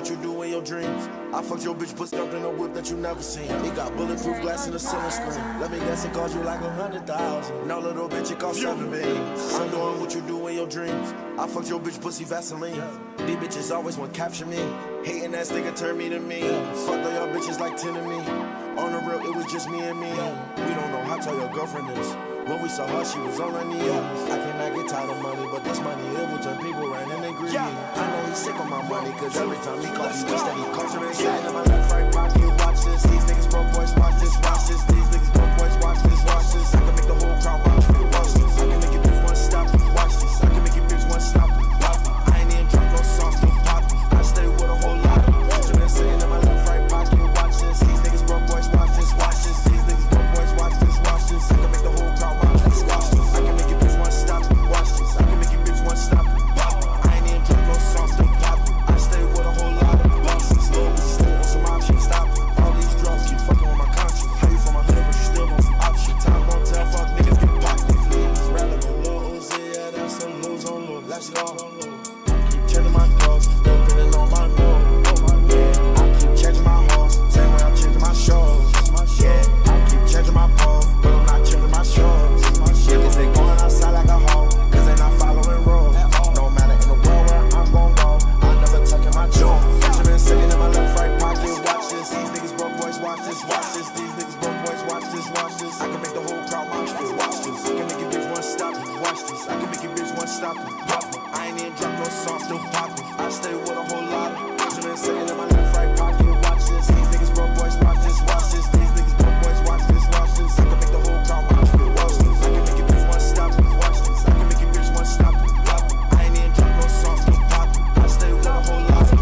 what you do in your dreams. I fucked your bitch pussy up in a whip that you never seen. It got bulletproof glass in the ceiling screen. Let me guess, it cost you like 100,000. No, little bitch, it cost 7 beans. I'm doing what you do in your dreams. I fucked your bitch pussy Vaseline. These bitches always want to capture me. Hating ass nigga turn me to me. Fuck all y'all bitches like 10 to me. On the real, it was just me and me. We don't know how tall your girlfriend is. When we saw her, she was on her knees. I cannot get tired of money, but this money, it will turn people right and they greedy. I know he's sick of my money, cause every time he calls, he steady culture inside in my left, right pocket. Watch this, these niggas broke boys, watch this, watch this. These niggas broke boys, watch this, watch this. I can make the whole crowd watch me, watch this. I can make your bitch one stop, watch this. I can make your bitch one stop, watch me. I ain't even drunk no sauce, no poppy. I stay with a whole lot of culture inside in my left, right pocket. Watch this, these niggas broke boys, watch this, watch this. These niggas broke boys, watch this, watch this. I can make the whole crowd watch this, watch this. I can make your bitch one stop, watch this. I can make your bitch one stop, pop. I ain't even drunk no sauce, no poppy. I stay with a whole lot of bosses. Slow, still on some option, stop it. All these drugs keep fucking with my conscience. How you from my hood, but you still on some option? Time won't tell, fuck niggas get popped, they fleas. Rather than low, yeah, that's some lose on low. Let's go. Keep changing my clothes, depending on my mood. Yeah, I keep changing my horse, same way I'm changing my shows. Yeah, I keep changing my pole, but I'm not changing my shows. Niggas they going outside like a hoe, cause they not following rules. No matter in the world where I'm gon' go, I'm never tucking my jewels. Bitch, been sitting in my left, right pocket. Watch this, these niggas broke boys, watch this, watch this. These niggas broke boys, watch this, watch this. I can make the whole crowd watch this, watch this. I can make your bitch one stop it, watch this. I can make your bitch one stop it, pop it. I ain't even drunk no sauce, still poppin'. I stay with a whole lot of bitch, been sitting in my left, right pocket. Watch this, these niggas broke boys, watch this, watch this. These niggas broke boys, watch this, watch this. I can make the whole crowd watch this, watch this. I can make your bitch one stop it, watch this. I can make your bitch one stop it, pop it. I ain't even drunk no sauce, still poppin'. I stay with a whole lot of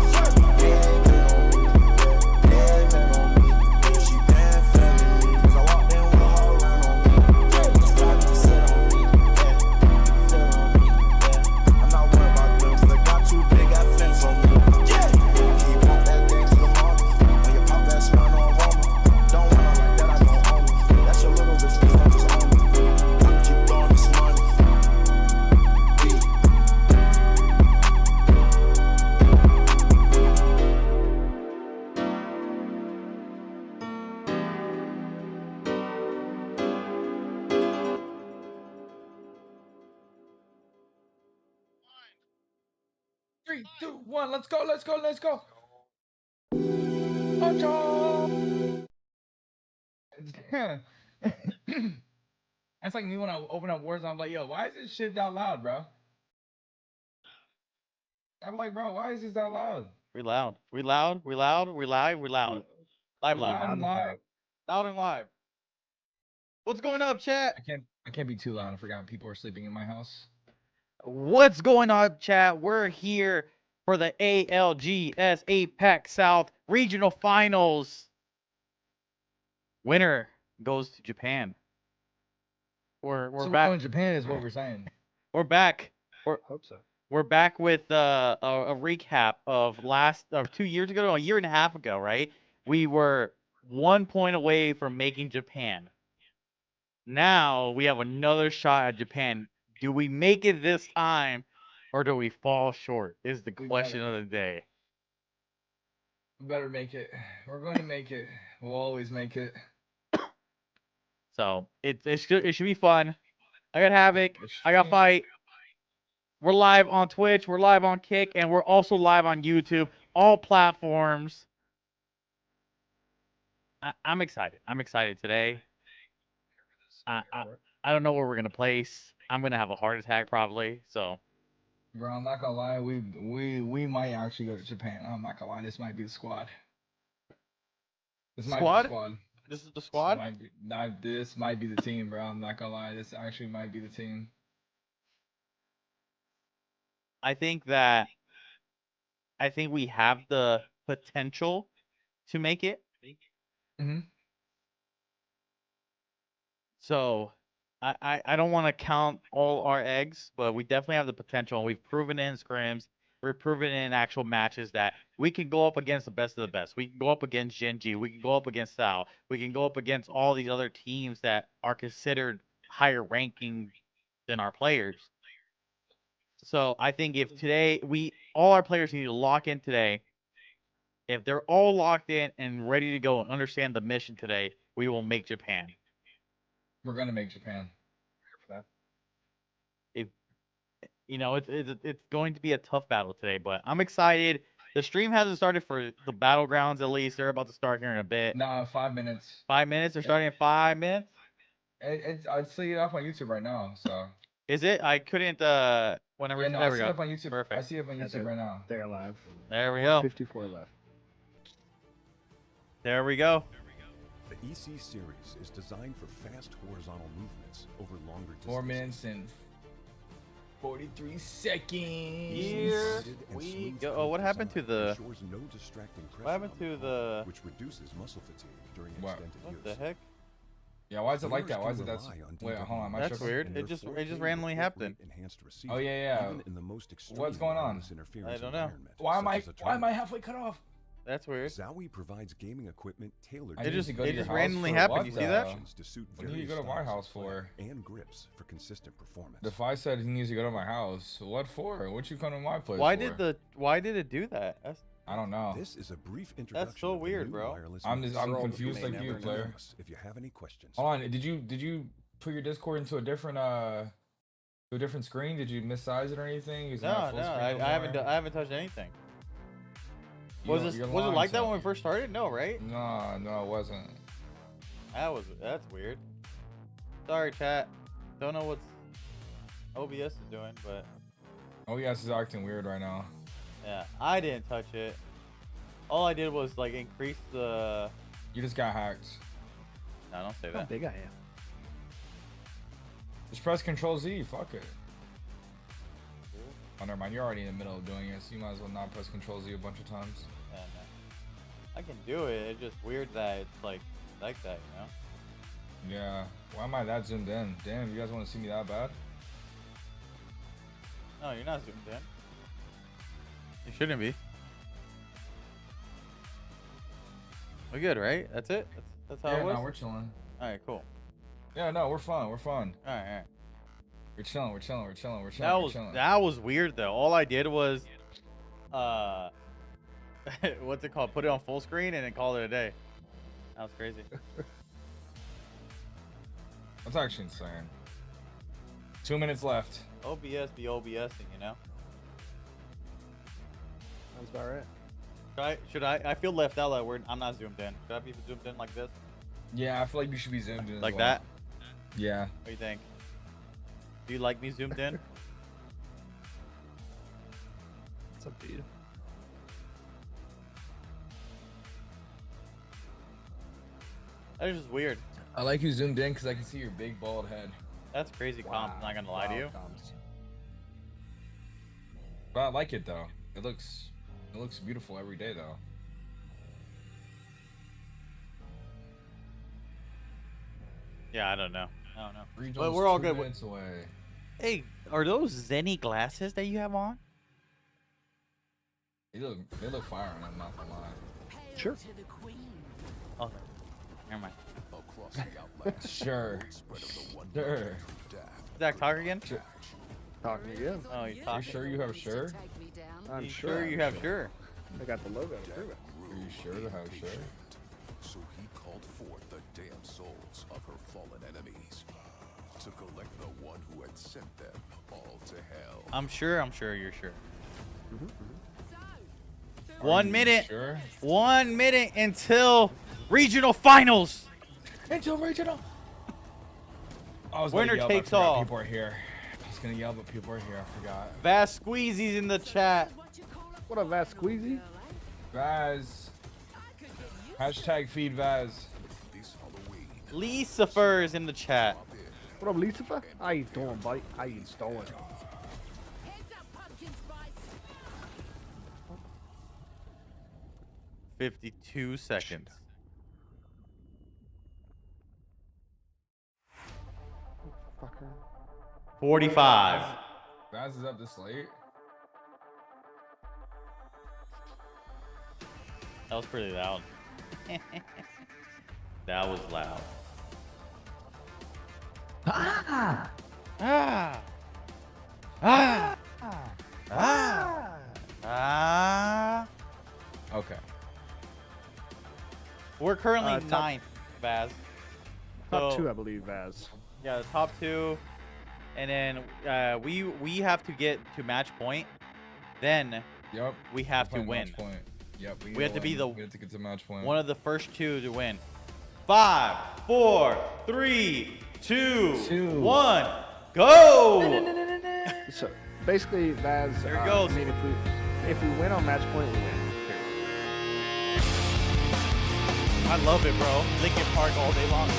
Three, two, one, let's go, let's go, let's go. Ocho! That's like me when I open up words. I'm like, yo, why is this shit that loud, bro? I'm like, bro, why is this that loud? We loud. We loud. We loud. We live. We loud. Live Loud and loud. live. Loud and live. What's going up, chat? I can't be too loud. I forgot people are sleeping in my house. What's going on, chat? We're here for the ALGS APAC South Regional Finals. Winner goes to Japan. We're so back. we're going to Japan is what we're saying. We're back. Hope so. We're back with a recap of 2 years ago, a year and a half ago, right? We were 1 point away from making Japan. Now we have another shot at Japan. Do we make it this time, or do we fall short? Is the question of the day. We better make it. We're going to make it. We'll always make it. So it should be fun. I got Havoc. I got Fight. We're live on Twitch. We're live on Kick, and we're also live on YouTube. All platforms. I'm excited. I'm excited today. I don't know where we're gonna place. I'm gonna have a heart attack probably. So, Bro, I'm not gonna lie. We might actually go to Japan. I'm not gonna lie. This might be the squad. This might be the squad. This is the squad. This might be the team, bro. I'm not gonna lie. This actually might be the team. I think we have the potential to make it. Mm-hmm. So, I don't want to count all our eggs, but we definitely have the potential. We've proven it in scrims. We've proven it in actual matches that we can go up against the best of the best. We can go up against Genji. We can go up against Sal. We can go up against all these other teams that are considered higher ranking than our players. So I think if today all our players need to lock in today If they're all locked in and ready to go and understand the mission today, we will make Japan. We're gonna make Japan. For that. It's going to be a tough battle today, but I'm excited. The stream hasn't started for the battlegrounds. At least they're about to start here in a bit. Nah, 5 minutes. 5 minutes. They're starting in 5 minutes. I'd see it up on YouTube right now. So. Is it? I couldn't. Whenever. Yeah, no, there I we see it go. up on YouTube. Perfect. I see it up on YouTube right now. They're alive. There we go. 54 left. There we go. The EC series is designed for fast horizontal movements over longer distances. 4 minutes and 43 seconds. Here we go. Oh, what happened to the? No distracting What happened to the? which reduces muscle fatigue during What? extended What use. the heck? Yeah, why is it like that? Why is it Viewers that's? can rely on Wait, hold on. Am I That's tripping? weird. and It just their 4K randomly with happened. enhanced receiving, Oh yeah, even in the most extreme What's going on? wireless interference I don't know. environment, Why am such I? as a Why am I tournament. halfway cut off? That's weird. Zowie provides gaming equipment tailored I It to need just- to go to it your just house randomly for happened. what, You see that? though? to suit When do you various go to my styles of house for? play and grips for consistent performance. Defy said he needs to go to my house. What for? What you come to my place Why for? Why did it do that? That's I don't know. This is a brief introduction. so of the weird, new bro. wireless I'm mouse. confused You like may you, never player. know us if you have any questions. Hold on. Did you put your Discord into a different to a different screen? Did you missize it or anything? Is it no, not no. full screen I no haven't. more? I haven't touched anything. You Was don't- this? you're Was it lying like to that me. when we first started? No, right? No, it wasn't. That's weird. Sorry, chat. Don't know what's OBS is doing, but Oh yes, it's acting weird right now. yeah, I didn't touch it. All I did was like increase the. You just got hacked. No, don't say How that. big I am. Just press Control Z. Fuck it. Oh, never mind. You're already in the middle of doing it, so you might as well not press Control Z a bunch of times. Yeah, no. I can do it. It's just weird that it's like that, you know. Yeah. Why am I that zoomed in? Damn, you guys want to see me that bad? No, you're not zoomed in. You shouldn't be. We're good, right? That's it. That's how Yeah, it was. no, we're chilling. All right, cool. Yeah, no, we're fine. We're fine. All right, all right. We're chilling. We're chilling. We're chilling. We're chilling. That we're was chilling. that was weird though. All I did was, what's it called? Put it on full screen and then call it a day. That was crazy. That's actually insane. 2 minutes left. OBS be OBSing, you know. Sounds about right. Should I? I feel left out. Like I'm not zoomed in. Should I be zoomed in like this? Yeah, I feel like you should be zoomed in. as Like well. that? Yeah. What do you think? Do you like me zoomed in? What's up, dude? That is just weird. I like you zoomed in because I can see your big bald head. That's crazy comp. Not gonna lie to you. Comps. But I like it though. It looks beautiful every day though. Yeah, I don't know. I don't know. Regional's But we're all 2 good. minutes away. Hey, are those Zenny glasses that you have on? They look fire on them, not gonna lie. Sure. Oh, never mind. Across the outlet, Sure. spread of the one Sure. Zach, talk again? Talking again. Oh, you Are you talking? sure you have sure? I'm You sure. sure you have sure? I got the logo to prove it. Are you sure to have sure? So he called forth the damn souls of her fallen enemies to collect the one who had sent them all to hell. I'm sure you're sure. Mm-hmm. 1 minute. Sure. 1 minute until regional finals. Until regional. I was Winner gonna yell, but I takes forgot all. People are here. I was gonna yell, but people are here. I forgot. Vast Squeezy's in the chat. What up, Vaz Squeezy? Vaz. Hashtag feed Vaz. This Halloween, Lucifer is in the chat. What up, Lucifer? How you doing, buddy? How you doing? 52 seconds. Fucker. 45. Vaz is up this late. That was pretty loud. That was loud. Ah! Ah! Ah! Ah! Ah! Okay. currently top- ninth, Vaz. Top So, 2, I believe, Vaz. Yeah, the top 2, and then we have to get to match point. Then Yep. we have to Playing win. match point. Yep. We have to be we have to get to match point. one of the first 2 to win. 5, 4, 3, 2, 1, go! So basically, Vaz. There it goes. I mean, if we win on match point, we win. I love it, bro. Lincoln Park all day long.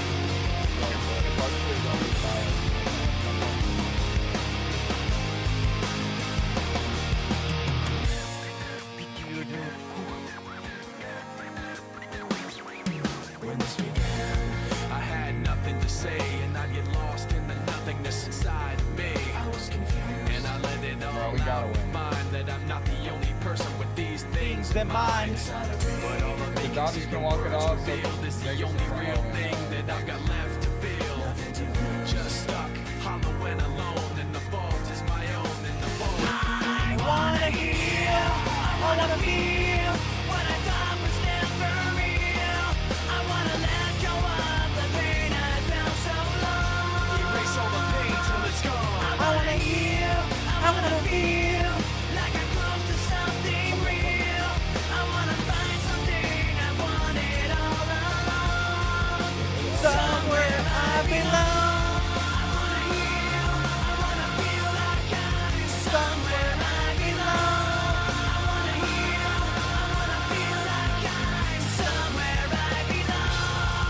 When this began, I had nothing to say, and I'd get lost in the nothingness inside of me. I was confused, and I let it all we gotta out with win. mine that I'm not the only person with these things in mind. But all of The me Dodgers can walk it off. So revealed is the only real thing that I've got left to feel. Just stuck, hollow and alone, and the fault is my own. And the fault. I wanna heal, I wanna feel what I thought was never real. I wanna let go of the pain I felt so long. Erase all the pain till it's gone. I wanna heal, I wanna feel like I'm close to something real. I wanna find something I wanted all along. Somewhere I belong. I wanna heal, I wanna feel like I'm somewhere I belong. I wanna heal, I wanna feel like I'm somewhere I belong.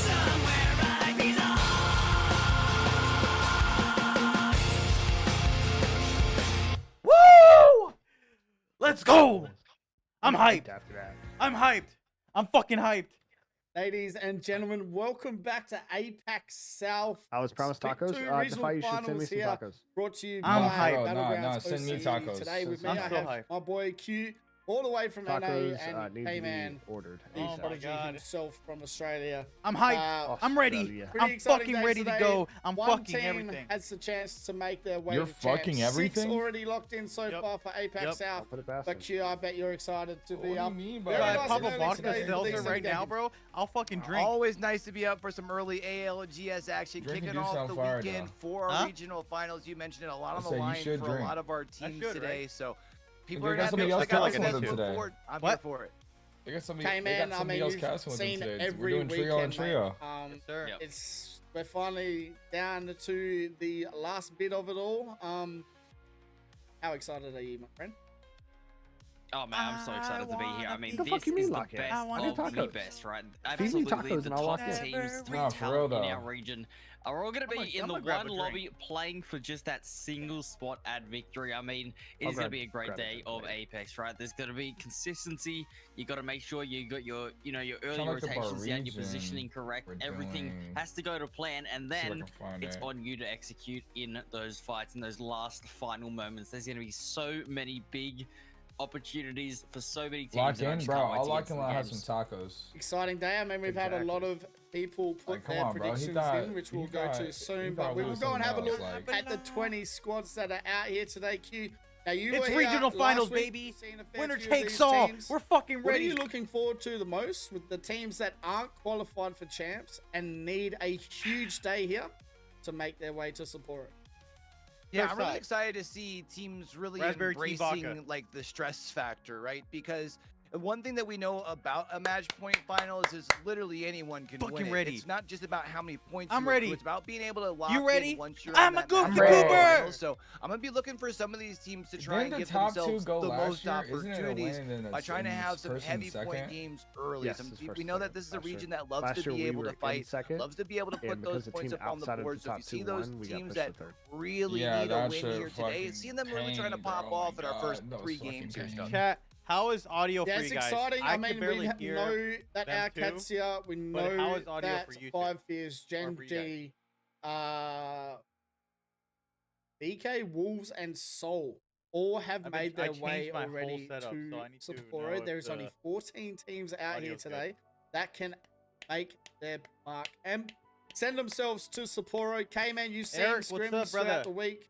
Somewhere I belong. Woo! Let's go! I'm hyped. After that. I'm hyped. I'm fucking hyped. Ladies and gentlemen, welcome back to APAC South. I was promised Split tacos. 2 Defy, regional you should send me finals some here, tacos. brought to you I'm by hyped. Battlegrounds send me OCE. tacos. Today with me, I'm I still have hyped. my boy Q, all the way from NA, Tacos and need to K-Man, be ordered. Oh ASAP. my God. himself from Australia. I'm hyped. I'm ready. Australia. Pretty I'm exciting fucking days ready to today. go. I'm One fucking team everything. has the chance to make their way You're to champs. fucking 6 everything? already locked in so Yep. far for APAC Yep. South. I'll put it past But them. Q, I bet you're excited to be What do up. you mean Very by If I nice pop and a early vodka today for seltzer these right now, games. bro, I'll fucking drink. Always nice to be up for some early ALGS action, Drinking kicking do off sound the fire, weekend though. for our Huh? regional finals. You mentioned it, a lot I on the said you line should for drink. a lot of our teams should, today. right? So people They are got going to somebody have else to casting look them today. forward. I'm What? here for it. They got somebody. K-Man, they got I mean, somebody else you've casting with them seen today. every We're doing trio weekend, and trio. mate. sir. Yep. We're finally down to the last bit of it all. How excited are you, my friend? Oh man, I'm so excited to be here. I mean, The this fuck you mean is the lock in? best I want of the tacos. best, right? Feed me Absolutely, tacos the and I'll top lock in. teams, top Nah, for real, talent in though. our region are all going to be I'm in gonna the grab a one drink. lobby playing for just that single spot at victory. I mean, it I'll is going to grab- be a great grab a day drink, of mate. Apex, right? There's going to be consistency. You got to make sure you got your, your early Sound like the rotations down, your region positioning correct. we're Everything doing. has to go to plan, and See if I then can find it's it. on you to execute in those fights, in those last final moments. There's going to be so many big opportunities for so many teams. Lock and I in, just bro. can't wait I'll to lock get to in the when I have games. some tacos. Exciting day. I mean, we've had a lot of people put Like, come their on, bro. He predictions thought- in, which he we'll go thought- to he soon. thought But we we will was go and have a something look else, at the 20 squads that are out here today, Q. Now, you It's were here regional last finals, week, baby. seen a fair Winner few of takes these all. teams. We're fucking What are ready. you looking forward to the most with the teams that aren't qualified for champs and need a huge day here to make their way to Sapporo? Yeah, First I'm really side. excited to see teams really Raspberry tea vodka. embracing like the stress factor, right? Because one thing that we know about a match point finals is literally anyone can Fucking win it. ready. It's not just about how many points I'm you accrue, ready. It's about being able to lock You ready? in once you're I'm on a that goofy match point goober. finals. So I'm gonna be looking for some of these teams to try Didn't and the give top two themselves go the last most year? Isn't it a opportunities win and then by trying to it's have some first and heavy point second? games early. Yes, Some it's people, first we and know that second. this is a Last year- region that loves last to year be we able were to in fight, second, loves to be able to put and those because the points team up on the outside of board. the So if top you see two those won, we got teams pushed that to third. really Yeah, need a that win shit here today, fucking seeing them really trying to pain, pop bro. Oh off my in our first God, that was 3 fucking games here, pain. stuff. Chat, how is audio for Yeah, you it's guys? exciting. I I can mean, barely we hear. know that them our too, cats here, we but how know is audio that for you two? Five Fears, Or Gen for you G, BK, Wolves, and Soul all have I made their changed way my whole already setup, to so I need to know Sapporo. if There's the only 14 teams out here audio's good. today that can make their mark and send themselves to Sapporo. K-Man, you've seen Eric, what's scrims up, throughout brother? the week.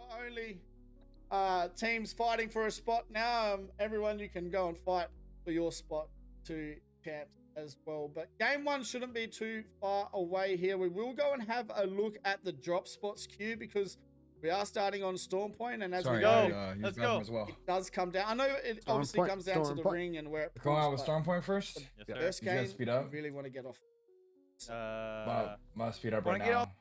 Not only teams fighting for a spot now, everyone you can go and fight for your spot to champs as well. But game one shouldn't be too far away here. We will go and have a look at the drop spots queue because we are starting on Storm Point, and as we know, Let's go. As well. it does come down. I know it Storm obviously Point, comes down to Storm the Point. ring and where it Going pulls, out with but Storm Point first. Yes, the sir. first You guys game, speed up? I really want to get off. My speed up Wanna right get now. off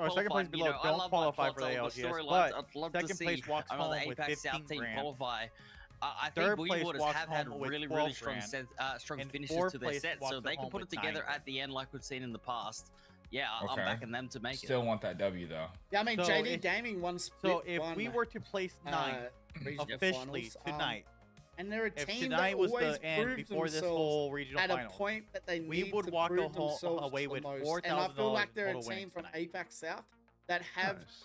or second place qualifying, below you know, I don't love qualify my for the plots, all ALGS, storylines. but I'd love to second see place walks another home with APAC South 15 team grand. qualify. I Third think place Weeborders walks have had home with really 12 strong, grand. strong And finishes fourth to their place set, walks so they can home put it with 9 together grand. at the end like we've seen in the past. Yeah, I'm Okay. backing them to make Still it. want that W though. Yeah, I mean, So JD if- Gaming won So split if we one, were to place ninth regional officially finals, tonight, and they're a if team tonight that was always the end proved before this themselves whole regional at a finals, point that they we need would to walk prove away themselves with the most. And I $4,000 feel like they're a total team wins from tonight. APAC South that have Nice.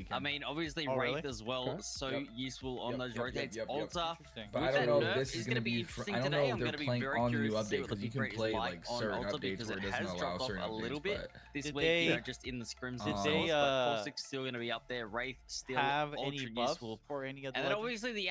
really can. I mean, obviously Oh, Wraith really? as well, Okay. so Yep. useful on Yep, those yep, rotates. yep, yep. Altar, Interesting. But with I don't that know nerf, if this is is gonna going to be be. interesting I don't today. know if I'm they're gonna be playing very on the new curious to see update what the because you pick can rate is play like like on certain Altar updates because where it it doesn't has allow dropped off certain a little updates. bit But this Did week, they- you know, just in the scrims did themselves. they, But Pulsic's still gonna be up there. Wraith still have ultra any buffs useful. for any of the And then legends? obviously the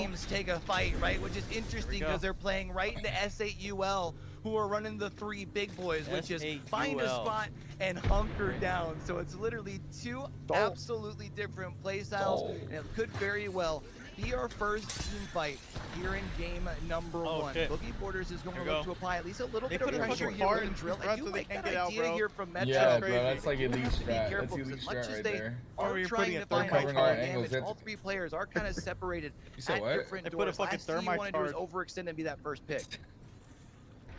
teams take a fight, right? Which is interesting go. because they're playing right into S8UL, who are running the 3 big boys, which is find a S8UL. spot and hunker down. So it's literally 2 absolutely different play styles, and it could very well be our first team fight here in game number 1. shit. Boogie Borders is going to Here we look go. to apply at least a little They bit of put it pressure fucking here hard with and Drill. I run do till they like can't that get out, idea bro. here from Metro. Yeah, crazy. bro, that's like elite Teams to be strat. careful That's because elite as much strat as right they there. are you're trying putting to a find thermite out charge. damage, Angles, all 3 players are kind of separated You said at what? different They put a doors. fucking Last thing you thermite want to do is charge. overextend and be that first pick.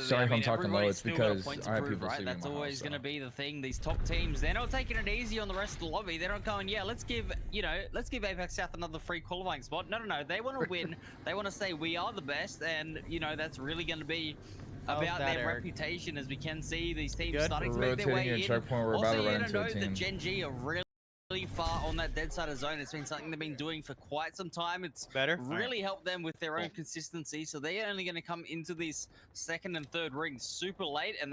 absolutely. Sorry I if I'm mean, talking low, everybody's it's still got a because point to I have prove, people right? sleeping in That's my house, always going to so. be the thing. These top teams, they're not taking it easy on the rest of the lobby. They're not going, yeah, let's give APAC South another free qualifying spot. No, no, no. They want to win. They want to say we are the best, and that's really going to be How's about that, their Eric? reputation, as we can see these teams Good? starting to We're make their rotating your way in. checkpoint. We're about Also, to run you into a know that team. Gen G are really far on that dead side of zone. It's been something they've been doing for quite some time. It's Better? really helped them with their own consistency. So they're only going to come into these second and third rings super late, and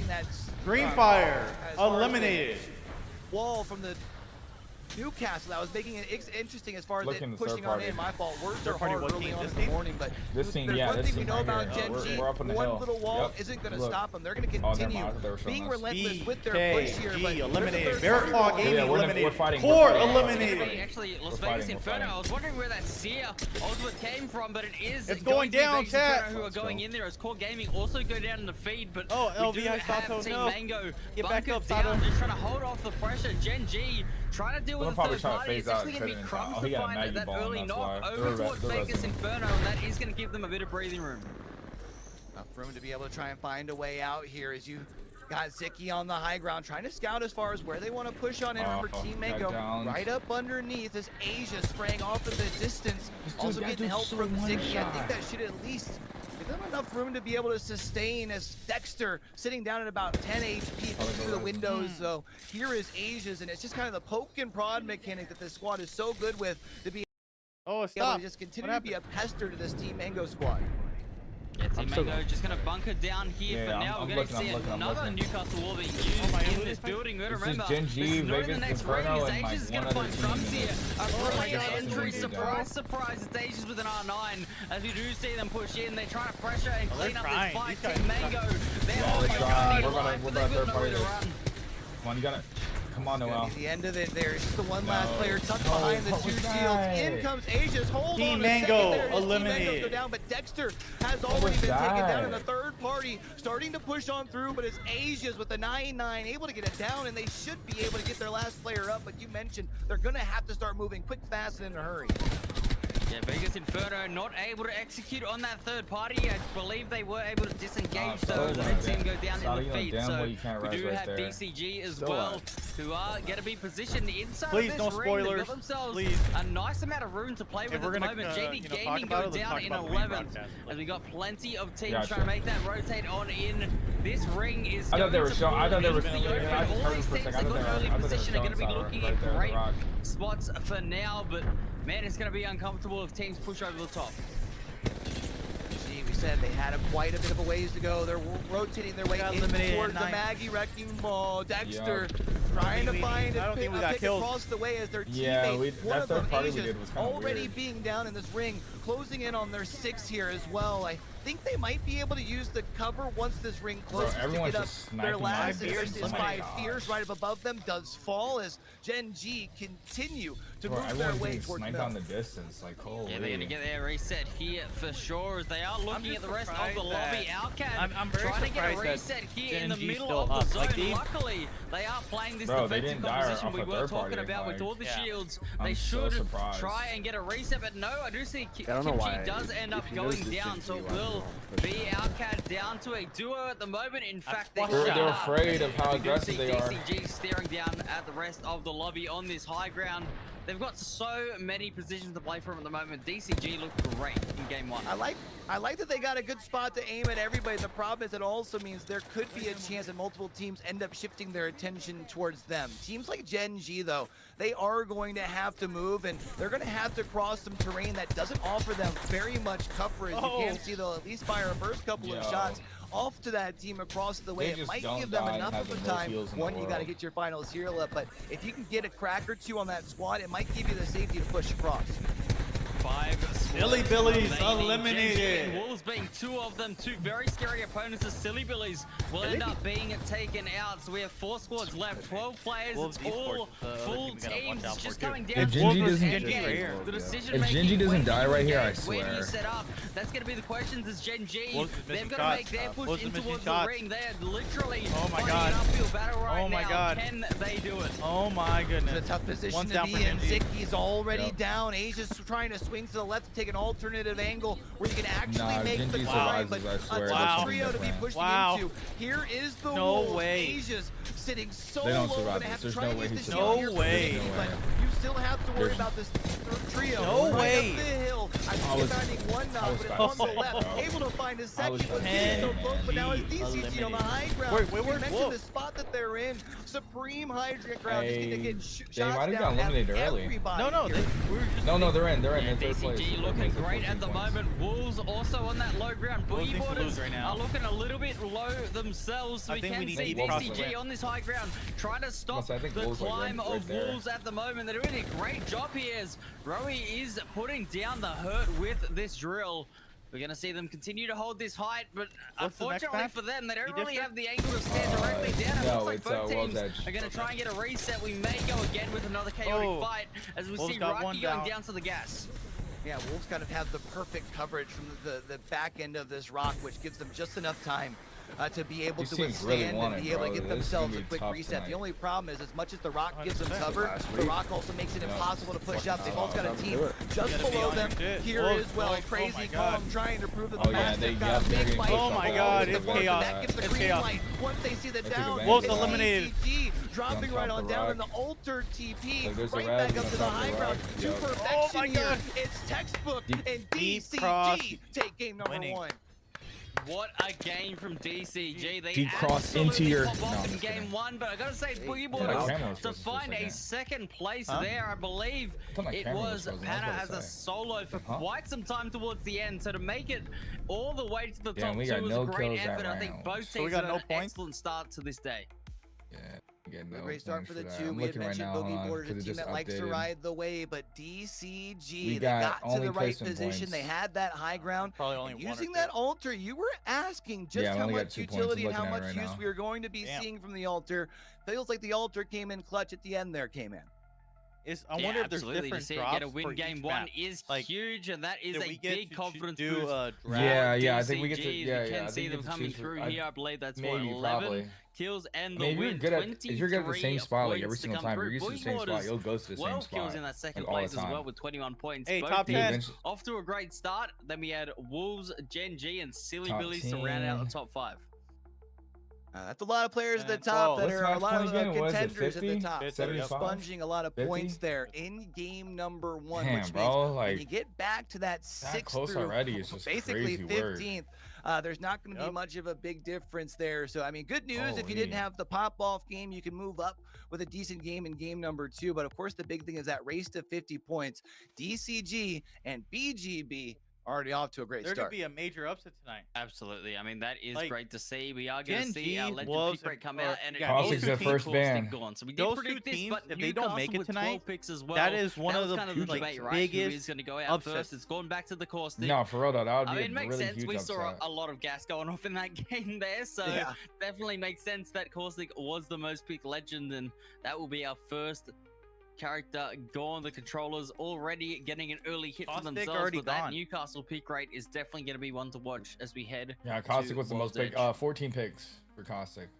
using that Green Fire as far as the eliminated. wall from the Newcastle. That was making it interesting as far as Looking it the pushing third on party. in. My fault. Words are Third party hard what early team? on This in the team? morning, but This team, there's yeah, one this thing we team know right about here. Gen G. We're up on the One hill. little wall Yep. isn't going to Look. stop them. They're going to Oh, never continue mind. They were showing being us. relentless with their push here. But BKG eliminated. there's a third Barraclaw party Gaming Yeah, we're eliminated. fighting. Core We're fighting. eliminated. Actually, Las We're Vegas fighting, we're Inferno. fighting. I was wondering where that Seer ultimate came from, but it is It's going to be down, Vegas chat. Inferno who are Let's going go. in there as Core Gaming also go down in the feed, but Oh, we do LVI have Sato, Team no. Mango Get back bunkered up, down, Sato. just trying to hold off the pressure. Gen G trying to deal We'll with the probably third try to party. phase It's out actually going to be Trinity. Crumbs Oh, to he got a find Maggie that ball, early that's knock why. over They're towards resting. Vegas Inferno, and that is going to give them a bit of breathing room. Enough room to be able to try and find a way out here as you got Ziki on the high ground, trying to scout as far as where they want to push on in. Remember, Team got Mango downed. right up underneath as Asia spraying off in the distance. Also that getting dude's help so from Ziki. I one-shot. think that should at least give them enough room to be able to sustain as Dexter sitting down at about 10 HP through the windows. So here is Asia's, and it's just kind of the poke and prod mechanic that this squad is so good with to be Oh, able stop. to just continue to be a pester to this Team Mango squad. Yeah, Team I'm so Mango just going to bunker down here Yeah, for yeah, now. I'm We're going to looking, see I'm looking, I'm another looking. Newcastle wall being used my in God. this building. But This is remember, Gen this G, is not in the Vegas next ring. Inferno, As and, like, Asia's going one to other find team. Crumbs here. A my brilliant God, entry. that's what we Surprise, surprise. It's Asia's with an R9. As we do see them push in, they're trying to pressure and they're clean up trying. this fight. These guys Team are Mango, they're Yeah, holding they're on trying. to We're gonna- life, we're but gonna they've got third nowhere party to this. run. Come on, you gotta. Come on, Gonna Noel. be the end of it there. It's just the one last No. player tucked No, behind the what two was shields. that? In comes Asia's. Hold Team on a Mango second there. Team Mango eliminated. go down, but Dexter has What already was been taken that? down in the third party, starting to push on through, but it's Asia's with the 9-9 able to get it down, and they should be able to get their last player up, but you mentioned they're gonna have to start moving quick, fast, and in a hurry. Yeah, Vegas Inferno not able to execute on that third party. I believe they were able to disengage so those bad. and see him go down Sorry, in you the know feed. damn So well you can't we res do right have there. BCG as So well, bad. who are going to be positioned inside Please, of no this ring. They've spoilers. got themselves Please. a nice amount of room to play with If at we're the gonna, moment. JD talk Gaming about go it, let's down talk in about the 11th, broadcast. as we got plenty of teams Gotcha. trying to make that rotate on in. This ring is I thought they were showing. I thought they were. going to I just all heard these it for a teams second. that got early I thought they were position are going to be showing looking right at there, the great rock. spots for now, but man, it's going to be uncomfortable if teams push over the top. See, we said they had quite a bit of a ways to go. They're rotating their way Got in eliminated towards the at 9. Maggie wrecking ball. Dexter I trying to don't think find I don't think we got pick killed. across the way as their Yeah, teammate, one that of third them, party we Asia's, did was kinda already weird. being down in this ring, closing in on their 6 here as well. I think they might be able to use the cover once this ring closes to everyone's get up just their sniping last my assist. Fierce. Is Oh my by gosh. Fierce right up above them does fall as Gen G continue to Bro, move their everyone's way getting towards sniped middle. on the distance. Like, holy. Yeah, they're going to get their reset here for sure, as they are looking just at the rest of surprised the lobby. that- Outcast I'm very trying to get a surprised that reset here in the Gen G middle still of the up. zone. Like, they- Luckily, they are playing this Bro, they defensive didn't die composition off we a were third talking party, about with like, all the yeah. shields. I'm They so should surprised. try and get a reset, but no, I do see I don't know Kimchi why. does end up If he knows going this down, Gen so G, it why will not push be it? Outcast down to a duo at the moment. In fact, they They're- shut they're up. afraid of how We do aggressive see they are. DCG staring down at the rest of the lobby on this high ground. They've got so many positions to play from at the moment. DCG looked great in game 1. I like that they got a good spot to aim at everybody. The problem is it also means there could be a chance that multiple teams end up shifting their attention towards them. Teams like Gen G, though, they are going to have to move, and they're going to have to cross some terrain that doesn't offer them very much coverage. You can see they'll at least fire a first couple of Yo. shots off to that team across the way. They It just might don't give them die and enough have of a the most time. heals in the One, you got to world. get your final serial up, but if you can get a crack or two on that squad, it might give you the safety to push across. 5 Silly squads Billies remaining. eliminated. Gen G and Wolves being 2 of them. 2 very scary opponents. The Silly Billies will end up being taken out. So we have 4 squads left, 12 players. Wolves It's all esports, the other full team we gotta teams. watch out Just for, too. coming If down Gen G to doesn't- the Gen G right here. The decision If making. Gen G doesn't when do die you right here, I engage? Where do you swear. set up? That's going to be the questions as Gen G. Wolves is They've missing got to shots. make their push Wolves is in missing towards the shots. ring. They're literally Oh my fighting God. an uphill battle right Oh my now. God. Can they do it? Oh my It's a goodness. tough position One's to down be for in. Gen G. Zicky's already Yep. down. Asia's trying to swing to the left to take an alternative angle where you can actually Nah, make Gen the G climb, survives, but I swear. a Wow. tough trio to be pushing Wow. into. Here is the No Wolves. way. Asia's sitting so They don't low, survive gonna this. have to There's try no and way use he the survives shield this. here No for way. Zicky, No but way. you still have to worry There's- about this trio. No right way. Up the hill. I was- think finding one knock, but it's about on to the say, left. bro. Able to find a I was second, but about to getting so say, close. But now it's NG DCG on the eliminated. high ground. Wait, We where's mentioned Wolf? the spot that they're in. Supreme high ground. Just going to get They shots might have down got at eliminated early. everybody No, here. we were just. No, they're in. They're in. Yeah, They're third place. DCG Third looking place with great 14 at the points. moment. Wolves also on that low ground. Wolves Boogie need to Borders lose right now. are looking a little bit low themselves. So I we think can we need see to cross DCG the on this high ground trying to stop I think the Wolves, like, climb right of there. Wolves at the moment. They're doing a great job here as Rowie is putting down the hurt with this drill. We're going to see them continue to hold this height, but What's the next unfortunately map? for them, they don't You really district? have the angle to stand directly down. It no, looks like it's, both World's teams Edge. are going to try and get a reset. We may go again with another chaotic Oh. fight as we Wolves see got Rocky one going down. down to the gas. Yeah, Wolves kind of have the perfect coverage from the back end of this rock, which gives them just enough time to be able These to teams really withstand want and it, be able to bro. get This is gonna themselves a be quick tough reset. The tonight. only problem is as much as the rock gives them 100%. cover, Last the week. rock also makes it Yeah. impossible to push up. They've Oh, also got a let's team do it. just Gotta be below on them your shit. here Wolves, as well. Wolves, oh Crazy my Calm God. trying to prove that Oh, the yeah, Mastiff they got got- a they're big getting fight. pushed Oh up my all God, over it's the chaos. That gets the It's green chaos. light. Once they see the They took down, advantage Wolves it's of that. eliminated. DCG dropping On right top on of the down rock. in the alter TP. Like, there's a Right res back up on to the top of high the ground rock. to Yep. perfection Oh my here. God. It's textbook and Deep cross. DCG take game number Winning. 1. What a game from DCG. They Deep cross absolutely into your- pop No, off I'm in just game kidding. 1, but I gotta say, Boogie Yeah, Borders that camera was to supposed to find say a that. second place Huh? there, I believe thought my it camera was was frozen, I was Pana about as to a say. solo for Huh? quite some time towards the end. So to make it all the way to the Yeah, top we 2 got was no a great kills that effort. I think round. both So we teams got had no an points? excellent start to this day. Yeah. Again, no Great start points for the that. two. I'm We had looking right mentioned now, Boogie hold on, Borders, a 'cause it team just that likes to updated. ride the wave, but DCG, We they got got to only the right placement position. They points. had that high ground. Probably only And one or using two. that altar, you were asking just Yeah, we how only got much 2 points. utility I'm and how looking at much it right use now. we are going to be Damn. seeing from the altar. Feels like the altar came in clutch at the end there, K-Man. I Yeah, wonder if there's absolutely. different to see drops it get a win for game each 1 map. is Like, huge, and that is do a we get big to confidence do boost. a for draft? Yeah, I think we get to. DCGs. Yeah, We yeah. can I see think we them get to coming choose for- through I- here. I believe that's maybe, what 11 probably. kills and the I mean, if you're win. good at, if you're good at the same 23 spot like points every to single come time, you're through. used to the Boogie same spot, Borders, you'll go to the same 12 spot. kills in that second like, all the place as well time. with 21 points. Hey, Both top teams 10. off to a great start. Then we had Wolves, Gen G, and Silly Top Billies to round out 10. the top 5. That's a lot of players at the And- top oh, that what's are a match lot of point again? What is it, contenders at the 50? top. 50, So they're 75? sponging a lot of 50? points there in game number 1, Damn, which bro, means when like, you get back to that 6th close through already is just basically crazy work. 15th, there's not going to be Yep. much of a big difference there. So, I mean, good news if you didn't Holy. have the pop-off game, you can move up with a decent game in game number 2. But, of course, the big thing is that race to 50 points. DCG and BGB already off to a great There start. could be a major upset tonight. Absolutely. I mean, that is Like, great to see. We are going Gen to see our G legend was pick rate come or- out, and yeah, Cossack's is their the first course ban. they've gone. So we did Those predict two this, teams, but if they don't make Newcastle it with tonight, 12 picks as well. that is one that of was the kind of the like, debate, right? Who biggest is going to go out upsets. first? It's gone back to the course. No, for real though, that would I be mean, it a makes really sense. huge We saw upset. a lot of gas going off in that game there, so Yeah. definitely makes sense that Caustic was the most picked legend, and that will be our first character gone. The controllers already getting an early hit for Caustic themselves, already but that gone. Newcastle pick rate is definitely going to be one to watch as we head. Yeah, Caustic to was the most World's big. Edge. 14 picks for Caustic.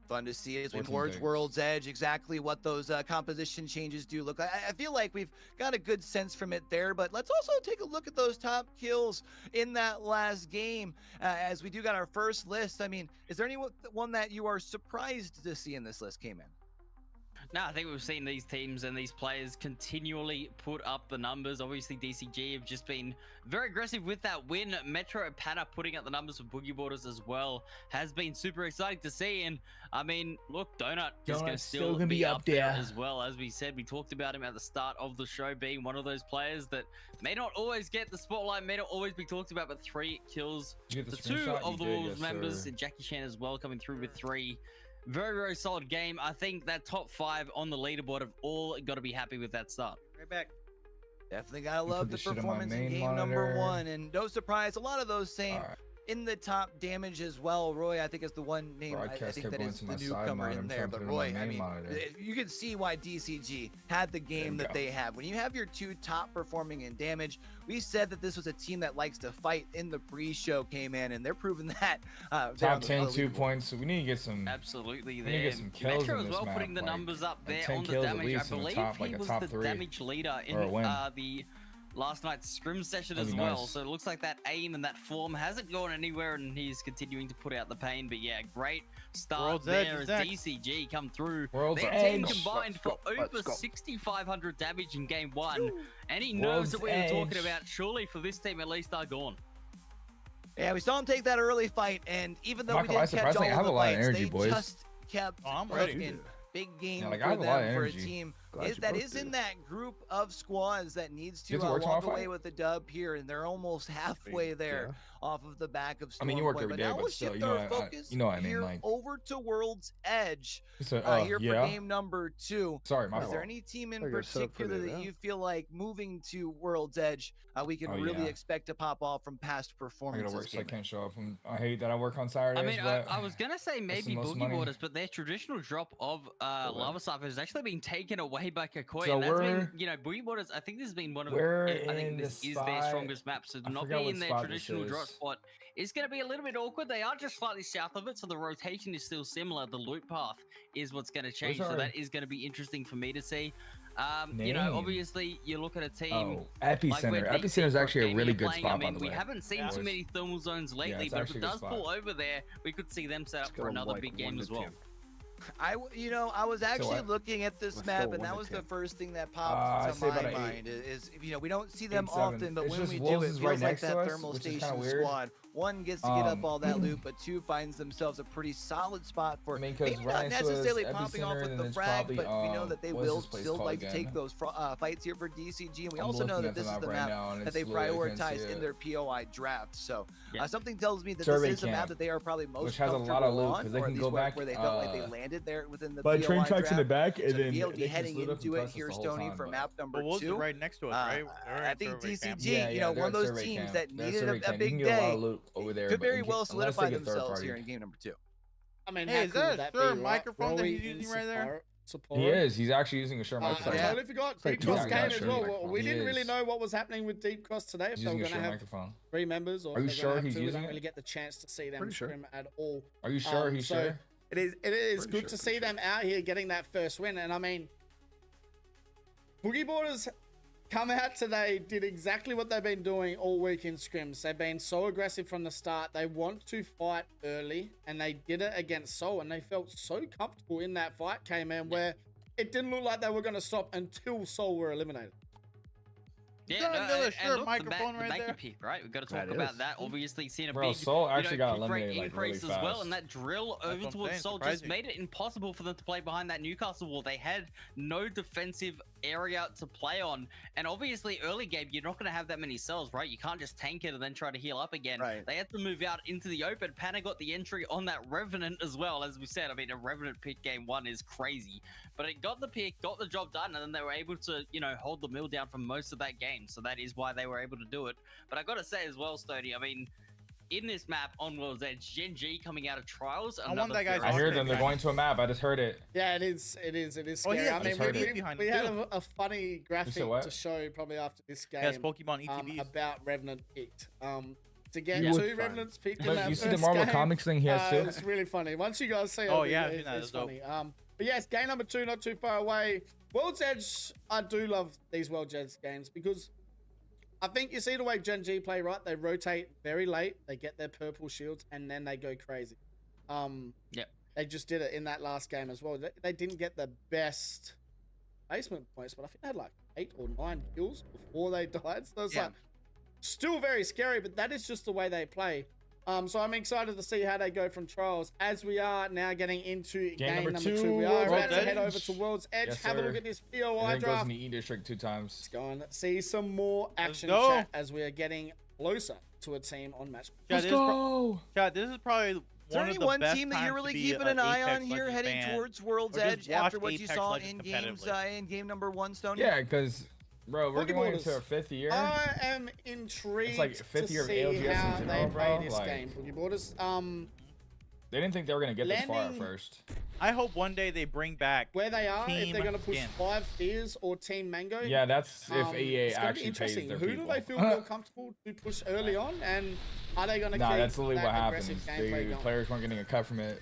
Fun to see as we 14 forge picks. World's Edge, exactly what those composition changes do look like. I feel like we've got a good sense from it there, but let's also take a look at those top kills in that last game as we do got our first list. I mean, is there anyone that you are surprised to see in this list, Cayman? No, I think we've seen these teams and these players continually put up the numbers. Obviously, DCG have just been very aggressive with that win. Metro Pana putting up the numbers for Boogie Borders as well has been super exciting to see. And I mean, look, Donut is going to Donut's still be up there as well. As we said, we talked about him at the start of the show being one of those players that may not always get the spotlight, may not always be talked about, but 3 kills. Did you get The the 2 screenshot? of You the did, Wolves yes, members, sir. and Jackie Chan as well, coming through with 3. Very, very solid game. I think that top 5 on the leaderboard have all got to be happy with that start. Right back. Definitely gotta Let me love put the this shit in my performance in main game number monitor. 1, and no surprise, a lot of those same Alright. in the top damage as well. Roy, I think, is the one name I Broadcast think kept that going is to the my side newcomer monitor. in I'm there. trying to But put it on my Roy, I main mean, monitor. you can see why DCG had the game we that go. they have. When you have your 2 top performing in damage, we said that this was a team that likes to fight in the pre-show, came in, and they're proving that. down Top the 10, 2 leaderboard. points. So we need to get some. Absolutely We need to there. get some kills Metro in as this well map, putting the like, numbers up like there 10 on the kills at damage. I least in the believe top, like he a was top the 3 damage leader in or a win. the last night's scrim session That'd as be well. nice. So it looks like that aim and that form hasn't gone anywhere, and he's continuing to put out the pain. But yeah, great start World's Edge there is as next. DCG come through. World's Their team Edge. combined for Let's over go. 6,500 damage in game one. Any nerves World's that we were talking Edge. about, surely for this team at least, are gone. Yeah, we saw him take that early fight, and even though Not we gonna lie, didn't catch all surprisingly, I of have the a lot of fights, energy, they boys. just kept Oh, I'm ready. looking. Big game like, I for have a lot of them, for a energy. team Glad you that both is do. in that group of squads that needs You to have to work walk tomorrow, away Fight? with the dub here, and they're almost halfway there off of the back of I Storm mean, you work Point. every But day, now but we'll still, shift you know, our focus you know what I mean, here like- over to World's Edge So, here for yeah. game number 2. Sorry, my Is there fault. any team in I gotta set up for particular the that event. you feel like moving to World's Edge we can Oh, really yeah. expect to pop off from past I performances? gotta work, so I Gamer? can't show up. I hate that I work on Saturdays. I mean, but I was gonna say that's maybe the most Boogie money. Waters, but their traditional drop of Lava Cypher has actually been taken away by Kakoi, So and that's been, we're- you know, Boogie Waters. I think this has been one of, we're I think in this the is their spot- strongest map. So to I not forgot be what in their spot this traditional drop is. spot is going to be a little bit awkward. They are just slightly south of it, so the rotation is still similar. The loot path is what's going to change, so our- that is going to be interesting for me to see. You know, Name? obviously, you look at a team. Oh, like Epicenter. where Epicenter is DC actually a Gaming really are good playing. spot, I mean, by the we way. haven't seen Yeah. too many thermal zones lately, it's but if actually it a good does spot. pull over there, we could see them set up Let's for go, another like, big 1 game to as well. 10. I was actually what? looking at this Let's map, go and that 1 to was the 10. first thing that I'd popped to say about my an 8. mind. Is you know, we don't see them 8-7. often, but It's when just we Wolves do, it is feels right like next to that us, thermal which is kinda station weird. squad. One gets to get up all that loot, but two finds themselves a pretty solid spot for I mean, 'cause maybe right not next to us, necessarily popping off Epicenter, with and the then it's frag, probably, but we know that they what's will this place still called like to take again? those fights here for DCG, and we I'm also know looking that at the this is map the right map now, and that it's they literally- I can't prioritize see in it. their POI draft. So Yeah. something tells me that Survey this is a map camp, that they are probably most which has a lot of comfortable loot, on, 'cause they or at can least go where, back, where they felt like they landed there within the By POI train tracks in the draft. back, So and to then be able to be they can heading split up into and it press us here, the whole Stony, time, for but- map number But Wolves are 2. right next to us, right? They're I in think survey camp. DCG, Yeah, you yeah, know, they're one of at those survey teams camp. that They're at needed survey a camp. You big can get a lot day of loot over there, could but very you well can't- unless solidify they get third themselves party. here in game number 2. I mean, Hey, how is cool that would a that sure be, right? microphone that Roy he's in using right there? Sapporo. He is. He's actually using a shirt I microphone. totally forgot like Deep Cross he's game got as a well. shirt. We He didn't really is. know what was happening with Deep Cross today. If He's they were using a going to shirt have microphone. 3 members, or Are you if they're sure gonna have he's 2, we using don't it? really get the chance to see them Pretty sure. scrim at all. Are you sure? He's so sure? It is Pretty good sure, to see pretty them out here getting that first win. And I mean, Boogie Borders come out today, did exactly what they've been doing all week in scrims. They've been so aggressive from the start. They want to fight early, and they did it against Seoul, and they felt so comfortable in that fight, K-Man, where it didn't look like they were going to stop until Seoul were eliminated. Yeah, that no, another and shirt look, microphone the right Mackie there? pick, right? We've got to talk That about is. that. Obviously, seeing a Bro, big, Seoul actually got pick rate eliminated, like, increase really as well, fast. and that drill That's over what I'm towards saying, Seoul just surprising. made it impossible for them to play behind that Newcastle wall. They had no defensive area to play on, and obviously, early game, you're not going to have that many cells, right? You can't just tank it and then try to heal up again. Right. They had to move out into the open. Pana got the entry on that Revenant as well, as we said. I mean, a Revenant pick game 1 is crazy, but it got the pick, got the job done, and then they were able to, you know, hold the mill down for most of that game. So that is why they were able to do it. But I got to say as well, Stoney, I mean, in this map on World's Edge, Gen G coming out of trials. I want another that guy's very I hear Okay, them. They're guys. going to a map. I just heard it. Yeah, it is Oh, scary. yeah, I I mean, just heard we, it behind we it, had too. a funny graphic what? to show probably after this game. Yes, Pokemon ETBs. About Revenant picked. To get Yeah. 2 Revenants picked in But that you see the first Marvel game, Comics thing he has too? It's really funny. Once you guys see it, Oh, yeah, I've seen it's, that. it's It's dope. funny. But yes, game number 2, not too far away. World's Edge, I do love these World's Edge games because I think you see the way Gen G play, right? They rotate very late, they get their purple shields, and then they go crazy. Yep. They just did it in that last game as well. They didn't get the best placement points, but I think they had like 8 or 9 kills before they died. So it's Yeah. like still very scary, but that is just the way they play. So I'm excited to see how they go from trials as we are now getting into game number 2. We are World's about to head Edge. over to World's Edge. Yes, Have a look sir. at this And POI then goes in draft. the E District 2 times. Let's go and see some more action go. chat as we are getting closer to a team on match. Chad, this is Chad, this is probably Is there one any of the one best team that times you're to really be keeping an an eye on Apex here, Legends heading fan, towards World's or just Edge after watch what you Apex saw Legends in games competitively? in game number 1, Stone? Yeah, because, bro, we're Boogie going Borders. into our 5th year. I am intrigued It's like fifth to year of see ALGS how in they general, play bro. this Like- game. Boogie Borders. They didn't think they were going to get this far at Landing- first. I hope one day they bring back Where they are, if Team they're going to push Skin. 5 tiers or Team Mango. Yeah, that's if EA it's gonna be actually pays interesting. their Who people. do they feel more comfortable to push early on, and are they going to Nah, keep that's literally that what aggressive happens, gameplay dude. going? Players weren't getting a cut from it.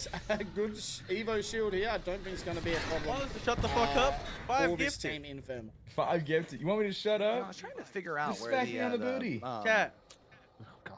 has a good Evo shield here. I don't think it's going to be a problem. Shut the fuck up. For 5 this gifted. team Infernal. 5 gifted. You want me to shut No, up? I was trying to figure out Just where smack the, me on the booty. Chat. Oh, God.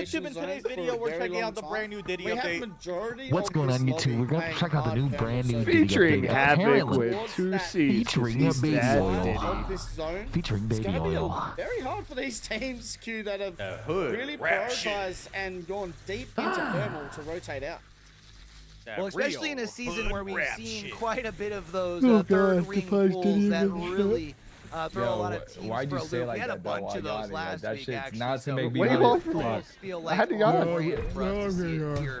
YouTube, in today's video, we're checking out the brand new Diddy update. What's going on, YouTube? We're gonna check out the new brand new Diddy Featuring update. Havoc Apparently, with 2 C's. featuring a baby oil. Zone. Featuring It's baby gonna be oil. very hard for these teams, Q, that have hood really rap prioritized and gone deep into thermal to rotate out. Well, especially in a season where we've seen quite a bit of those Oh, third God, ring Defies pulls Diddy that even really throw a lot of Yo, teams why'd for you a say loop. like We had a that, though, bunch while of those yawning? Like, last that week, shit's actually. not to So make me we Wait, laugh. hold on. feel I like had to yawn. more for us to see it here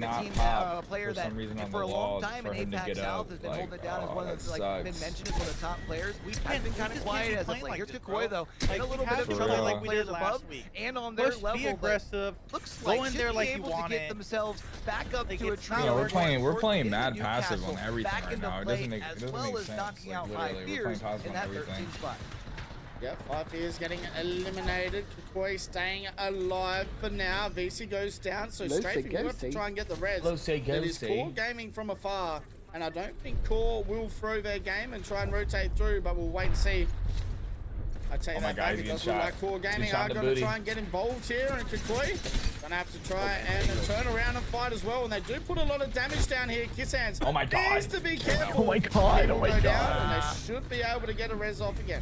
a not team, pop player for that some reason on for the a long wall time for in him to APAC get South up. has been Like, holding it down as oh, one that of the, like been sucks. mentioned as one of the top players. We've can't- been we kind of just can't quiet be as of playing late. like Here's this, Kukoi bro. though, Like, in a we little bit have of to trouble play with like we players did last above week. and on their Push, be level, but aggressive. looks Go like in should there be like you able to want get it. themselves back up Like, to a it's true not- Yeah, we're north playing in mad Newcastle, passive on everything back right into now. It play doesn't make as it doesn't well make as sense. knocking Like out literally, 5 we're Fears playing passive in on that everything. 13 spot. Yep, 5 Fears getting eliminated. Kukui staying alive for now. VC goes down, so Lucy, Strafey will have to Goosey. try and get the res. Lucy, That is Goosey. Core gaming from afar, and I don't think Core will throw their game and try and rotate through, but we'll wait and see. I take Oh my that God, back. he's It getting does look shot. like Core He's Gaming shot are in the going to booty. try and get involved here, and Kukui gonna have to try and turn around and fight as well. And they do put a lot of damage down here. Kiss Hands Oh my God. needs to be careful. Oh my God, He will oh my go down, God. and they should be able to get a res off again.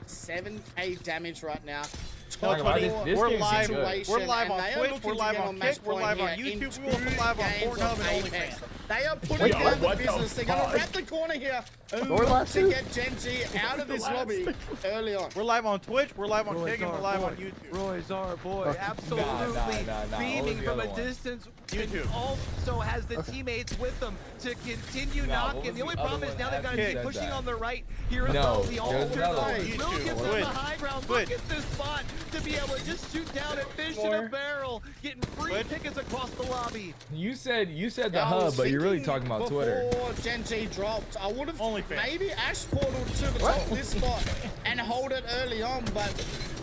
1.7k damage right now. Talk about this We're game's live. good. We're live and on they are Twitch. looking We're to live get on match Kick. We're point live on here in YouTube. We will be 2 live on games Pornhub of and Apex. OnlyFans. They are putting down the what the business. They're going to fuck? wrap the corner here and Or look last to two. get Gen G out of this lobby early on. We're live on Twitch. We're live on Roy's Kick, and we're our live boy. on YouTube. Roy's our boy, Nah, absolutely nah. What was beaming the from a other one? distance. YouTube. And also has the teammates with them to continue Nah, what knocking. was The only the problem other is one now they've got to after keep that pushing died? on the right here. No, The there's altar another line one. will give them Twitch. the high ground. Twitch. Look at this spot to be able to just shoot down and fish in a More. barrel, getting free Twitch. tickets across the lobby. You said the I was hub, but you're really thinking talking about Twitter. Before Gen G dropped, I would have OnlyFans. maybe Ash portal to the top of this spot and hold it early on, but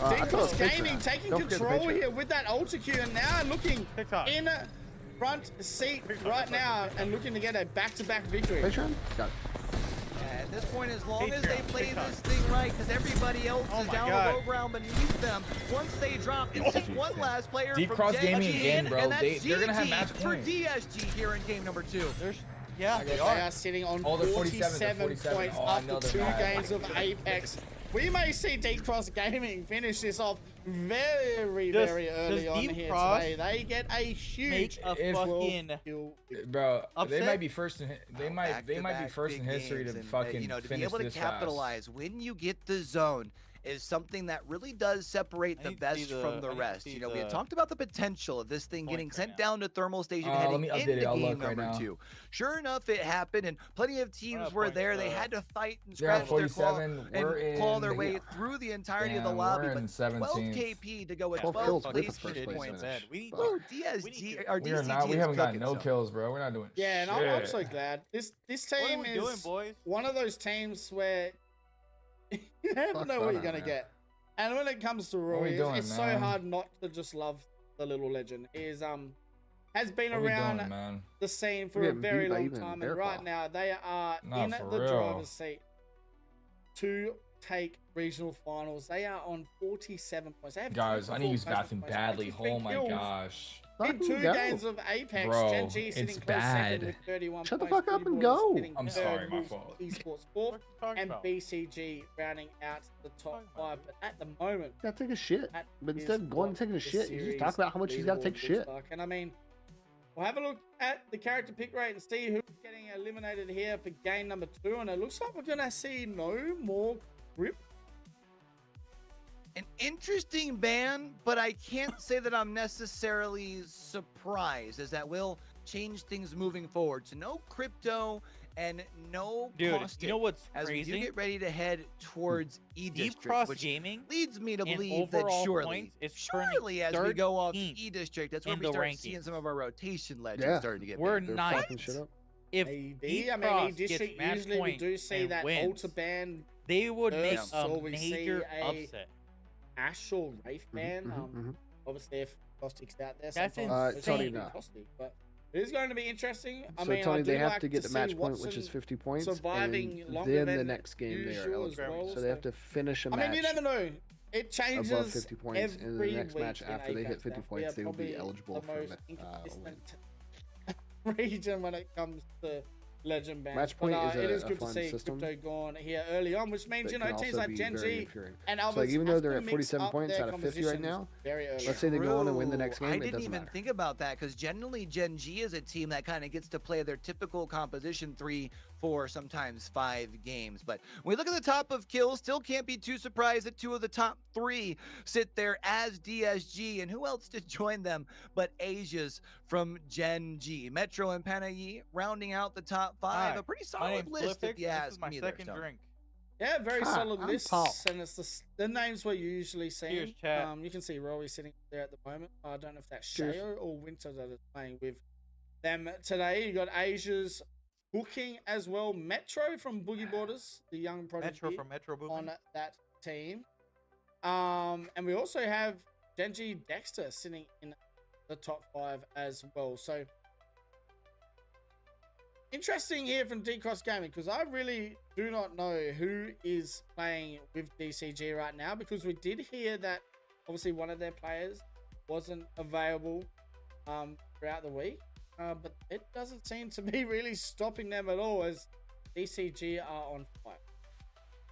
I thought it was Dinkless Patreon. Gaming taking Don't forget the control Patreon. here with that ultra Q and now looking TikTok. in front seat right now and looking to get a back-to-back victory. Patreon? Got it. At this point, as long as they play this thing right, because everybody else is down the low ground beneath them, once they drop, it's just one last player Deep from Cross Gaming JG, again, bro. and that's They're gonna have GG match for point. DSG here in game number 2. Yeah, They are sitting on Oh, they're 47 47. points Oh, I know after they're 2 mad. games of Apex. We may see Deep Cross Gaming finish this off very early on Deep here Cross today. They get a huge make a fucking Bro, they upset? might be first in they might be Back-to-back first in big history to games, and, fucking you know, to finish be able to this capitalize when you get the zone is something that really does separate the need to see best the- from the I need to rest. see You know, we had the talked about the potential of this thing getting points sent right down to thermal station let heading me update into it. I'll game look right number now. 2. Sure enough, it happened, and plenty of teams were points, there. They had to fight and They're at scratch their claw 47. and We're claw in their way through the entirety of the Damn, lobby. we're in But 12 17th. KP to go with 12 12 kills with the placement first place points. finish. We need Ooh, we DSG need or We are DCG not. We is haven't gotten cooking, no so. kills, bro. We're not doing Yeah, and shit. I'm so glad. This What team are we is doing, boys? one of those teams where you never Fuck know what that, you're gonna man. get. And when it comes to What we Roy, doing, it's so man? hard not to just love the little legend. Has been What we around doing, man? the scene for We're a getting very beat by long even time, Bear and right Claw. now they are Nah, in for the real. driver's seat to take regional finals. They are on 47 points. They have Guys, I need to use 24 bathroom placement points. badly. It's been Oh my killed gosh. in Fucking 2 go. games of Apex, Bro, Gen G sitting it's close second bad. with 31 Shut the points. fuck up and Pretty go. Boys sitting I'm third, sorry, my Wolves fault. Esports fourth, and BCG rounding out the top 5. But at the moment, Gotta take a shit. that But is instead of going and what taking a the shit, you just series talk about how much he's gotta take a leaderboard shit. looks like. And I mean, we'll have a look at the character pick rate and see who's getting eliminated here for game number 2. And it looks like we're gonna see no more grip. An interesting ban, but I can't say that I'm necessarily surprised, as that will change things moving forward. So no crypto and no Dude, caustic you know what's as we do crazy? get ready to head towards E Deep District, Cross which Gaming leads me to in believe that overall surely, points is currently surely as we go off 13th E District, that's where in we the start seeing rankings. some of our rotation legends Yeah. starting to get We're big. They're ninth. fucking shit up. If Maybe. Deep I mean, Cross E District gets match usually we point do see and that wins, Ultra ban they would make First, a so we see major a- upset. Ash or Wraith ban. mhm. Obviously, if Caustic's out there, That's sometimes it's Tony, gonna be no. Caustic, but it is going to be interesting. I So mean, Tony, I do they have like to get the see match point, which Watson is 50 points, surviving and longer then the than next game they are usual as eligible. well, So they have to finish a I match mean, you never know. It changes above 50 points, and then the every next match week in after they hit Apex 50 now. We points, are they will be probably eligible the for most a win. inconsistent region when it comes to legend bans. Match But, point is it a- is a good to fun see system crypto gone here early on, which means That you know can teams also like be Gen very G infuriating. and So, others like, even though have they're to at mix 47 up points their out of 50 right now, compositions very early. let's say they go on and win the True. next game, I it didn't doesn't even matter. think about that because generally Gen G is a team that kind of gets to play their typical composition 3, 4, sometimes 5 games. But when we look at the top of kills, still can't be too surprised that 2 of the top 3 sit there as DSG. And who else to join them but Asia's from Gen G? Metro and Panayi rounding out the top 5. Hi, A pretty My solid name's list if Glyphix, you and this ask is my me there, second Stone. drink. Yeah, very Hi, solid I'm lists, Paul. and it's the names we're usually seeing. Cheers, chat. You can see Rory sitting there at the moment. I don't know if that's Cheers. Shayo or Winter that is playing with them today. You got Asia's booking as well. Metro from Boogie Borders, the young prodigy Metro from Metro Booking. on that team. And we also have Genji Dexter sitting in the top 5 as well. So interesting here from D-Cross Gaming, because I really do not know who is playing with DCG right now, because we did hear that obviously one of their players wasn't available throughout the week, but it doesn't seem to be really stopping them at all, as DCG are on fire.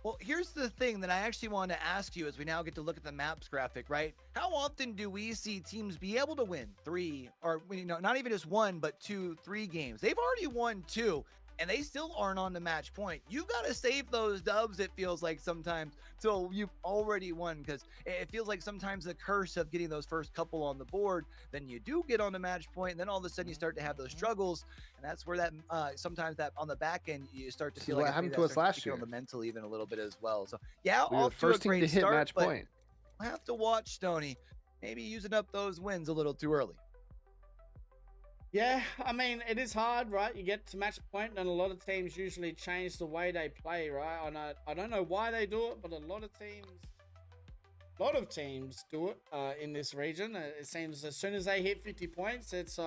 Well, here's the thing that I actually wanted to ask you as we now get to look at the maps graphic, right? How often do we see teams be able to win 3, or, you know, not even just 1, but 2, 3 games? They've already won 2, and they still aren't on the match point. You got to save those dubs, it feels like sometimes, till you've already won, because it feels like sometimes the curse of getting those first couple on the board, then you do get on the match point, and then all of a sudden you start to have those struggles, and that's where that sometimes that on the back end you start to This feel is like what maybe happened that to us starts last kick on year. the mental even a little bit as well. So yeah, We were the off to first a team great to hit start, match but point. we'll have to watch Stoney maybe using up those wins a little too early. Yeah, I mean, it is hard, right? You get to match point, and a lot of teams usually change the way they play, right? I don't know why they do it, but a lot of teams do it in this region. It seems as soon as they hit 50 points, it's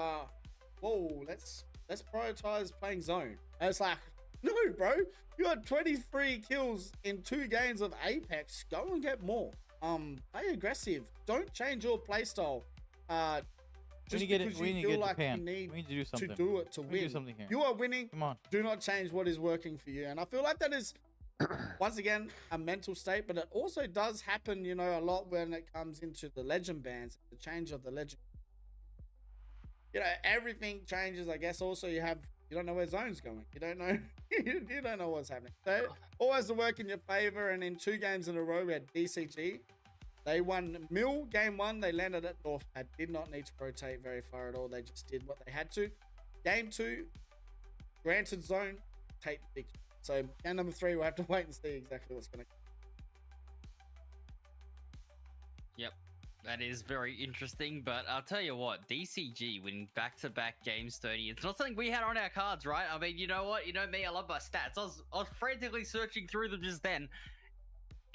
whoa, let's prioritize playing zone. And it's like, no, bro, you had 23 kills in 2 games of Apex. Go and get more. Play aggressive. Don't change your playstyle. Just because you feel like you need we need to do something. to do it to win. Do something here. You are winning. Come on. Do not change what is working for you. And I feel like that is, once again, a mental state, but it also does happen, you know, a lot when it comes into the legend bans, the change of the legend. You know, everything changes. I guess also you don't know where zone's going. You don't know. you don't know what's happening. So always to work in your favor. And in 2 games in a row, we had DCG. They won Mill game 1. They landed at Northpad. Did not need to rotate very far at all. They just did what they had to. Game 2, granted zone, take the big. So game number 3, we'll have to wait and see exactly what's going to. Yep. That is very interesting, but I'll tell you what, DCG winning back-to-back games 30, it's not something we had on our cards, right? I mean, you know what? You know me, I love my stats. I was frantically searching through them just then.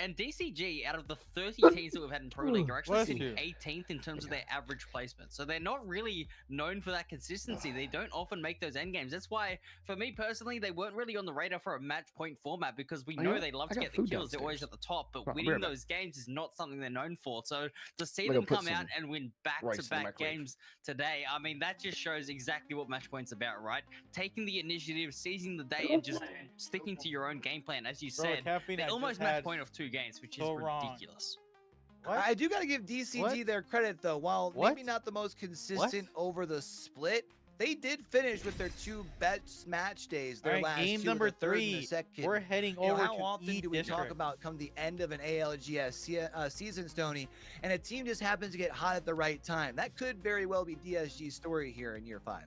And DCG, out of the 30 teams that we've had in Pro League, are actually sitting 18th in terms of their average placement. So they're not really known for that consistency. They don't often make those end games. That's why, for me personally, they weren't really on the radar for a match point format because we know they love to get the kills. They're always at the top, but winning those games is not something they're known for. So to see them come out and win back-to-back games today, I mean, that just shows exactly what match point's about, right? Taking the initiative, seizing the day, and just sticking to your own game plan. As you said, they almost match point of 2 games, which is ridiculous. I do got to give DCG their credit, though. While maybe not the most consistent over the split, they did finish with their 2 best match days. Their last game 2, number the third 3. and the second. We're heading You know, over how to often E do we talk District. about come the end of an ALGS season, Stoney, and a team just happens to get hot at the right time? That could very well be DSG's story here in year 5.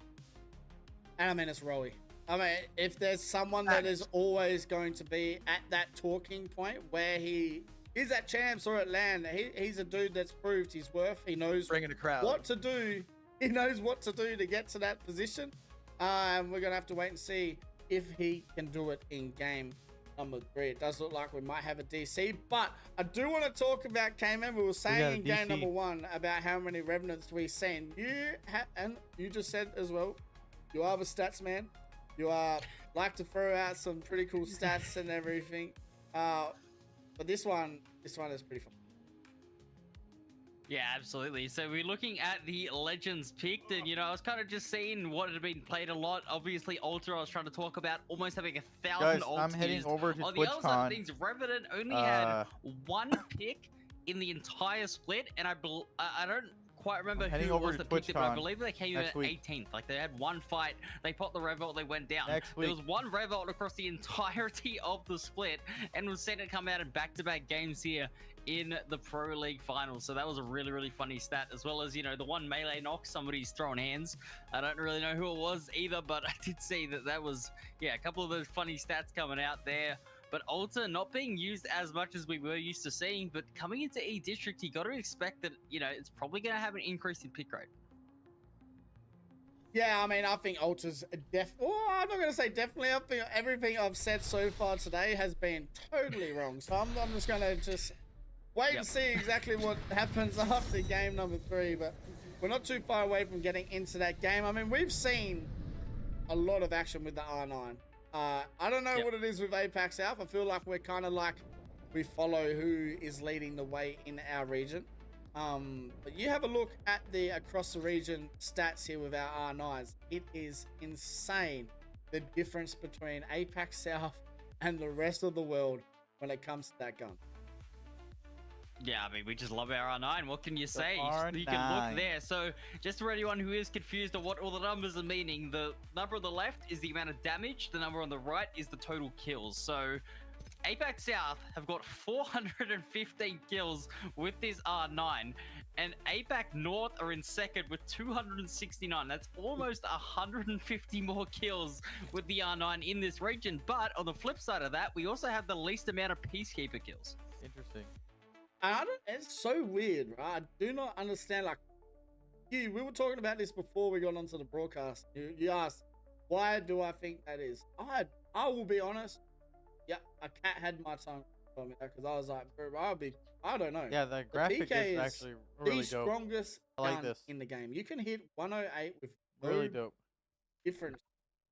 And I mean, it's Rowie. I mean, if there's someone that is always going to be at that talking point where he is at champs or at LAN, he's a dude that's proved his worth. He knows bringing a crowd. What to do. He knows what to do to get to that position. And we're going to have to wait and see if he can do it in game number 3. It does look like we might have a DC, but I do want to talk about K-Man. We were saying in game number 1 about how many Revenants we've seen. And you just said as well, you are the stats man. You like to throw out some pretty cool stats and everything. But this one is pretty fun. Yeah, absolutely. So we're looking at the legends picked, and you know, I was kind of just seeing what had been played a lot. Obviously, Ultra, I was trying to talk about almost having 1,000 ults. I'm heading over to On the other side TwitchCon. of things, Revenant only had 1 pick in the entire split, and I don't quite remember heading who over was to the pick, but I TwitchCon believe they came in next at week. 18th. Like, they had 1 fight, they popped the Revolt, they went down. Next There week. was 1 Revolt across the entirety of the split, and we've seen it come out in back-to-back games here in the Pro League Finals. So that was a really, really funny stat, as well as, you know, the 1 melee knock, somebody's throwing hands. I don't really know who it was either, but I did see that was, yeah, a couple of those funny stats coming out there. But Ultra not being used as much as we were used to seeing, but coming into E District, you got to expect that, you know, it's probably going to have an increase in pick rate. Yeah, I mean, I think Ultra's I'm not going to say definitely. I think everything I've said so far today has been totally wrong. So I'm just going to just wait and see exactly what happens after game number 3. But we're not too far away from getting into that game. I mean, we've seen a lot of action with the R9. I don't know what it is with APAC South. I feel like we're kind of like we follow who is leading the way in our region. But you have a look at the across the region stats here with our R9s. It is insane the difference between APAC South and the rest of the world when it comes to that gun. Yeah, I mean, we just love our R9. What can you say? R9. You can look there. So, just for anyone who is confused on what all the numbers are meaning, the number on the left is the amount of damage. The number on the right is the total kills. So, APAC South have got 415 kills with this R9. And APAC North are in second with 269. That's almost 150 more kills with the R9 in this region. But on the flip side of that, we also have the least amount of Peacekeeper kills. Interesting. It's so weird, right? I do not understand. Like, we were talking about this before we got onto the broadcast. You asked, why do I think that is? I will be honest. Yeah, a cat had my tongue on me because I was like, I don't know. Yeah, the graphic PK is actually really the dope. strongest I like gun this. in the game. You can hit 108 with Really dope. difference.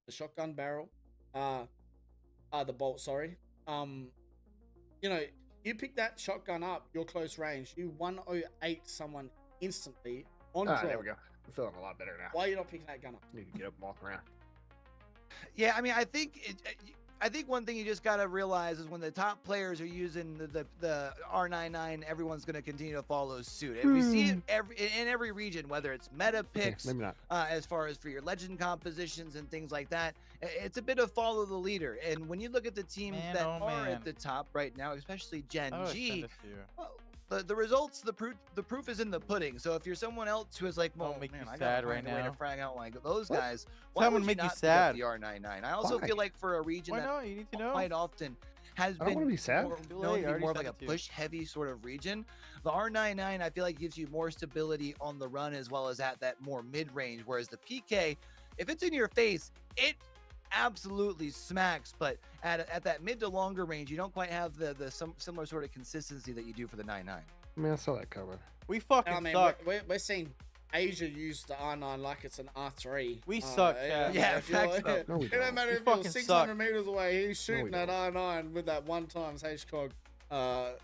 The shotgun barrel, the bolt. Sorry. You know, you pick that shotgun up, you're close range. You 108 someone instantly on draw. There we go. I'm feeling a lot better now. Why are you not picking that gun up? Need to get up and walk around. Yeah, I mean, I think one thing you just got to realize is when the top players are using the R99, everyone's going to continue to follow suit. And we see it in every region, whether it's meta picks, maybe not. as far as for your legend compositions and things like that. It's a bit of follow the leader. And when you look at the teams that are at the top right now, especially Gen G, the results, the proof is in the pudding. So if you're someone else who is like, well, man, I gotta find a way to frag out like those guys, why would you not pick up the R99? I also feel like for a region that You need to know. quite often has I don't been wanna be sad. known to be more of like a push-heavy sort of region, the R99 I feel like gives you more stability on the run as well as at that more mid-range. Whereas the PK, if it's in your face, it absolutely smacks, but at that mid to longer range, you don't quite have the similar sort of consistency that you do for the 99. I mean, I saw that cover. We fucking I mean, suck. we're seeing Asia use the R9 like it's an R3. We suck, yeah. Facts though. No, we It don't don't. matter We if you're fucking 600 suck. meters away, he's shooting we that don't. R9 with that 1 times HCOG.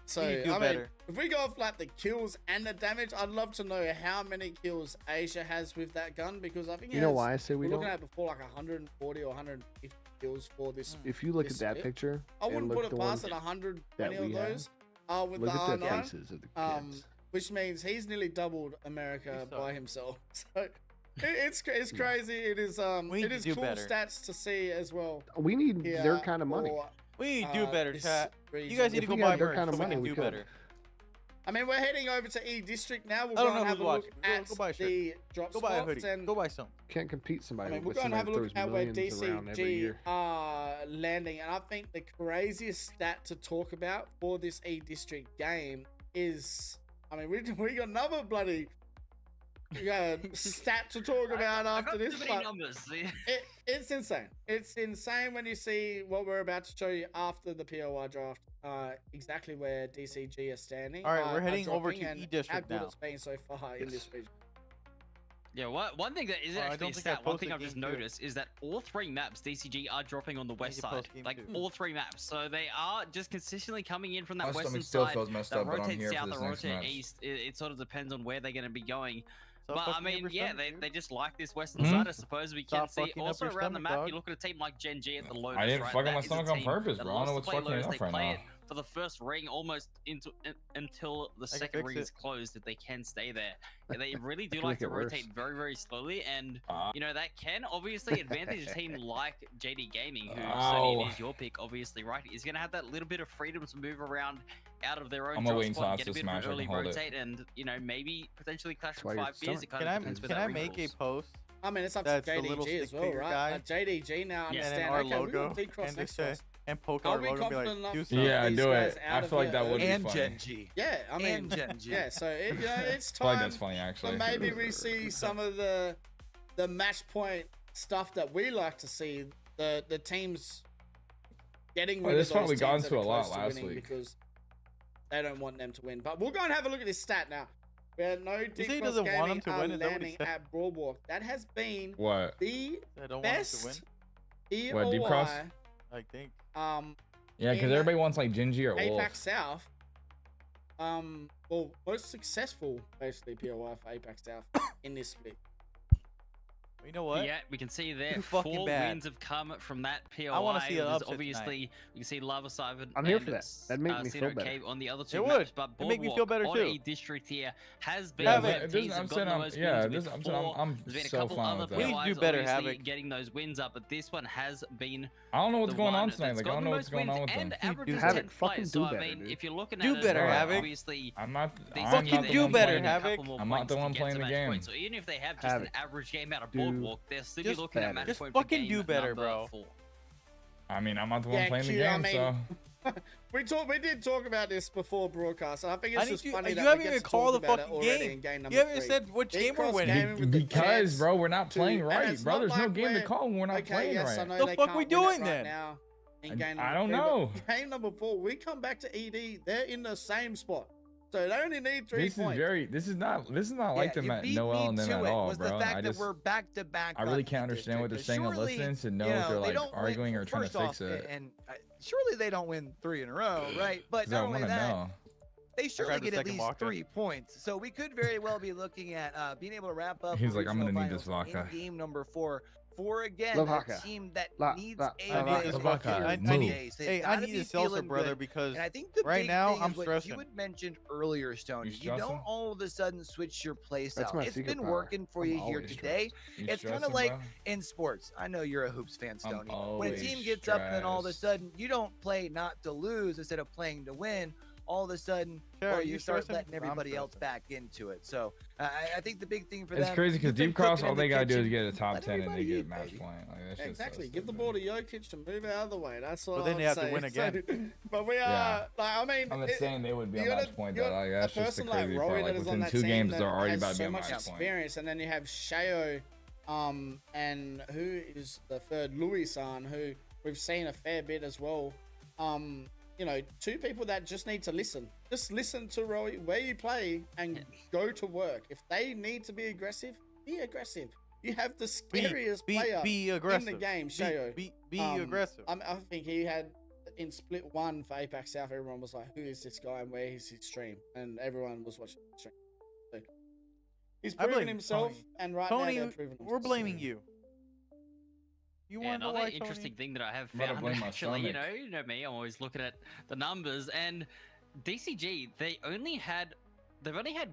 So You do I mean, better. if we go off like the kills and the damage, I'd love to know how many kills Asia has with that gun, because I think You know why I say we we're looking don't? at before like 140 or 150 kills for this. If you look at this that bit. picture, I wouldn't and put look it at the past ones at 120 that of we have, those with look the at the R9. faces of the kids. Which means he's nearly doubled America We suck. by himself. So it's crazy. It is We need it to is do cool better. stats to see as well. We need here their kind of money. for, We need to do better, this chat. You region. guys need to If go we buy had their merch kind of so we money, can we do could. better. I mean, we're heading over to E District now. We'll I go don't know and have who's a look watching. at Go buy a shirt. the drop Go buy a spots hoodie. and Go buy some. Can't compete somebody I mean, we'll with go and have somebody a that look throws at where millions around every DCG year. are landing. And I think the craziest stat to talk about for this E District game is, I mean, we got another bloody stat to talk about I after got this, too many but numbers. it's insane. It's insane when you see what we're about to show you after the POI draft, exactly where DCG are standing. All right, we're are heading over dropping to and E District how good now. it's been so far in this region. Yeah, one thing that isn't I actually don't a think I stat, one thing posted I've just game two. noticed is that all 3 maps DCG are dropping on the west you side. post game Like two. all 3 maps. So they are just consistently coming in from that My western stomach still side. feels messed That up, but I'm rotate here south, for that this next rotate match. east. It sort of depends on where they're going to be going. Stop But I fucking up mean, your yeah, stomach, dude. they just like this western Hmm? side, I suppose. We can Stop see fucking up also your around the stomach, map. dog. You look at a team like Gen G at the Lotus. I didn't right? fuck up That my is a stomach on team purpose, that bro. I don't know loves to what's play fucking me Lotus. up They right play now. it for the first ring almost until the can second fix ring it. is closed if they can stay there. And they really do can like make to it worse. rotate very, very slowly, and Uh, you know that can obviously advantage a team like JD Gaming, who Ow. Sony is your pick, obviously, right? Is going to have that little bit of freedom to move around out of their own I'm gonna drop wait until spot, after get a bit Smash, of I an early can hold it. rotate, and you know maybe potentially clash That's with why 5 your Fears. It stomach- kind of depends where Can that I ring make a falls. post? I mean, it's up to That's the little JDG as stick well, figure right? guy. JDG now And then understand. our Okay, we're logo gonna decross and next just cross. and poke Are our we logo and be confident like, enough do to something. Yeah, these do guys it. out I of feel like here that would be early? And funny. Gen G. Yeah, I mean, And Gen G. yeah. So it's I feel like time. that's funny, actually. So maybe we see some of the match point stuff that we like to see. The teams getting rid Well, of this those one we teams got that into are a lot close to last winning week. because they don't want them to win. But we'll go and have a look at this stat now. We had no he decross doesn't want gaming them to win, is that what he landing said? at Broadwalk. That has been What? the I don't want them to win. best What, deep cross? EOI I think. Yeah, because in everybody wants like Gingy or Wolf. APAC South. Well, most successful basically POI for APAC South in this split. You know what? Yeah, we can see there Too fucking 4 bad. wins have come from that POI. I wanna see an There's upset obviously, you can see Lava Siphon. I'm here and for that. That'd make me feel Cedar better. Cave on the other 2 It maps, would. but It'd make me feel Boardwalk better on too. E District here has been Havoc. where This- teams have I'm gotten saying the I'm- most yeah, wins this- with I'm saying 4. I'm There's been a so couple fine other with that. We need to POIs do better, obviously Havoc. getting those wins up, but this one has been I don't know what's the going on one tonight. that's Like, I got don't the know what's most going on wins with and them. averages Havoc, 10 fucking plays. do So I better, mean, dude. if you're looking Do at better, it, Havoc. obviously I'm not. they I'm said not Fucking the they do one need better, playing a it. Havoc. couple more I'm not points the to one get playing to the match game. point. So even if they have just Havoc. an average game out of Do Boardwalk, they're still be looking at better. match Just point for fucking game do better, number bro. 4. I mean, I'm not the one Yeah, playing the Q, I game, mean, so. We did talk about this before broadcast, and I think I it's need just you. funny You that haven't we get even to called talk the about it fucking already game. in game number You haven't 3. said which game we're Cross winning. gaming with the Because, Cats bro, we're not to- playing and right, it's bro. not There's no like game to we're- call when we're not Okay, playing yes, I right. know The they fuck can't we win it doing right then? now in I game don't number 3, know. but game number 4, we come back to ED. They're in the same spot. though. They only need 3 points. This is not like them at Noel and them at all, was bro. the fact I that just we're back to back. I really can't understand what they're saying on listening to know if they're like arguing or trying to fix it. And surely they don't win 3 in a row, right? But not only that, they surely get at least 3 points. So we could very well be looking at being able to wrap up. He's like, I'm gonna need this vodka. In game number 4. For again, Love a vodka. team that needs I need this vodka. I need a seltzer, brother, because and I think the right big now thing I'm is what stressing. you had mentioned earlier, Stone. You don't all of a sudden switch your play That's style. my It's secret been power. working for I'm you here always today. You It's kind of stressing, like bro? in sports. I know you're a hoops fan, Stoney. I'm When a always team gets up and then all of a stressed. sudden you don't play not to lose instead of playing to win. All of a sudden, Sure, or you you start stressing? letting I'm everybody else stressing. back into it. So I think the big thing for It's them. crazy because you've been Deep Cross, cooking all in the they gotta do is kitchen. get a top Let 10 and they everybody get eat, match baby. point. Like that's just Exactly. So Give the stupid. ball to Jokic to move out of the way. That's what But then I'd they have to say. win again. So, but we are, Yeah. like, I mean, I'm just saying they would be a you gotta- match point. you That got like that's a just the person like crazy Rory part. that Like is on within that 2 team games, that they're already has about to be so a much match point. experience, and then you have Shayo, and who is the third Louis-san, who we've seen a fair bit as well. You know, 2 people that just need to listen. Just listen to Roy where you play and go to work. If they need to be aggressive, be aggressive. You have the scariest player be aggressive. in the game, Shayo. Be aggressive. I think he had in split 1 for APAC South. Everyone was like, "Who is this guy and where is his stream?" And everyone was watching the stream. So he's I proven blame himself, Tony. and right Tony, now they're proving we're blaming you. You Yeah, want to know another why, interesting Tony? thing that I have I'm gonna found, blame my actually, stomach. you know me, I'm always looking at the numbers, and DCG, they've only had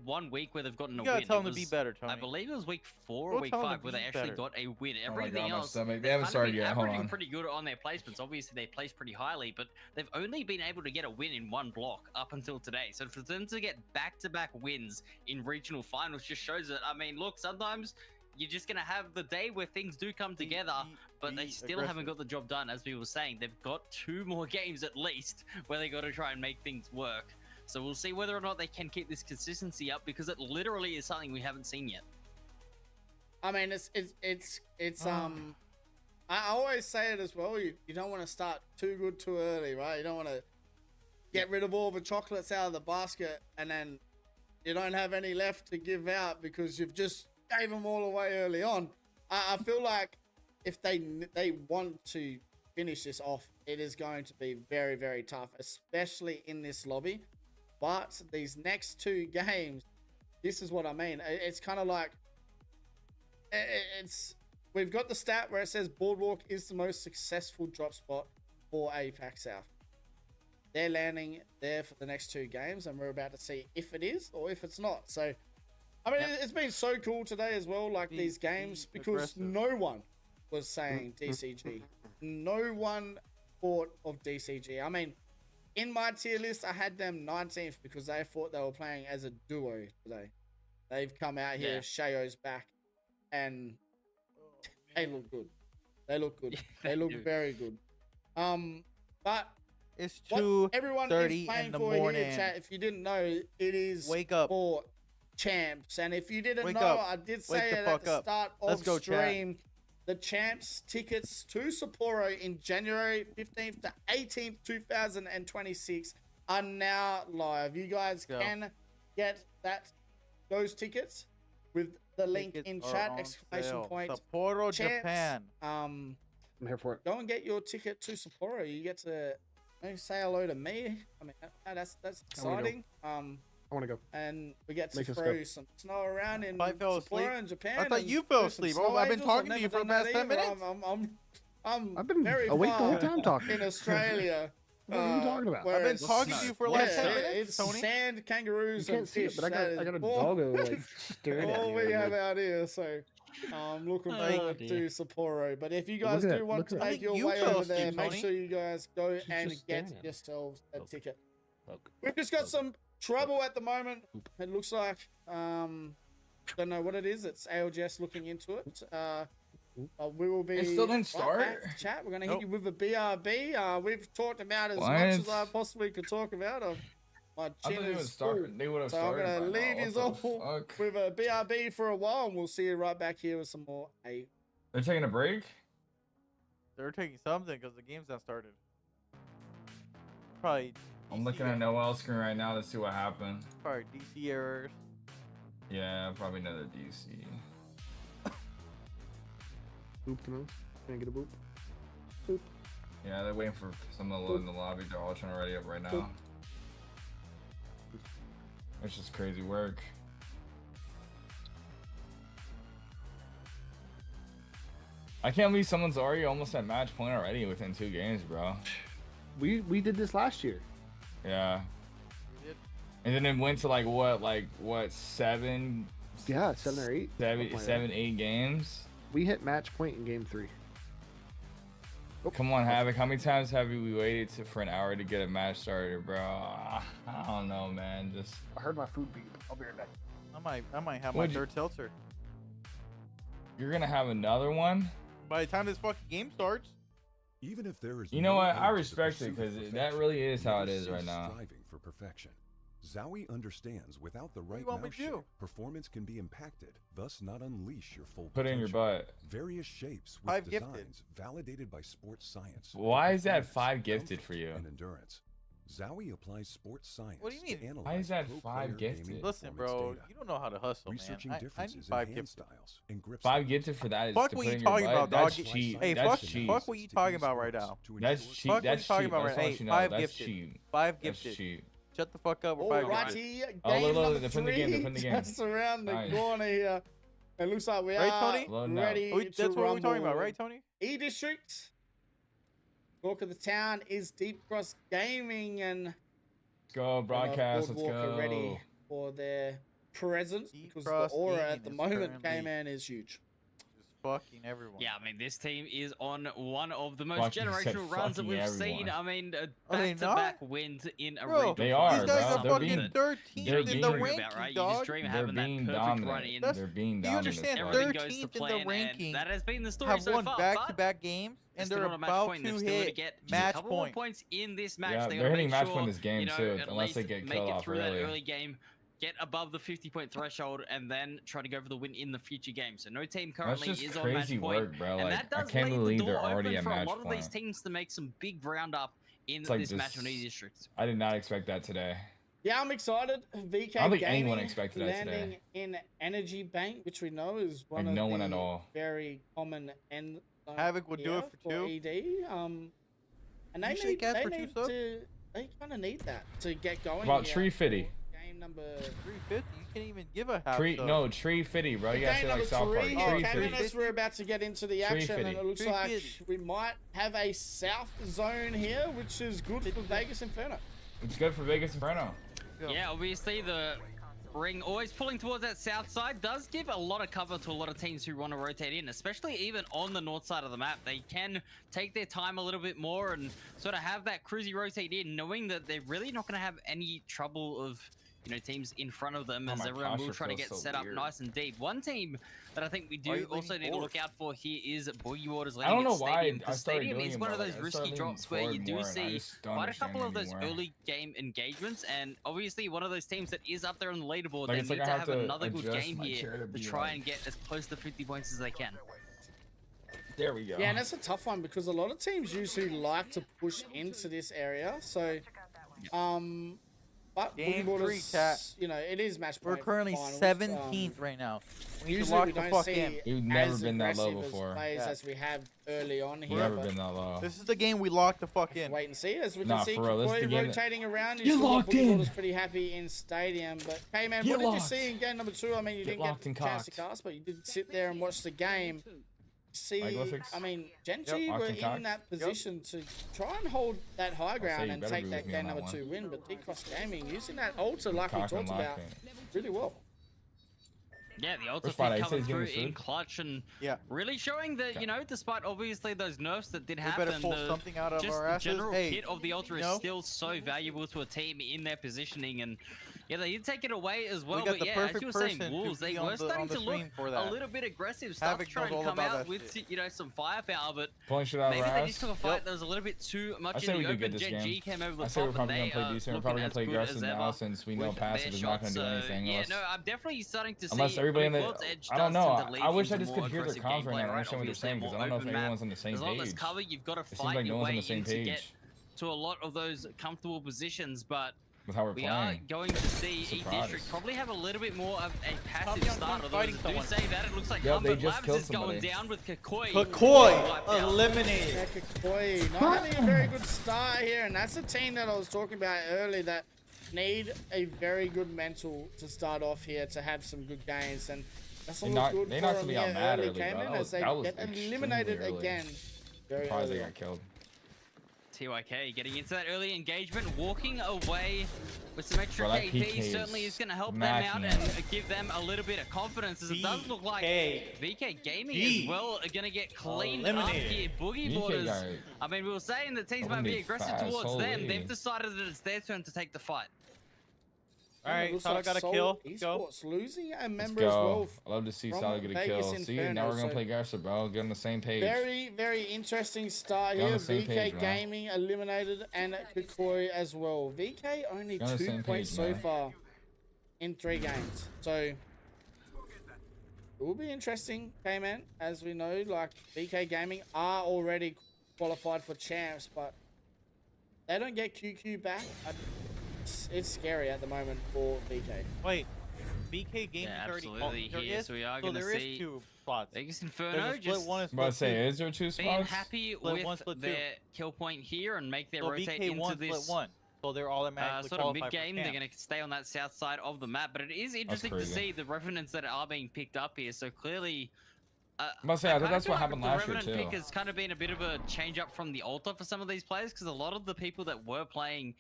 1 week where they've gotten You a gotta win. tell It them to be was- better, Tony. I believe it was week 4 Go or week tell them to 5 where they be actually better. got a win. Oh my Everything God, my else, stomach. They they've haven't kind of started been yet. Hold averaging on. pretty good on their placements. Obviously, they place pretty highly, but they've only been able to get a win in 1 block up until today. So for them to get back-to-back wins in regional finals just shows that, I mean, look, sometimes you're just going to have the day where things do come together, but they still haven't got the job done. As we were saying, they've got 2 more games at least where they got to try and make things work. So we'll see whether or not they can keep this consistency up, because it literally is something we haven't seen yet. I mean, I always say it as well. You don't want to start too good too early, right? You don't want to get rid of all the chocolates out of the basket and then you don't have any left to give out because you've just gave them all away early on. I feel like if they want to finish this off, it is going to be very, very tough, especially in this lobby. But these next 2 games, this is what I mean. It's kind of like we've got the stat where it says Boardwalk is the most successful drop spot for APAC South. They're landing there for the next 2 games, and we're about to see if it is or if it's not. So, I mean, it's been so cool today as well, like these games, because no one was saying DCG. No one thought of DCG. I mean, in my tier list, I had them 19th because they thought they were playing as a duo today. They've come out here, Shayo's back, and they look good. They look good. They look very good. But it's what everyone is 2:30 playing in the for morning. here, chat, if you didn't know, it is Wake up. for champs. And if you didn't Wake know, up. I did Wake say the it at fuck the up. start Let's of go, chat. stream. The champs tickets to Sapporo in January 15th to 18th, 2026 are now live. You guys can get those tickets with the link Tickets in are chat, on exclamation sale. point. Sapporo, champs. Japan. I'm here for it. Go and get your ticket to Sapporo. You get to say hello to me. I mean, that's exciting. I want to go. And we get to Make us throw go. some snow around in I fell asleep. Sapporo and Japan. I thought and you fell do some asleep. snow I've been angels. talking I've to you never for the done past that 10 either. minutes. I've been very awake the whole far time talking. in Australia. What are you talking about? where I've been it's talking to you for like 10 minutes, It's Tony. sand, kangaroos, You can't and see it, fish. but I got a all- doggo like staring at all me. we right have now. out here. So I'm looking Oh, forward dear. to Sapporo. But if you guys Look at do that, want look to at that. make your You way fell over there, asleep, make Tony. sure you guys go She's and just get staring at me. yourselves a ticket. Look. We've just got some trouble at the moment. It looks like don't know what it is. It's ALGS looking into it. We will be. It still didn't right back start? to chat. We're gonna hit you with a BRB. We've talked about as What? much as I possibly could talk about. My I chin thought they would is start. full. They would have So I'm started. gonna by leave now. you What the all fuck? with a BRB for a while, and we'll see you right back here with some more A. They're taking a break. They're taking something because the game's not started. Probably I'm looking at Noel's screen right now to see what happened. Probably DC errors. Yeah, probably another DC. Boop to nose. Can I get a boop? Boop. Yeah, they're waiting for someone to load in the lobby. They're all trying to ready up right now. It's just crazy work. I can't believe someone's already almost at match point already within 2 games, bro. We did this last year. Yeah. And then it went to like what 7? Yeah, 7 or 8. 8 games. We hit match point in game 3. Oh. Come on, Havoc. How many times have we waited for an hour to get a match started, bro? I don't know, man. Just. I heard my food beep. I'll be right back. I might have my third seltzer. You're gonna have another one? By the time this fucking game starts. Even if there is, you know what? I respect it because that really is how it is right now. Striving for perfection. Zowie understands without the right mouse shape, performance can be impacted, thus not unleash your full Put it in your butt. Various shapes with designs validated by sports science. Why is that 5 gifted for you? And endurance. Zowie applies sports science. What do you mean? Why is that 5 gifted? Listen, bro, you don't know how to hustle, Researching man. differences I need 5 in hand gifted. styles and grip 5 gifted for that is fuck to what put you in your talking butt? about, dog. That's cheap. Hey, That's fuck, cheap. fuck what you talking about right now. That's cheap. Fuck That's what you talking cheap. about That's right now. all Hey, you know. 5 That's gifted. cheap. 5 That's gifted. cheap. Shut the fuck up. Or 5 Alrighty, gifted. game look, number they're putting the game, they're 3 putting the game. just around the Nice. corner here. It looks like we Right, are Tony? ready to That's what we're talking about, rumble. right, Tony? E-District. Talk of the town is Deep Cross Gaming, and Let's go, broadcast. Let's Boardwalk are go. ready for their presence Deep because the Cross aura Gaming at the is moment, currently- K-Man, is huge. Fucking everyone. Yeah, I mean, this team is on one of the most Fucking said generational runs that fucking we've seen. everyone. I mean, Are they back-to-back wins in a Bro, regional They final. are, These guys bro. are They're fucking being- 13th they're in being- the Dream ranking, about, right? You dog. just dream of They're having that being perfect dominant. run in. That's- They're being Do you dominant. understand? bro. Everything goes 13th to in the plan, and ranking that has been the story have so won far. back-to-back games, and Still they're not a match about point. to They've still got to hit get just match a couple more point. points in this match. Yeah, They they're gotta hitting make match sure, point this game you know, too, at unless they least get make killed it off through early. that early game, get above the 50-point threshold, and then try to go for the win in the future game. So no team currently That's is just on match crazy point, work, bro. and Like, that I does can't leave believe the they're door already open at for a match lot of these point. teams to make some big round up in It's like this match on this- E-District. I did not expect that today. Yeah, I'm excited. VK I don't think Gaming anyone expected that landing today. in Energy Bank, which we know is one Like, of no one the at all. very common end. Havoc would do it for 2. ED. And they You shake need, ass they for 2 need subs? to. They kind of need that to get going. About here Tree Fitty. for Game number. 350. You can't even give a half. Tree, sub. no, Tree Fitty, bro. You gotta Game say number like South Park. 3 Oh, Tree came in Fitty. as we're about to get into the Tree action, and Fitty. it looks Tree like Fitty. we might have a south zone here, which is good for Vegas Inferno. It's good for Vegas Inferno. Yeah, obviously the ring always pulling towards that south side does give a lot of cover to a lot of teams who want to rotate in, especially even on the north side of the map. They can take their time a little bit more and sort of have that cruisy rotate in, knowing that they're really not going to have any trouble of, you know, teams in front of them, Oh, as my everyone will posture try to feels get so set up weird. nice and deep. One team that I think we Why are do you also leaning need to look forward? out for here is Boogie Waters I don't landing know at why Stadium. I The started Stadium doing is it one of more, those like, I risky started drops leaning where you forward do more, and I see just don't quite a couple of understand those anymore. early game engagements, and obviously one of those teams that is up there on the leaderboard. Like, They it's need like I to have have to another good adjust game my chair here to to be try like- and get as close to 50 points as they can. There we go. Yeah, and that's a tough one because a lot of teams usually like to push into this area. So, but Game Boogie Waters, 3, chat. you know, it is match We're point currently finals. 17th right now. We need to Usually lock we the don't fuck see in. We've never as been that low aggressive as before. plays Yeah. as we have early on We've here. never but been that low. This is the game we lock the fuck in. wait and see. As we Nah, can see, for real, this is Kikoi the game that- rotating around. You're still got locked Boogie in. Waters pretty happy in stadium. But hey, man, Get what did you locked. see in game number 2? I mean, you Get didn't get locked the and chance to cocked. cast, but you did sit there and watch the game. See, Hieroglyphics? I mean, Genji Yep. were Locked and cocked. in that position to try and hold that high ground you and better take be that with me game on that number one. 2 win. But D-Cross Gaming using that ultra like we Cock and talked about locking. really well. Yeah, the ultra Where's Friday? feed He said coming he's through getting in food? clutch and Yeah. really showing that, you know, despite obviously those nerfs that did We happen, better pull the, something out of just our the asses. general Hey, kit of the ultra you is know? still so valuable to a team in their positioning, and yeah, they did take it away as well. We got But the yeah, as perfect you were saying, person to Wolves, they be were on the starting to look stream for a that. little bit aggressive, start Havoc to try knows and all come about out that with, shit. you know, some firepower, but Pulling shit out maybe of our they ass. just took a fight that was a little bit too much I say in we the could get open. this Gen G game. came over the I say top we're and probably they gonna play are decent. We're looking probably gonna as play good aggressive as now ever since we know with their passive is not gonna shots. do So, anything. yeah, Unless, no, I'm definitely starting to unless see everybody in the, World's Edge I don't does know. tend to lead I wish I into just more could hear the aggressive conference gameplay, and right? understand what they're Obviously, saying because I more don't know if open map. everyone's on the same As long as page. cover, you've got to It seems fight like your no one's on way the same in to get page. to a lot of those comfortable positions, but With how we're we are playing. going to see Surprise. E-District probably have a little bit more of a passive Tommy, I'm start. Although fighting I do someone. say that, it looks like Yep, they Humbert just Labs killed is going somebody. down with Kakoi. Kakoi Wiped out. eliminated. Yeah, Kakoi not having a very good start here, and that's the team that I was talking about earlier that need a very good mental to start off here to have some good gains, and that's a lot good They for knocked them somebody out here mad early early, came bro. in That as was- they that was get extremely eliminated early. again. Very Surprised early they on. got killed. TYK getting into that early engagement, walking away with some extra Bro, that KP PK certainly is going to help them smacking out and us. give them a little bit of confidence, as it does look like VK Gaming G. as well are going to get cleaned Eliminated. up here. Boogie VK Borders, got I mean, we were saying that teams might be eliminated aggressive fast, towards them. holy. They've decided that it's their turn to take the fight. All right, Looks Tyler like got a Seoul kill. Let's go. Esports losing a Let's member as well. go. I love to see from Solid get a Vegas kill. See, Inferno, now we're gonna so- play Garza, bro. Get on the same page. Very, very interesting start We're on here. the same VK page, man. Gaming eliminated and Kakoi as well. VK only We're on the 2 same points page, so man. far in 3 games. So it will be interesting, K-Man. As we know, like VK Gaming are already qualified for champs, but they don't get QQ back. It's scary at the moment for VK. Wait, BK Gaming Yeah, already. absolutely. There Here, is, so we are so going to there is see 2 spots. Vegas There's Inferno a split just 1 and I'm about to split 2. say, is there 2 being spots? happy Split with 1, split 2. their kill point here and make their So rotate BK into 1, this split 1. So they're automatically sort of qualified for mid-game. They're champ. going to stay on that south side of the map, but it is interesting to crazy. see the revenants that are being picked up here. So clearly, I'm about to say, I kinda thought that's feel what like happened the last year Revenant too. pick has kind of been a bit of a change up from the Altar for some of these players, because a lot of the people that were playing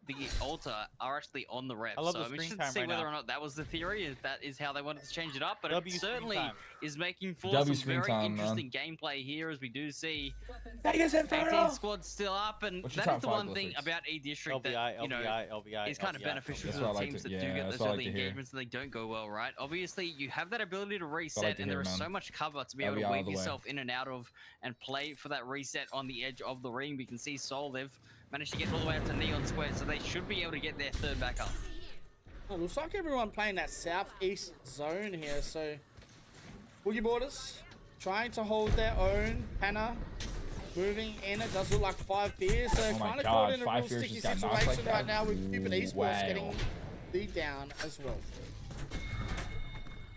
the Altar are actually on the rep. I love So the I'm screen interested to time see right whether now. or not that was the theory, if that is how they wanted to change it up, but W it screen certainly time. is making for W some screen very time, man. interesting gameplay here, as we do see Vegas 18 squads still up, and What's your that is top the 5 one thing glitches? about E-District that, LVI, you know, LVI. is kind of beneficial That's to what I the like teams to- that yeah, do get that's those what I early like to hear. engagements and they don't go well, right? Obviously, you have that ability to I like reset, to and there hear, is man. so much cover to be able LVI to all weave the way. yourself in and out of and play for that reset on the edge of the ring. We can see Soul, they've managed to get all the way up to Neon Square, so they should be able to get their third back up. It looks like everyone playing that southeast zone here, so Boogie Borders trying to hold their own. Panna moving in. It does look like 5 beers. So Oh my kind of God, caught in a 5 real Fears sticky just got knocked situation like right that? now with Cupid Esports Wow. getting the down as well.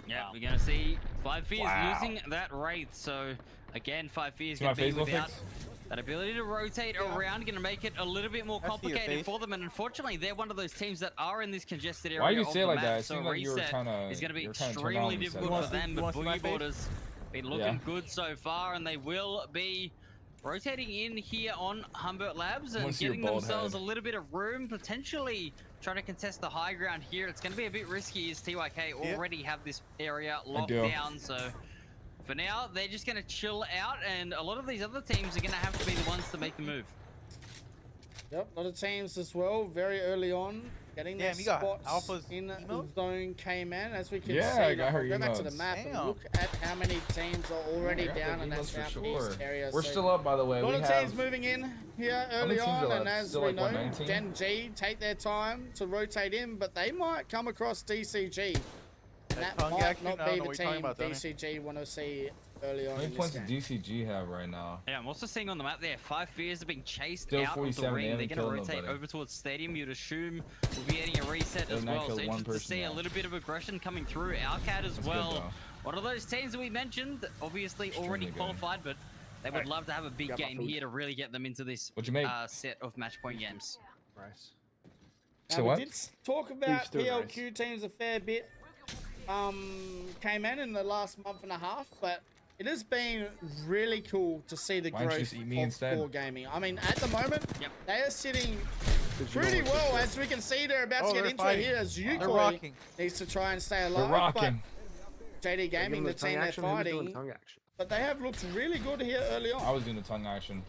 Yeah, we're going to see 5 Fears Wow. losing that Wraith. So, again, 5 Fears See going my to be Facebook without fix? that ability to rotate around, going to make it a little bit more I see your complicated face. for them. And unfortunately, they're one of those teams that are in this congested area Why you of say the it like map. that? It So seemed like you were reset tryna- is going to be you were trying to turn extremely on the difficult setup. for them. You But wanna see my Boogie face? Borders been looking Yeah. good so far, and they will be rotating in here on Humbert Labs and wanna see your getting bald themselves head. a little bit of room, potentially trying to contest the high ground here. It's going to be a bit risky as TYK already have this area locked do. down. So for now, they're just going to chill out, and a lot of these other teams are going to have to be the ones to make the move. Yep, a lot of teams as well, very early on, getting their Damn, you got spots Alpha's in the emotes? zone K-Man, as we can Yeah, see. I got Like, her go back to the emotes. map and Damn. look at how many teams are already Yeah, I got down the in that emos for southeast sure. area. We're so still up, by the way. a lot We of have teams moving in here many early teams on, are and left? as Still we like, know, what, 19? Gen G take their time to rotate in, but they might come across DCG. And that tongue might action? not I be don't know the what you're talking team about, Tony. DCG want to see early on How many in this points game. does DCG have right now? Yeah, I'm also seeing on the map there, 5 Fears are being chased Still out of the 47, ring. they They're haven't going to killed rotate nobody. over towards Stadium. You'd assume we'll be getting a reset They've as not well. So killed one interested to person see a yet. little bit of aggression coming through. Alcat as That's good, well. though. One of those teams that we mentioned, obviously already Extremely good. qualified, but they would love to have a big Got my game food. here to really get them into this What'd you make? set of match point games. Rice. Now, So we what? did talk about stew, PLQ teams a fair bit. Came in the last month and a half, but it has been really cool to see the Why don't you growth just eat me of instead? core gaming. I mean, at the moment, Yep. they are sitting Did you pretty know what well, this as we can see they're about Oh, to get they're into fighting. it here as They're Yukoi rocking. needs to try and stay They're alive. rocking. But JD Give Gaming, him the tongue team they're action, he was doing fighting, tongue action. but they have looked really good here early on. I was doing the tongue action.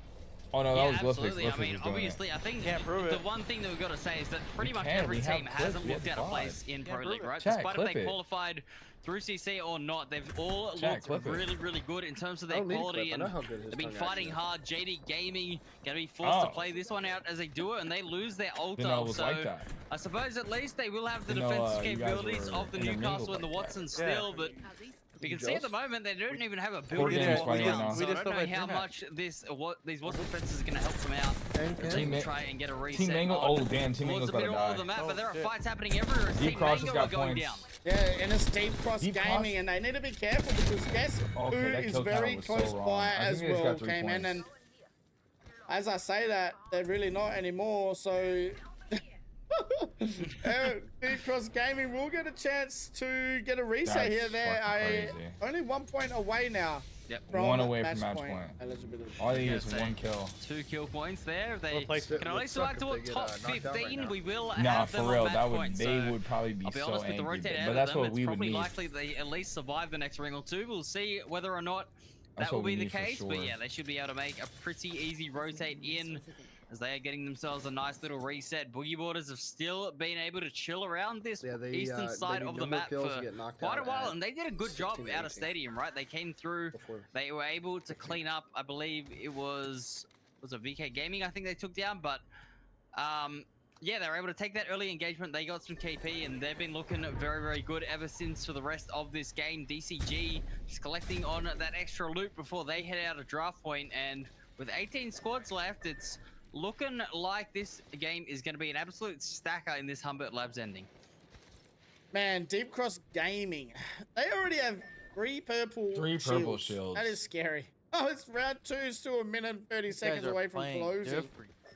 Oh no, that Yeah, was Glyphix. absolutely. I Glyphix mean, was doing obviously, I think Can't prove the it. one thing that we've got to say is that pretty We much can, every we have team clips, hasn't we looked have out of VOD. place in Can't Pro prove League, it. right? Chat, Despite if clip they it. qualified through CC or not, they've all Chat, looked clip it. really, really good in terms of I their don't need a quality, clip, I and know how good his they've been tongue fighting action is. hard. JD Gaming going to be forced to Oh. play this one out as they do it, and they lose their Didn't know it ulti. was So like that. I suppose at least they will have the Didn't know, defensive you guys capabilities were of the in a mingle Newcastle and the like that. Watson Yeah. still, but We can see at the moment they don't even have a Four building games wall fighting down, now. so I don't know how much these water defenses are going to help them out. They can try and get a reset. Team Mango. on Oh damn, Team towards Mango's the about to middle die. of the map, but there are fights happening everywhere. as Deep Team Cross has Mango are got going points. down. Yeah, and it's Deep Cross Deep Gaming, Cross? and they need to be careful because guess Okay, who that is kill count very was so close wrong. by I think as they just well got 3 came in, points. and as I say that, they're really not anymore. So Deep Cross Gaming will get a chance to get a reset That's here. They're fucking crazy. only 1 point away now. Yep. From One away from match point. eligibility. All they need Yeah, is so 1 kill. 2 kill points there. They place can only survive to a top 15. We will Nah, have for them real, on match that would point, they so would probably be I'll be so honest with the angry. rotate out But of that's them, what it's we would probably need. likely they at least survive the next ring or two. We'll see whether or not That's that will what we be the need for case. But sure. yeah, they should be able to make a pretty easy rotate in as they are getting themselves a nice little reset. Boogie Boarders have still been able to chill around this eastern side of the map for quite a while, and they did a good job out of stadium, right? They came through, they were able to clean up, I believe it was a VK Gaming I think they took down, but yeah, they were able to take that early engagement. They got some KP, and they've been looking very, very good ever since for the rest of this game. DCG just collecting on that extra loot before they head out of draft point, and with 18 squads left, it's looking like this game is going to be an absolute stacker in this Humbert Labs ending. Man, Deep Cross Gaming. They already have 3 purple shields. That is scary. Oh, it's round 2, still a minute and 30 seconds away from closing.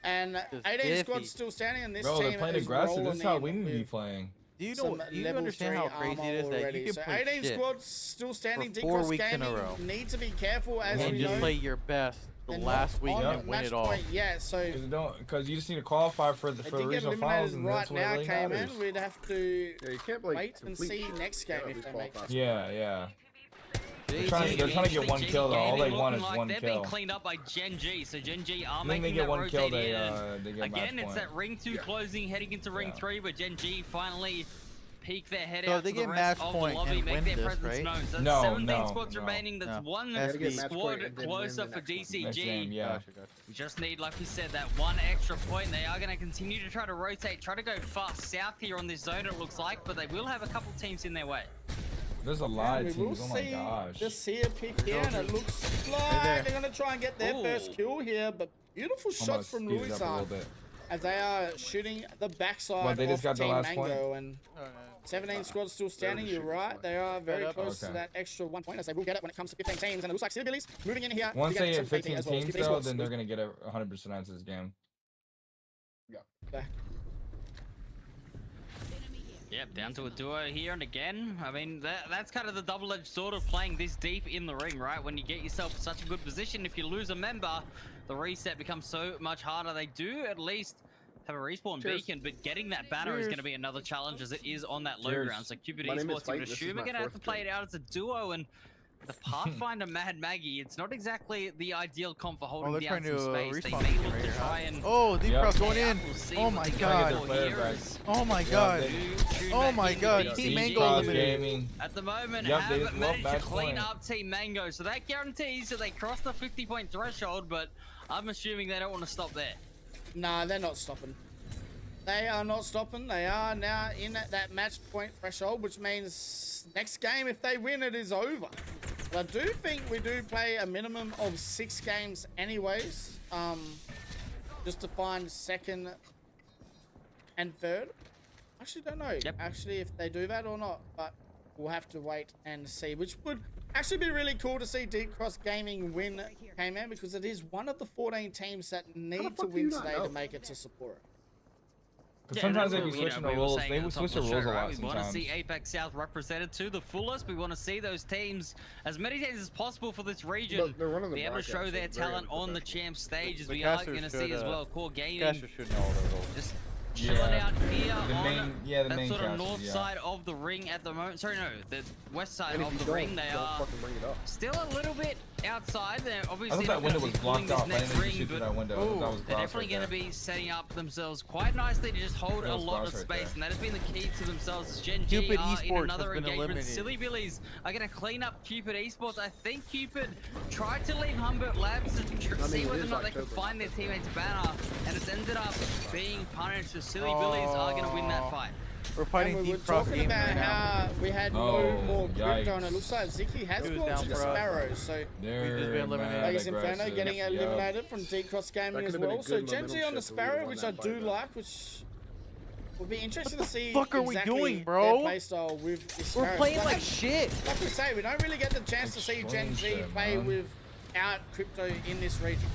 And 18 squads still standing, and this Bro, team they're playing is aggressive. rolling This is how in we need to be with playing. Do you know? Do you understand how crazy it is that you can so play 18 shit squads still standing. for Deep 4 Cross weeks in a Gaming row need to be careful as and we just know. play your best the They're last not week on and win match it all. point yet, so Because you just need to qualify for the they for did get regional finals, eliminated and right that's what now. really Came matters. in, we'd have to you can't like wait and see next game if they make it. Yeah, yeah. They're JG trying to get 1 kill though. All they looking want is like 1 they're kill. being cleaned up by Gen G, so Gen G are Then they making get that 1 kill, rotate they in. get Again, match it's point. that ring 2 closing, heading into ring 3, but Gen G finally peek their head So out they to the get rest match of the point lobby, and make win their this, presence right? known. So that's No, 17 no, squads no. remaining. That's No. one Has to be match squad point and then win closer the for next one. Next DCG. game, yeah. Gotcha. We just need, like we said, that 1 extra point. They are going to continue to try to rotate, try to go fast south here on this zone, it looks like, but they will have a couple teams in their way. There's a lot We of will teams. Oh my see gosh. just see a pick here, and it looks like they're gonna try and get their first kill here. But beautiful I'm gonna shots from speed it up a little Luisan bit. as they are shooting the backside What, they just of got the Team last point? Mango, and 17 squads still standing. You're right, they are very close to Okay. that extra 1 point as they will get it when it comes to 15 teams. And it looks like Silly Billies moving in here. Once to they get hit some 15 as well as teams Keep It though, Esports. then they're gonna get a 100% out of this game. Yep, down to a duo here and again. I mean, that's kind of the double-edged sword of playing this deep in the ring, right? When you get yourself such a good position, if you lose a member, the reset becomes so much harder. They do at least have a respawn beacon, but getting that banner is going to be another challenge as it is on that low Cheers. ground. So Cupid My name is Esports, you would Fight, this is assume, my are going to have to fourth play game. it out as a duo, and the Pathfinder Mad Maggie, it's not exactly the ideal comp for holding they're down trying some to space. They respawn may beacon look right to here, try and... Oh, Deep Yep. Cross going in. We'll see Oh what my they can god. do player here back. as Oh my Yeah, god. they- tune Oh back my into god. DC. Team Deep Mango Cross eliminated. Gaming. At the moment, Yep, they have just love managed to match clean point. up Team Mango, so that guarantees that they cross the 50-point threshold, but I'm assuming they don't want to stop there. Nah, they're not stopping. They are not stopping. They are now in that match point threshold, which means next game, if they win, it is over. But I do think we do play a minimum of 6 games anyways, just to find second and third. Actually, don't know. Yep. Actually, if they do that or not, but we'll have to wait and see, which would actually be really cool to see Deep Cross Gaming win K-Man, because it is one of the 14 teams that need to win today to make it to Sapporo. Because Yeah, and sometimes that's they be what, you know, switching the we were rules. saying They at would the top switch of the the rules show, a right? lot We want to sometimes. see APAC South represented to the fullest. We want to see those teams, as many teams as possible for this region, They're running the be able to show bracket, their so very talent on the unprofessional. champ stage, as The we are casters going to see should, as well. Core Gaming Casters should know all the rules. just chilling Yeah. out here The on main- yeah, the that main sort of casters, north yeah. side of the ring at the moment. Sorry, no, the west side And if of you the don't, ring. They don't are fucking bring it up. still a little bit outside. They're I obviously thought that not window gonna was be pulling blocked this off. I next didn't ring, shoot through but that window. I thought that was they're glass definitely right going to there. be setting up themselves quite nicely to just hold That a was lot glass of right space, there. and that has been the key to themselves. As Gen G Cupid are in Esports another has been engagement. eliminated. Silly Billies are going to clean up Cupid Esports. I think Cupid tried to leave Humbert Labs to see it whether or is not they could October. find their teammate's banner, and it's ended up being punished. So Silly Billies are going to win that fight. We're fighting and we were Deep Cross talking Gaming about right now. how we had no Oh, more crypto, and it yikes. looks like Ziki has He was gone down to the for us. Sparrows. So They're been eliminated. mad Ladies Inferno aggressive. getting Yup. eliminated from Deep Cross Gaming That as could've been a well. So good Gen G momentum on the shift if we would've Sparrow, won which I that do fight, though. like, which will be interesting to see fuck are we exactly doing, their bro? playstyle with this We're Sparrows. playing But like shit. like we say, we don't really get the chance to see Gen Extreme Z shit, play man. without crypto in this region.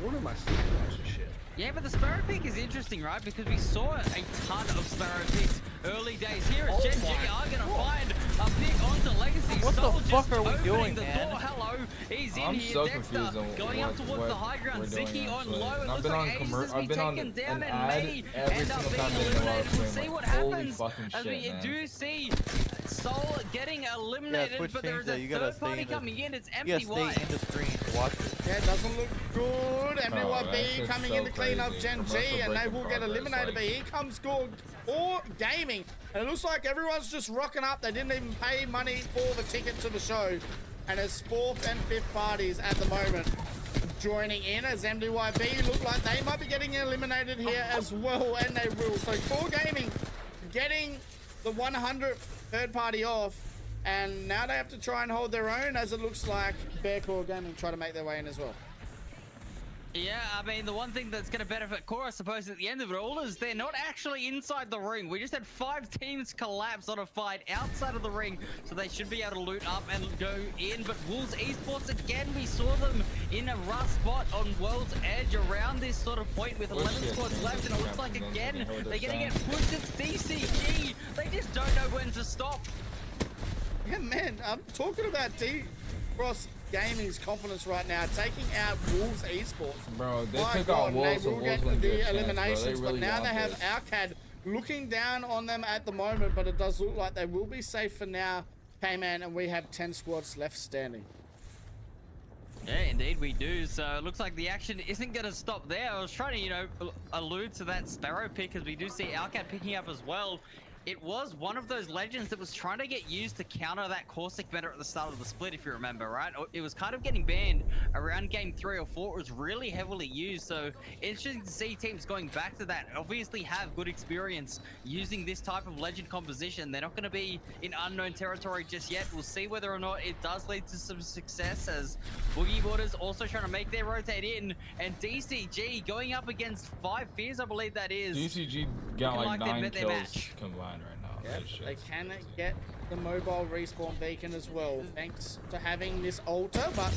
One of my stupid watches shit. Yeah, but the Sparrow pick is interesting, right? Because we saw a ton of Sparrow picks early days here as Gen G are going to find a pick onto Legacy. What the Soul fuck just are we opening doing, the man? door. Hello, he's in I'm here. so Dexter confused on going up towards the high ground. we're doing, Ziki on actually. low. It And looks I've been like on Ace commer- is to be I've been on taken down an and ad may every end up single being time they go eliminated. out We'll stream, see what like, holy happens fucking as we shit, man. do see Soul getting eliminated, Twitch but there changed is that. a You gotta third party stay in the- coming in. It's You empty gotta white. stay in the screen to watch it. Yeah, it doesn't look good. that MLYB shit's coming so in to clean up crazy. Gen G, Commercial and they break in will get progress, eliminated. But like- here comes Gorg or Gaming, and it looks like everyone's just rocking up. They didn't even pay money for the ticket to the show, and it's fourth and fifth parties at the moment joining in as MDYB look like they might be getting eliminated here as well, and they will. So Core Gaming getting the 100th third party off, and now they have to try and hold their own, as it looks like Bear Core Gaming try to make their way in as well. Yeah, I mean, the one thing that's going to benefit Core, I suppose, at the end of it all is they're not actually inside the ring. We just had 5 teams collapse on a fight outside of the ring, so they should be able to loot up and go in. But Wolves Esports, again, we saw them in a rough spot on World's Edge around this sort of point with 11 squads left, and it looks like, again, they're going to get pushed. It's DCG. They just don't know when to stop. Yeah, man, I'm talking about D-Cross Gaming's confidence right now, taking out Wolves Esports. Bro, they My took God, out Wolves, they so will Wolves get wouldn't get a the chance, bro. They eliminations, really but now want they have this. Alcad looking down on them at the moment, but it does look like they will be safe for now, K-Man, and we have 10 squads left standing. Yeah, indeed we do. So it looks like the action isn't going to stop there. I was trying to, you know, allude to that Sparrow pick, as we do see Alcat picking up as well. It was one of those legends that was trying to get used to counter that Corsic meta at the start of the split, if you remember, right? It was kind of getting banned around game 3 or 4. It was really heavily used, so interesting to see teams going back to that. Obviously have good experience using this type of legend composition. They're not going to be in unknown territory just yet. We'll see whether or not it does lead to some success, as Boogie Borders also trying to make their rotate in, and DCG going up against 5 Fears, I believe that is. DCG got Looking like they 9 met their kills match. combined right now. Yep, That shit's they can get the mobile respawn beacon as well, thanks to having this altar, but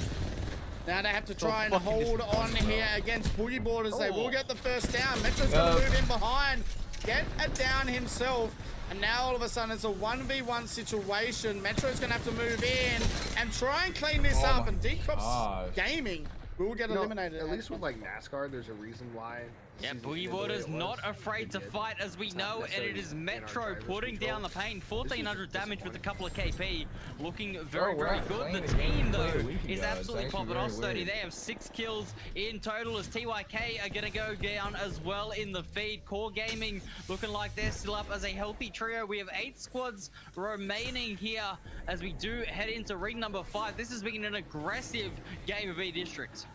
now they have to try and hold on here against Boogie Borders. They will get the first down. Metro's going to move in behind, get a down himself, and now all of a sudden it's a 1v1 situation. Metro's going to have to move in and try and clean this up, and Decrops Gaming will get eliminated. At least with like NASCAR, there's a reason why. Yeah, Boogie Borders not afraid to fight, as we know, and it is Metro putting down the pain. 1400 damage with a couple of KP, looking very, very good. The team, though, is absolutely popping off. 30. They have 6 kills in total, as TYK are going to go down as well in the feed. Core Gaming looking like they're still up as a healthy trio. We have 8 squads remaining here as we do head into ring number 5. This has been an aggressive game of E-District.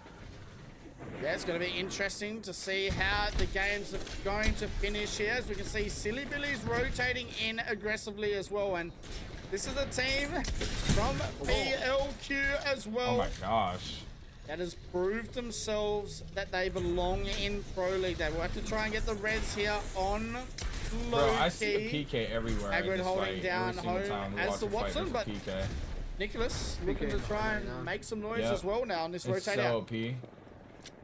Yeah, it's going to be interesting to see how the games are going to finish here. As we can see, Silly Billy's rotating in aggressively as well. And this is a team from PLQ as well. Oh my gosh. That has proved themselves that they belong in Pro League. They will have to try and get the res here on low Bro, I see a key. PK everywhere. Agrid in this holding fight. down Every single home time we as watch the a fight, Watson, there's a but PK. Nicholas looking to try and make some noise as well now on this It's rotate so out. OP.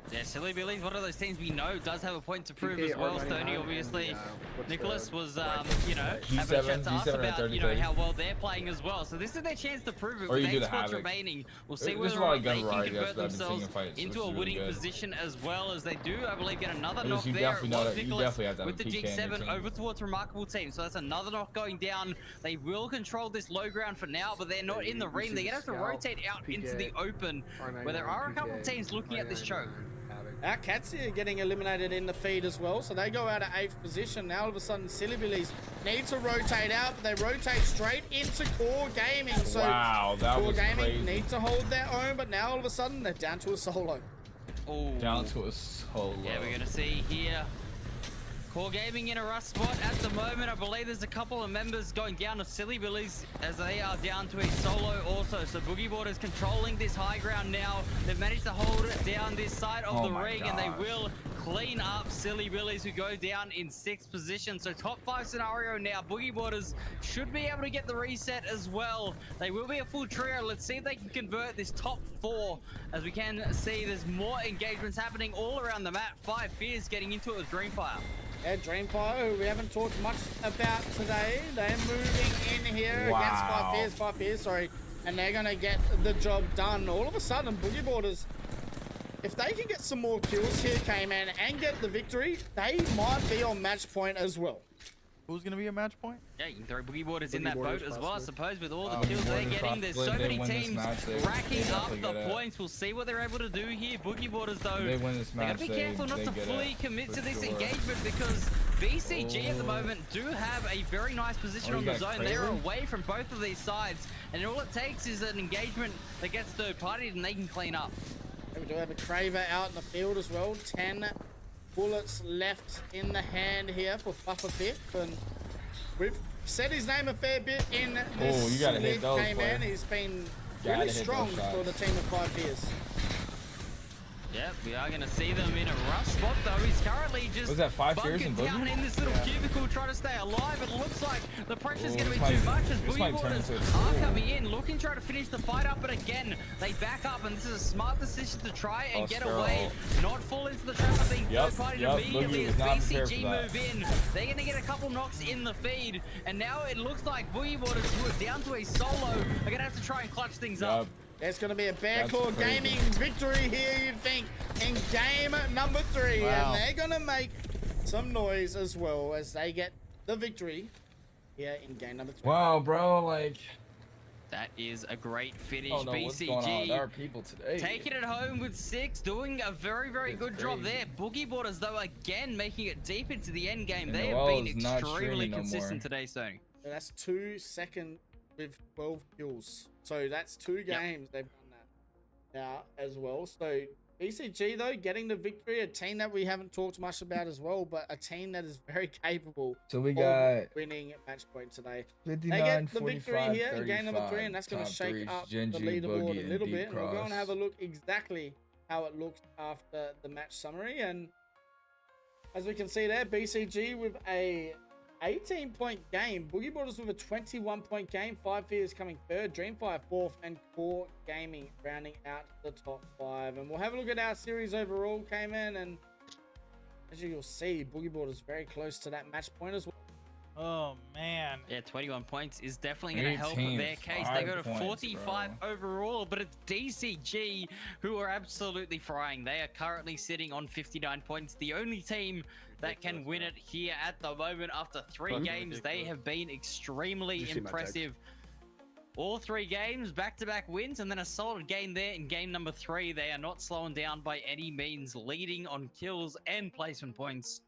Yeah, Silly Billy's one of those teams we know does have a point to prove PK as well. R99 Stoney, obviously. and, what's Nicholas the was, right you know, G7, having a chat to us G7 about, you know, 33. how well they're playing as well. So this is their chance to prove it Or with you do 8 the squads Havoc. remaining. We'll see There's whether a or lot not of they gun can variety convert that I've been seeing in themselves fights, into which a is really winning good. position as well, as they do, I believe, get another Because knock you there. definitely know Was that- you Nicholas definitely have to have with the a PK in your G7 team. over towards Remarkable Team. So that's another knock going down. They will control this low ground for now, but they're not in the ring. They're going to have to rotate out into the open, where there are a couple of teams looking at this choke. Our Cats here getting eliminated in the feed as well, so they go out of 8th position. Now all of a sudden Silly Billies need to rotate out, but they rotate straight into Core Gaming. So Wow, that Core was Gaming crazy. need to hold their own, but now all of a sudden they're down to a solo. Oh. Down to a solo. Yeah, we're going to see here Core Gaming in a rough spot at the moment. I believe there's a couple of members going down to Silly Billies as they are down to a solo also. So Boogie Boarders controlling this high ground now. They've managed to hold down this side of the ring, and they will clean up Silly Billies, who go down in 6th position. So top 5 scenario now. Boogie Boarders should be able to get the reset as well. They will be a full trio. Let's see if they can convert this top 4. As we can see, there's more engagements happening all around the map. 5 Fears getting into it with Dreamfire. Yeah, Dreamfire, who we haven't talked much about today. They're moving in here against 5 Fears, sorry. And they're going to get the job done. All of a sudden, Boogie Boarders, if they can get some more kills here, K-Man, and get the victory, they might be on match point as well. Who's going to be a match point? Yeah, you can throw Boogie Boarders in that boat as well, I suppose, with all the kills they're getting. There's so many teams racking up the points. We'll see what they're able to do here. Boogie Boarders, though, they gotta be careful not to fully commit to this engagement, because BCG at the moment do have a very nice position on the zone. They're away from both of these sides, and all it takes is an engagement that gets third-partied and they can clean up. We do have a Craver out in the field as well. 10 bullets left in the hand here for Fluffer Fifth, and we've said his name a fair bit in this you gotta hit those, man. He's been really strong for the team of 5 Fears. Yep, we are going to see them in a rough spot, though. He's currently just was that 5 Fears in down in this little cubicle trying to stay alive. It looks like the pressure's going to be too much as Boogie Boarders are coming in, looking to try to finish the fight up, but again, they back up, and this is a smart decision to try and get away, not fall into the trap of being third-partied immediately as BCG move in. They're going to get a couple knocks in the feed, and now it looks like Boogie Boarders, who are down to a solo, are going to have to try and clutch things up. There's going to be a Bear Claw Gaming victory here, you'd think, in game number 3. And they're going to make some noise as well as they get the victory here in game number 3. Wow, bro, like... That is a great finish. Oh, no, what's going on with our people today? Taking it home with 6, doing a very, very good job there. Boogie Boarders, though, again, making it deep into the end game. They have been extremely consistent today, Sony. So that's 2 seconds with 12 kills. So that's 2 games they've done that now as well. So BCG, though, getting the victory, a team that we haven't talked much about as well, but a team that is very capable so we got winning match point today. 59, they get the victory 45, here in game number 3, and that's going to shake up the leaderboard a little bit. And we're going to have a look exactly how it looks after the match summary. And as we can see there, BCG with a 18-point game, Boogie Boarders with a 21-point game, 5 Fears coming 3rd, Dreamfire 4th, and Core Gaming rounding out the top 5. And we'll have a look at our series overall, K-Man, and as you'll see, Boogie Boarders very close to that match point as well. Oh, man. Yeah, 21 points is definitely going to help their case. They go to 45 overall, but it's DCG who are absolutely frying. They are currently sitting on 59 points. The only team that can win it here at the moment after 3 games. They have been extremely impressive. All 3 games, back-to-back wins, and then a solid game there in game number 3. They are not slowing down by any means, leading on kills and placement points.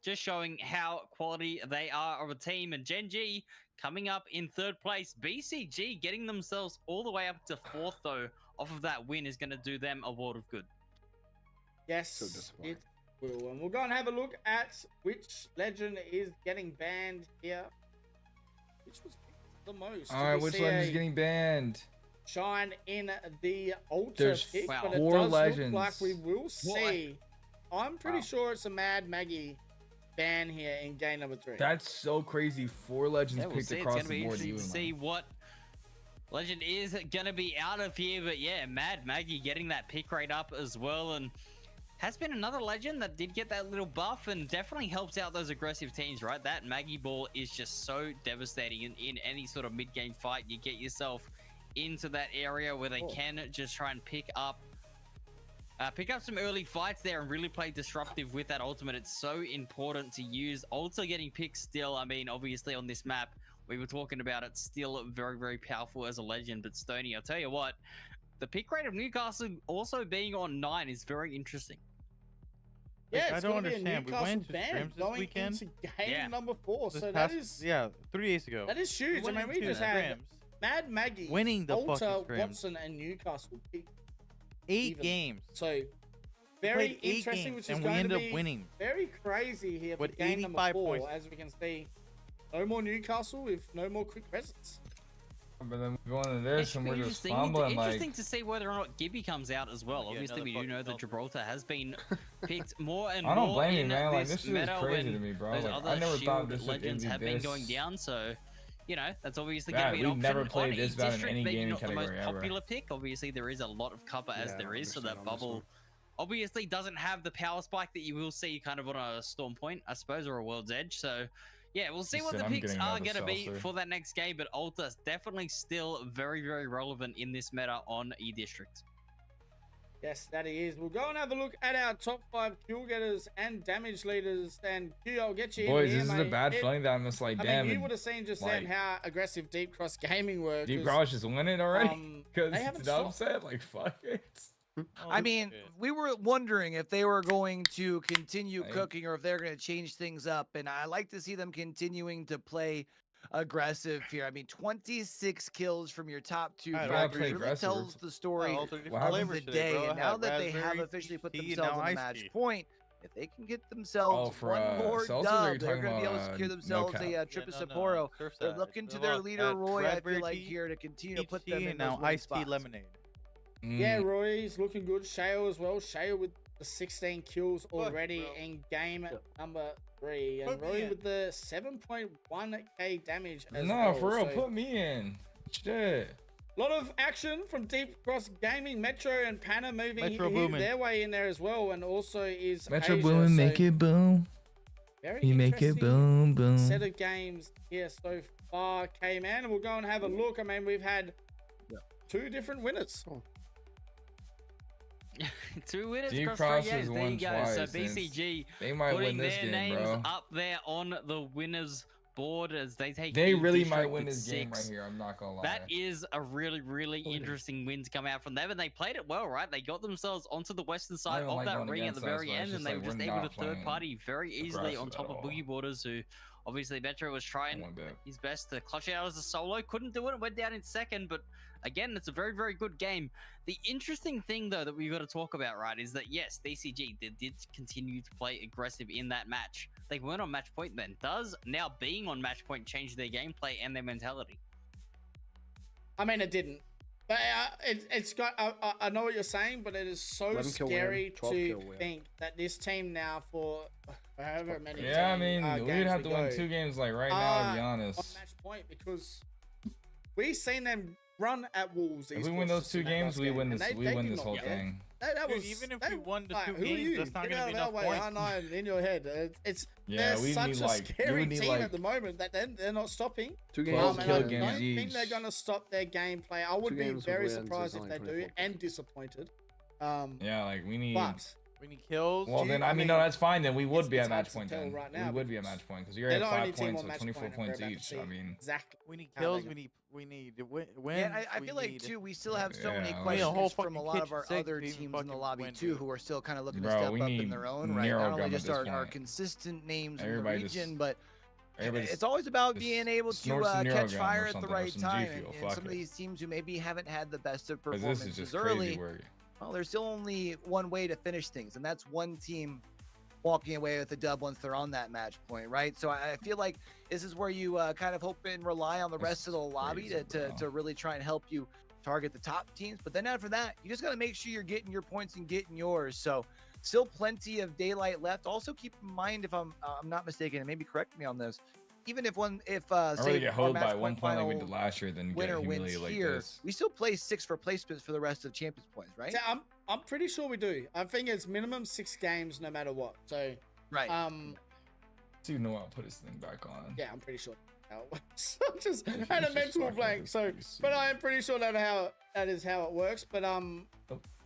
Just showing how quality they are of a team. And Gen G coming up in 3rd place. BCG getting themselves all the way up to 4th, though, off of that win is going to do them a world of good. Yes, it will. And we'll go and have a look at which legend is getting banned here. Which was the most? All right, which legend is getting banned? Shine in the ultra There's pick, but 4 it does legends. look like we will see. I'm pretty sure it's a Mad Maggie ban here in game number 3. That's so crazy. 4 legends We'll picked see. across It's the gonna be board. interesting to see what legend is gonna be out of here. But yeah, Mad Maggie getting that pick rate up as well, and has been another legend that did get that little buff and definitely helps out those aggressive teams, right? That Maggie ball is just so devastating in any sort of mid-game fight. You get yourself into that area where they can just try and pick up some early fights there and really play disruptive with that ultimate. It's so important to use. Also getting picked still, I mean, obviously on this map, we were talking about it, still very, very powerful as a legend. But Stoney, I'll tell you what, the pick rate of Newcastle also being on 9 is very interesting. Yeah, I it's don't going to be a understand. We Newcastle went to ban scrims this going weekend. into game number 4. This So past, that is 3 days ago. That is huge. I mean, we just had Mad Maggie, winning the Alta, fucking scrims. Watson, and Newcastle pick 8 games. So very played 8 interesting, games which is and we going to ended be up winning. very crazy here for With game number 85 4, points. as we can see. No more Newcastle with no more quick presence. But then we go into this and we're just Interesting, fumbling like. interesting to see whether or not Gibby comes out as well. Yeah, Obviously, another we do fucking know that selfie. Gibraltar has been picked more and I don't more blame you, in man. Like, this this shit is meta crazy when to me, bro. those Like, other I never thought Shield this would legends be have been this going down. So, you know, that's obviously bad. going to be an We've option. never played On this bad in E-District, any maybe gaming not the most category ever. popular pick. Obviously, there is a lot of cover as Yeah, there is, so 100% that on this bubble one. obviously doesn't have the power spike that you will see kind of on a Storm Point, I suppose, or a World's Edge. So, yeah, we'll see what Listen, the I'm picks getting are another going to be seltzer. for that next game, but Alta's definitely still very, very relevant in this meta on E-District. Yes, that he is. We'll go and have a look at our top 5 kill getters and damage leaders. And Q, I'll get you Boys, in here, this is a mate. bad feeling that I'm just like, I damn. mean, you would have seen just then like, how aggressive Deep Cross Gaming were. Deep 'cause, Cross just win it already because they haven't it's stopped. upset. Like, fuck it. I mean, we were wondering if they were going to continue Like- cooking or if they're going to change things up. And I like to see them continuing to play aggressive here. I mean, 26 kills from your top 2 I fighters play really aggressive. tells the story all 3 different What happened of flavors the today, day. bro. And I now had that they have raspberry, officially put tea, and themselves now on the iced match tea. point, if they can get themselves for, one more seltzers, or dub, you they're talking going to be able to about, secure no themselves cap? a trip to Yeah, no, Sapporo. Surfside. They're looking to Look, their leader, at Roy, I feel raspberry like tea, here to continue to peach put tea, them in and those now winning iced tea spots. lemonade. Yeah, Roy's looking good. Shale as well. Shale with the 16 kills already in game number 3. And Put me Roy in. with the 7.1k damage as No, well. for real, So, put me in. Shit. a lot of action from Deep Cross Gaming. Metro and Panna moving Metro booming. their way in there as well. And also is Metro Asia. boom, So make it boom. very You make it interesting boom, boom. set of games here so far, K-Man. And we'll go and have a look. I mean, we've had 2 different winners. 2 winners Deep across Cross 3 has games. There won you go. twice, So and BCG they might putting win this their game, names bro. up there on the winners board as they take. They really E-District might win with this game right 6. here. I'm not gonna lie. That is a really, really interesting win to come out from them, and they played it well, right? They got themselves onto the western side don't of like that going ring at the against us, very but it's end, just and they like were just we're able not to third playing party very easily on aggressive top at of all. Boogie Borders, who obviously Metro was trying One bit. his best to clutch it out as a solo. Couldn't do it, went down in second, but again, it's a very, very good game. The interesting thing, though, that we've got to talk about, right, is that yes, DCG they did continue to play aggressive in that match. They weren't on match point then. Does now being on match point change their gameplay and their mentality? I mean, it didn't. But it's got. I know what you're saying, but it is so 11 kill scary win, 12 to kill win. think that this team now, for however many Yeah, I mean, games we'd have we to win go, 2 games like right now, to be on honest. match point, because we've seen them run at Wolves. If we win those 2 games, we win and this. they We win did this not whole get- thing. That Dude, was, even if they, we won the like, 2 who are games, you? that's not Get gonna out be of our enough way. points. I know in your head. It's Yeah, they're we such need a like you scary would need team like at the moment that they're not stopping. 2 12 games. And kill I kill games don't think each. they're going to stop their gameplay. I would 2 be games very with wins, surprised it's if they only do 24 and disappointed. Yeah, like we need. But We need kills. Well, do then you- I I mean, mean, no, that's fine. Then we would it's- be it's at hard match to point tell then. right now We would be at because match point because you're they're at the 5 only team points, on so match 24 point, and we're points about to each. see I mean, exactly. We need how kills. they We need to win. Yeah, I we feel like need- too, we still have so many Yeah, like- questions whole from a fucking lot of kitchen our sink other to even teams in the fucking lobby win, too, dude. who are still kind of looking to Bro, step we up in need their own right. narrow Not only gum at just this our point. consistent names in the Everybody just- region, but everybody it's always about being able to snort some catch Neurogum or fire at the something, or right some G time. Fuel, And fuck some of it. these teams who maybe haven't had the best of 'Cause this performances is just early, crazy work. well, there's still only one way to finish things, and that's one team walking away with the dub once they're on that match point, right? So I feel like this is where you kind of hope and rely on the rest of the lobby crazy, to really try and help you target the top teams. But then after that, you just got to make sure you're getting your points and getting yours. So still plenty of daylight left. Also keep in mind, if I'm not mistaken, and maybe correct me on this, even if I say really get our hoed match by 1 point like we final did last year, then get winner wins humiliated like here, this. we still play 6 replacements for the rest of Champions points, right? Yeah, I'm pretty sure we do. I think it's minimum 6 games no matter what. So Right. So you know I'll put his thing back on. yeah, I'm pretty sure how it works. I just had a mental blank. So, but I am pretty sure that is how it works. But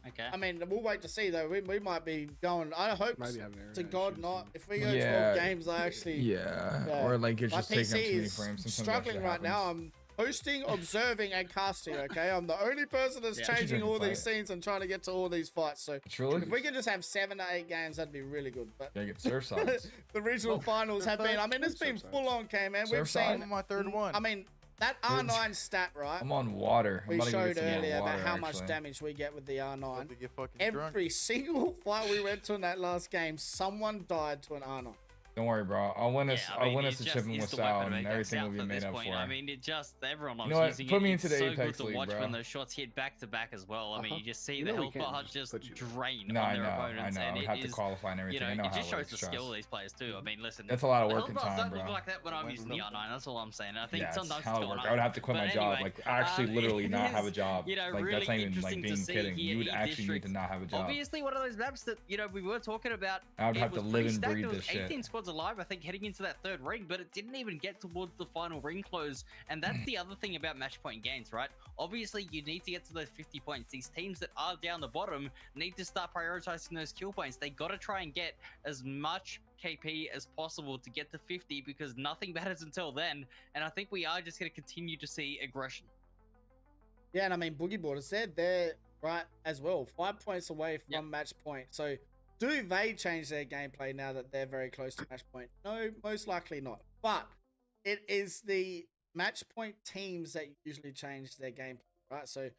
Okay. I mean, we'll wait to see though. We might be going. I hope Maybe have an error to rate God issues not. and- If we go Yeah. 12 games, I actually Yeah, or like it's my just taking up PC too many is frames. Sometimes that struggling shit right now. happens. I'm hosting, observing, and casting. Okay, I'm the only person that's Yeah. changing all Fight. these scenes and trying to get to all these fights. So Truly, if we could just have 7 to 8 games, that'd be really good. But gotta get surf sides. the regional finals have been. I mean, it's been Surfside. full on, man. We've Surfside. seen. I'm on my third one. I mean, that R9 stat, right? I'm on water. I'm We about to go showed get some more earlier water, about how much actually. damage we get with the R9. To get fucking Every drunk. single fight we went to in that last game, someone died to an R9. Don't worry, bro. I'll win us. Yeah, I I'll mean, win it us a just chipping is with the Sal, weapon to and make everything will South be at made this up point. for. I mean, it just everyone loves You know what? using Put it. me It's into the so Apex good to League, watch bro. when those shots hit back to back as well. I mean, you just see You the know we health can't bar just just put you- drain No, on I their know. opponents, I know. and I'd it have to is, qualify and everything. I know it how just it shows works, the trust. skill of these players too. I mean, listen, That's a lot of the work health and bars time, don't look bro. like that when I'm using the R9. That's all I'm saying. I think Yeah, it's sometimes hell it's of going work. I would have to quit But my job. anyway, Like, actually, literally it not have a is, job. you know, Like, really that's not even interesting like to being see kidding. here You would in actually need to District. not have a job. Obviously, one of those maps that we were talking about. I would it have to was live pretty and stacked. breathe There was this shit. 18 squads alive, I think, heading into that third ring, but it didn't even get towards the final ring close. And that's the other thing about match point games, right? Obviously, you need to get to those 50 points. These teams that are down the bottom need to start prioritizing those kill points. They got to try and get as much KP as possible to get to 50 because nothing matters until then. And I think we are just going to continue to see aggression. Yeah, and I mean, Boogie Board said they're right as well, 5 points away from match point. So, do they change their gameplay now that they're very close to match point? No, most likely not. But it is the match point teams that usually change their gameplay, right? So,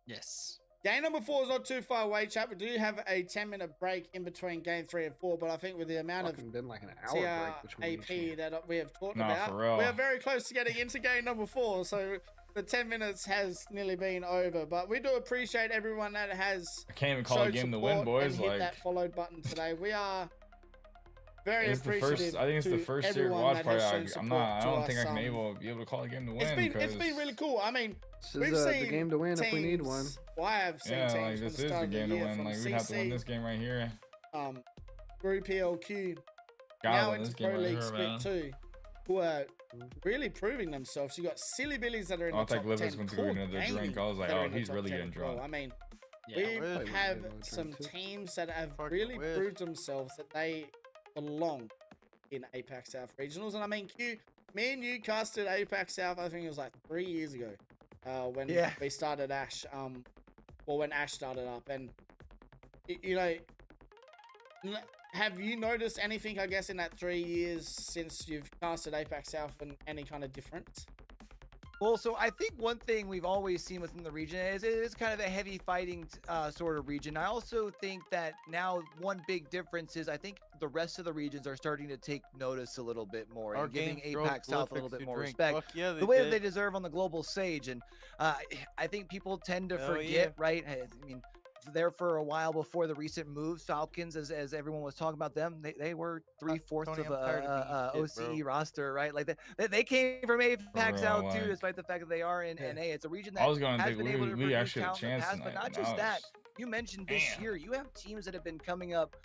yes. Game number 4 is not too far away, chat. We do have a 10-minute break in between game 3 and 4, but I think with the amount of been like an hour break between each TRAP that we have talked Nah, about, for real. we are very close to getting into game number 4. So the 10 minutes has nearly been over, but we do appreciate everyone that has I can't even call a showed game to win, support boys. and hit Like, that followed button today. We are very it's the appreciative. first. I think it's the to first series everyone watch that party. has shown I'm support not. I to don't think I us, can be able to call a game to win. It's been really cool. I mean, This we've is seen the game to win if we need one. teams- Well, I have seen Yeah, teams like from this the is start the of the game to year win. from Like we'd have to win CC, this game right here. through PLQ, Gotta now win into this game Pro right League here, Split man. 2, who are really proving themselves. You got Silly Billies that are in I the think top 10. Livis went to go Core into the Gaming drink. I was like, that are oh, in the he's top really 10 getting as well. drunk. I mean, Yeah, we wish. have Probably some drink too. teams that have Fucking really wish. proved themselves that they belong in APAC South Regionals. And I mean, Q, me and you casted APAC South, I think it was like 3 years ago when we started Ash, or when Ash started up. And, you know, have you noticed anything, I guess, in that 3 years since you've casted APAC South and any kind of difference? Well, so I think one thing we've always seen within the region is it is kind of a heavy fighting sort of region. I also think that now one big difference is I think the rest of the regions are starting to take notice a little bit more Our and giving games drove APAC South a little Olympics bit to more drink. respect, Fuck yeah, the way that did. they deserve on the global stage. And I think people tend to Hell forget, yeah. right? I mean, there for a while before the recent moves, Falcons, as everyone was talking about them, they were 3/4 Tony, of I'm tired a of being shit, OCE bro. roster, right? Like they came from APAC real, South too, like- despite the fact that they are in NA. It's a region I that was going to has think been able to we produce actually had a talent in the chance past, tonight. but not but just now that. it's- You mentioned this Damn. year, you have teams that have been coming up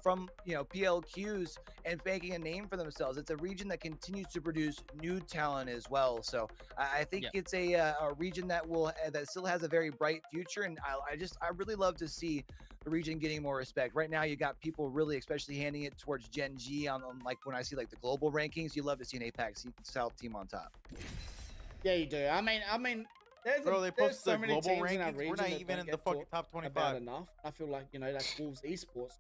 from PLQs and making a name for themselves. It's a region that continues to produce new talent as well. So I think it's a region that that still has a very bright future, and I really love to see the region getting more respect. Right now, you got people really, especially handing it towards Gen G on like when I see like the global rankings. You love to see an APAC South team on top. Yeah, you do. I mean, Bro, they there's posted so the many global teams in our rankings. region We're not that even don't in the get fucking talked top about 25. enough. I feel like, you know, that's Wolves Esports.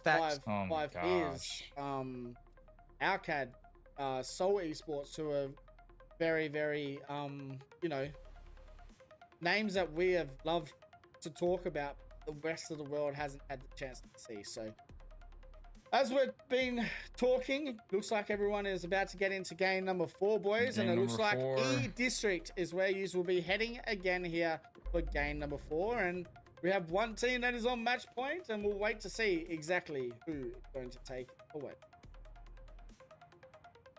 Facts. Oh my Five is gosh. Alcad, Soul Esports, who are very, very you know, names that we have loved to talk about. The rest of the world hasn't had the chance to see. So, as we've been talking, looks like everyone is about to get into game number 4, boys, and it Game looks number like 4. E District is where you will be heading again here for game number 4, and we have one team that is on match point, and we'll wait to see exactly who is going to take away.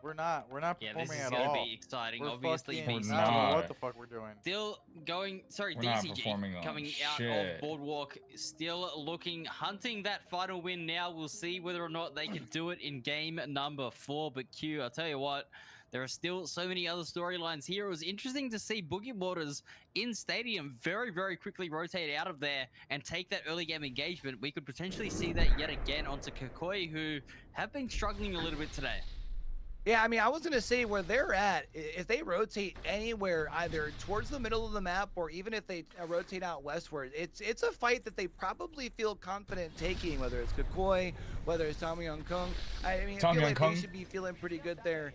We're not Yeah, performing this is at going to all. be exciting. We're Obviously, fucking, BCG I don't know not. what the fuck we're doing. still going. Sorry, We're not DCG performing on coming out shit. of Boardwalk, still looking, hunting that final win. Now we'll see whether or not they can do it in game number 4. But Q, I'll tell you what. There are still so many other storylines here. It was interesting to see Boogie Waters in Stadium very, very quickly rotate out of there and take that early game engagement. We could potentially see that yet again onto Kakoi, who have been struggling a little bit today. Yeah, I mean, I was going to say where they're at, if they rotate anywhere, either towards the middle of the map or even if they rotate out westward, it's a fight that they probably feel confident taking, whether it's Kakoi, whether it's Tom Young Kung. I mean, I Tom feel Young like Kung. they should be feeling pretty good there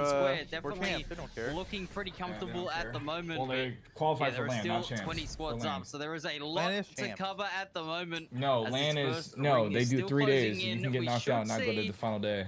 Square for definitely champ. They don't care. looking pretty they comfortable don't at care. the moment. Well, they but qualify yeah, for there are LAN, still not champs. 20 For squads LAN. up, so there is a lot is to champ. cover at the moment. No, as LAN this is first no. ring They is do still 3 days. closing You in. can get We knocked should out and not go to see the final day.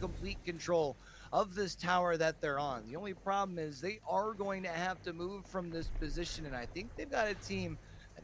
got complete control of this tower that they're on. The only problem is they are going to have to move from this position, and I think they've got a team that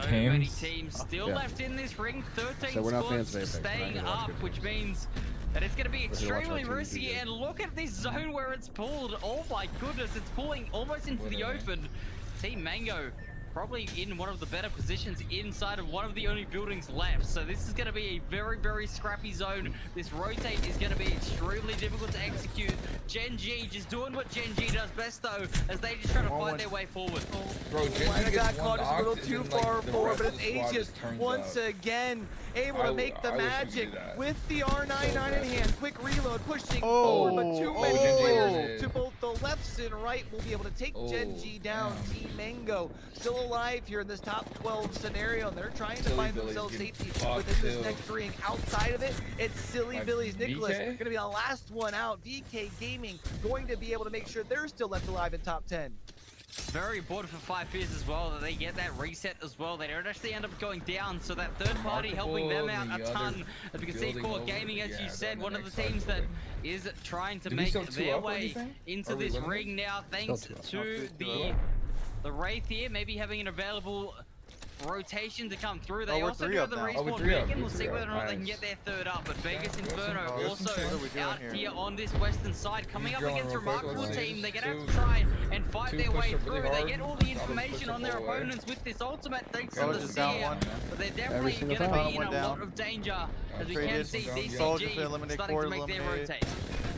good so many games. teams still Yeah. left in this ring. 13 So we're not squads fans of Apex, we're not staying gonna watch up, good which games. means that it's going to be We're gonna watch our extremely team do risky. good. And look at this zone where it's pulled. Oh my goodness, it's pulling almost into What the are they? open. Team Mango probably in one of the better positions inside of one of the only buildings left. So this is going to be a very, very scrappy zone. This rotate is going to be extremely difficult to execute. Gen G just doing what Gen G does best though, as they just try to find their way forward. Bro, Gen Might G have gets got one caught just a little knocked, too and then, far like, the forward, rest but of it's the squad Aegis just turns once up. again able to make the I wish we could magic do that. with the R99 in hand. Quick reload, pushing Oh, forward, but too many Gen G players is to it. both the lefts and right will be able to take Gen Oh, G down. damn. Team Mango still alive here in this top 12 scenario, and they're trying to Silly find Billy's themselves getting safety fucked within this too. next ring. Outside of it, it's Silly Like, Billy's Nicholas. VK? Gonna be the last one out. VK Gaming going to be able to make sure they're still left alive in top 10. Very important for 5 Fears as well that they get that reset as well. They don't actually end up going down, so that third party helping them out Remarkable, a the ton. other As we can see, building Core over- Gaming, as yeah, you they're said, on the one of the next side teams that building. is trying to Did we make still two their up or way anything? into Are we this winning? ring now, thanks Still to the Wraith here, maybe having an available rotation to come through. They we're also three do up have the now. respawn we're three up, beacon. we're We'll see three whether up. or not they can Nice. get their third up. But Vegas Yeah, Inferno awesome. also What are we doing out here? here on this western side, coming He's up drilling against a real quick. remarkable Let's see. team. They're gonna have Two- to try and fight two their push way up really through. They hard. get all the Probably information push on up their all the way. opponents with this ultimate thanks to Soldier the just down Seer. one. But they're Every definitely single gonna time. be in One a down. lot of danger as we Traded. can see Soldier DCG for eliminate, starting core to make their eliminated. rotate.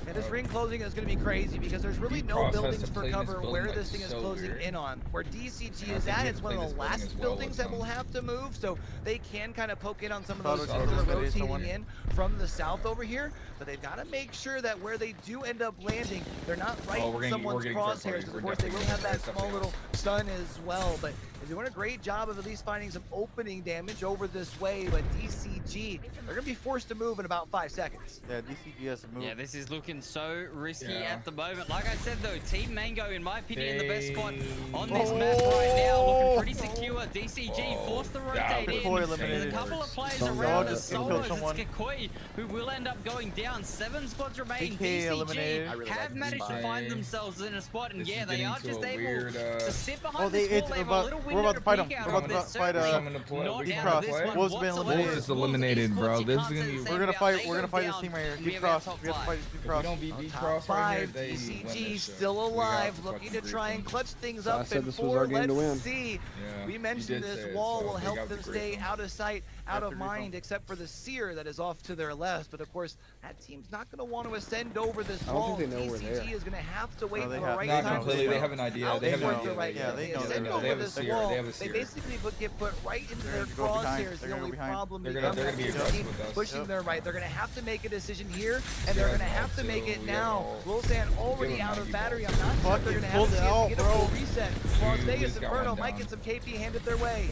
And this ring closing is going to be crazy because there's really no D-Cross has buildings to for play this cover building, where like, this thing is so closing weird. in on. Where DCG I is think at, we it's have one to of the play this building last as well buildings with that will some- have to move, so they can kind of poke in on some of those Soldier things that are just released rotating one. in from the south over here. But they've got to make sure that where they do end up landing, they're not right Oh, we're in getting- we're someone's getting third crosshairs. party. Because We're of course they will have that definitely small little stun as well. But they're doing a great job of at least finding some opening damage over this way. But DCG, they're going to be forced to move in about 5 seconds. Yeah, DCG has to move. Yeah, this is looking so risky Yeah. at the moment. Like I said though, Team Mango, in my opinion, in the best spot on They- this map right now, looking pretty secure. DCG forced to that rotate was in. Koi There's a eliminated. couple of players Some around dog the just killed solos. someone. It's Koi who will end up going down. 7 squads remain. PK eliminated. I DCG really have like this managed to spot. find themselves in a spot, and This yeah, is they getting are to just a able weird, to sit behind Oh, this they- wall. it's They have a about- little we're window about to fight peek them. out We're of about to this. fight, Certainly Coming to play. not Deep out cross. of this one Wolves been whatsoever. eliminated. Wolves is Wolves eliminated, is bro. what you This is can't gonna say be- the We're same gonna about. fight. They We're go gonna fight this down, team right here. and we Deep have our cross. top We have to five. fight this deep If we cross. don't beat On deep top cross right here, 5, they DCG win this shit. still We got alive, to looking fucking to try and grief clutch things So I up said in this was 4. our game to Let's win. see. Yeah, We you mentioned did this say it, wall so will they help got them to stay grief out of sight, out After of mind, recall. except for the Seer that is off to their left. But of course, that team's not going to want to ascend over this I don't wall. think they know we're DCG there. is going to have to wait No, for they the have- right Not time completely. to They go. have an idea. Out They have an towards idea. the right. Yeah, they know ascend that. over They have a this seer. wall. They have a They seer. basically get put right into They're their gonna go behind. crosshairs. They're The gonna only go behind. problem They're becomes gonna be that aggressive team with us. pushing Yep. their right. They're going to have to make a decision here, and they're Yeah, going to have to also, make it we now. got Wilsan Give already him out of 90 battery. I'm balls. not sure if they're Fucking going to have a pulled it chance to out, get a bro. full reset. Las Dude, Vegas he's got Inferno one might down. get some KP handed their way.